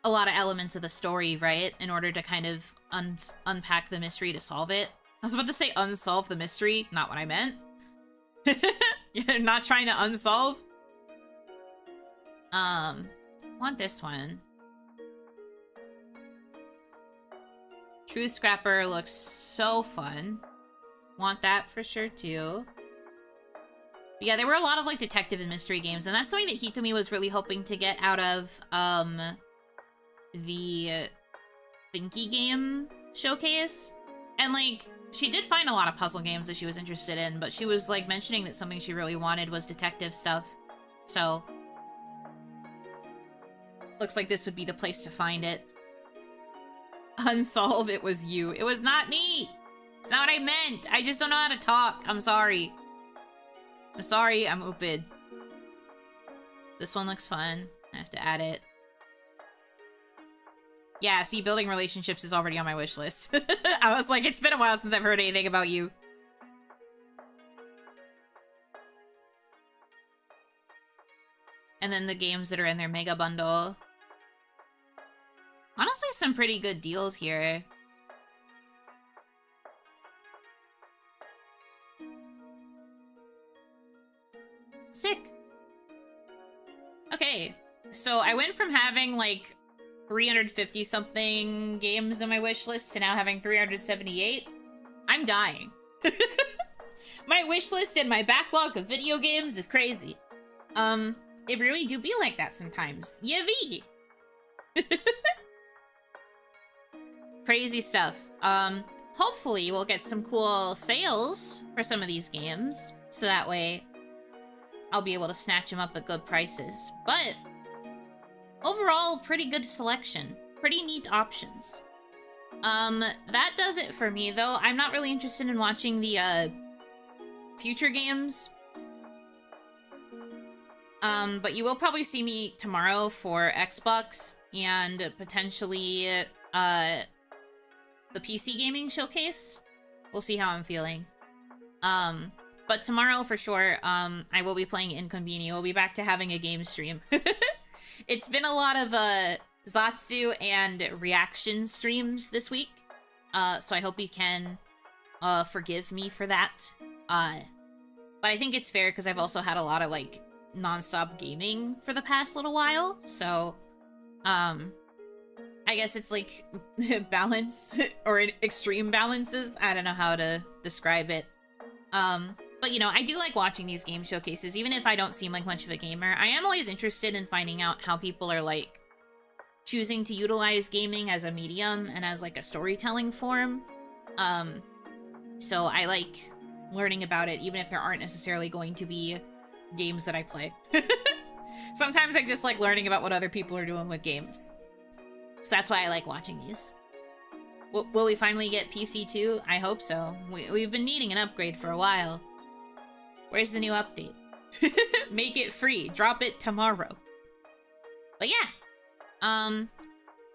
a lot of elements of the story, right? In order to kind of unpack the mystery to solve it. I was about to say unsolve the mystery, not what I meant. You're not trying to unsolve. Want this one. Truth Scrapper looks so fun. Want that for sure too. But yeah, there were a lot of like detective and mystery games, and that's something that Hitomi was really hoping to get out of the Thinky game showcase. And like, she did find a lot of puzzle games that she was interested in, but she was like mentioning that something she really wanted was detective stuff. So looks like this would be the place to find it. Unsolve, it was you. It was not me! It's not what I meant! I just don't know how to talk. I'm sorry. I'm sorry, I'm ooped. This one looks fun. I have to add it. Yeah, see, building relationships is already on my wish list. I was like, it's been a while since I've heard anything about you. And then the games that are in their mega bundle. Honestly, some pretty good deals here. Sick. Okay, so I went from having like 350 something games in my wish list to now having 378. I'm dying. My wish list and my backlog of video games is crazy. It really do be like that sometimes. Yavee. Crazy stuff. Hopefully we'll get some cool sales for some of these games, so that way I'll be able to snatch them up at good prices. But overall, pretty good selection. Pretty neat options. That does it for me, though. I'm not really interested in watching the, future games. But you will probably see me tomorrow for Xbox and potentially, the PC gaming showcase. We'll see how I'm feeling. But tomorrow for sure, I will be playing Inconveni. We'll be back to having a game stream. It's been a lot of, Zatsu and reaction streams this week. So I hope you can, forgive me for that. But I think it's fair because I've also had a lot of, like, non-stop gaming for the past little while. So, I guess it's like balance or extreme balances. I don't know how to describe it. But you know, I do like watching these game showcases, even if I don't seem like much of a gamer. I am always interested in finding out how people are like choosing to utilize gaming as a medium and as like a storytelling form. So I like learning about it, even if there aren't necessarily going to be games that I play. Sometimes I just like learning about what other people are doing with games. So that's why I like watching these. Will we finally get PC too? I hope so. We've been needing an upgrade for a while. Where's the new update? Make it free. Drop it tomorrow. But yeah.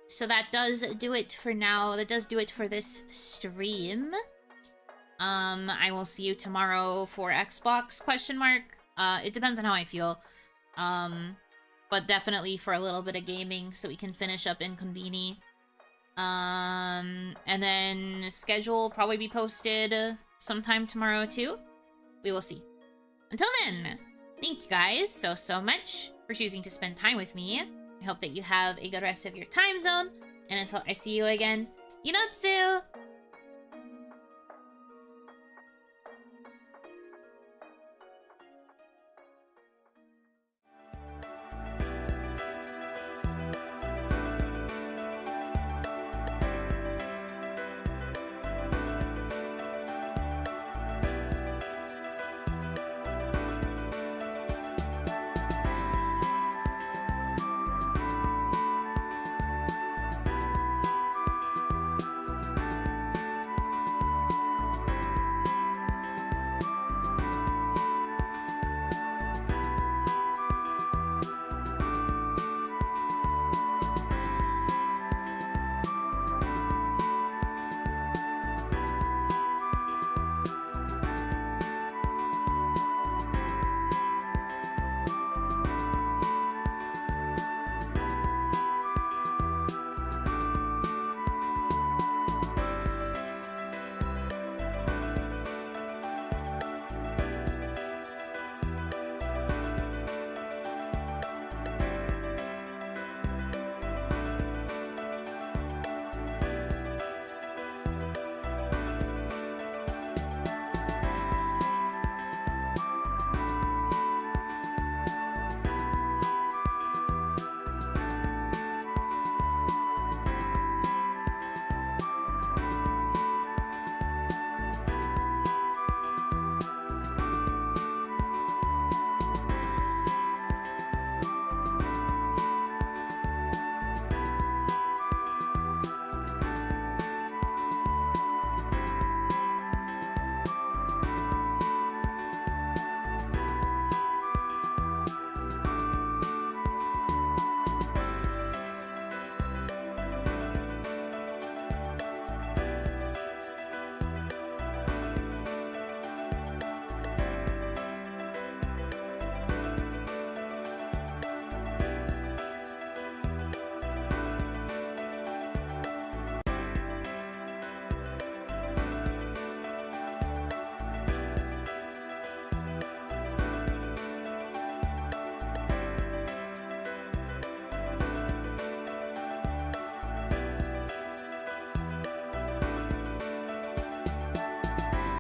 So that does do it for now. That does do it for this stream. I will see you tomorrow for Xbox ? It depends on how I feel. But definitely for a little bit of gaming so we can finish up Inconveni. And then schedule will probably be posted sometime tomorrow too. We will see. Until then, thank you guys so much for choosing to spend time with me. I hope that you have a good rest of your time zone. And until I see you again, Yunotsu!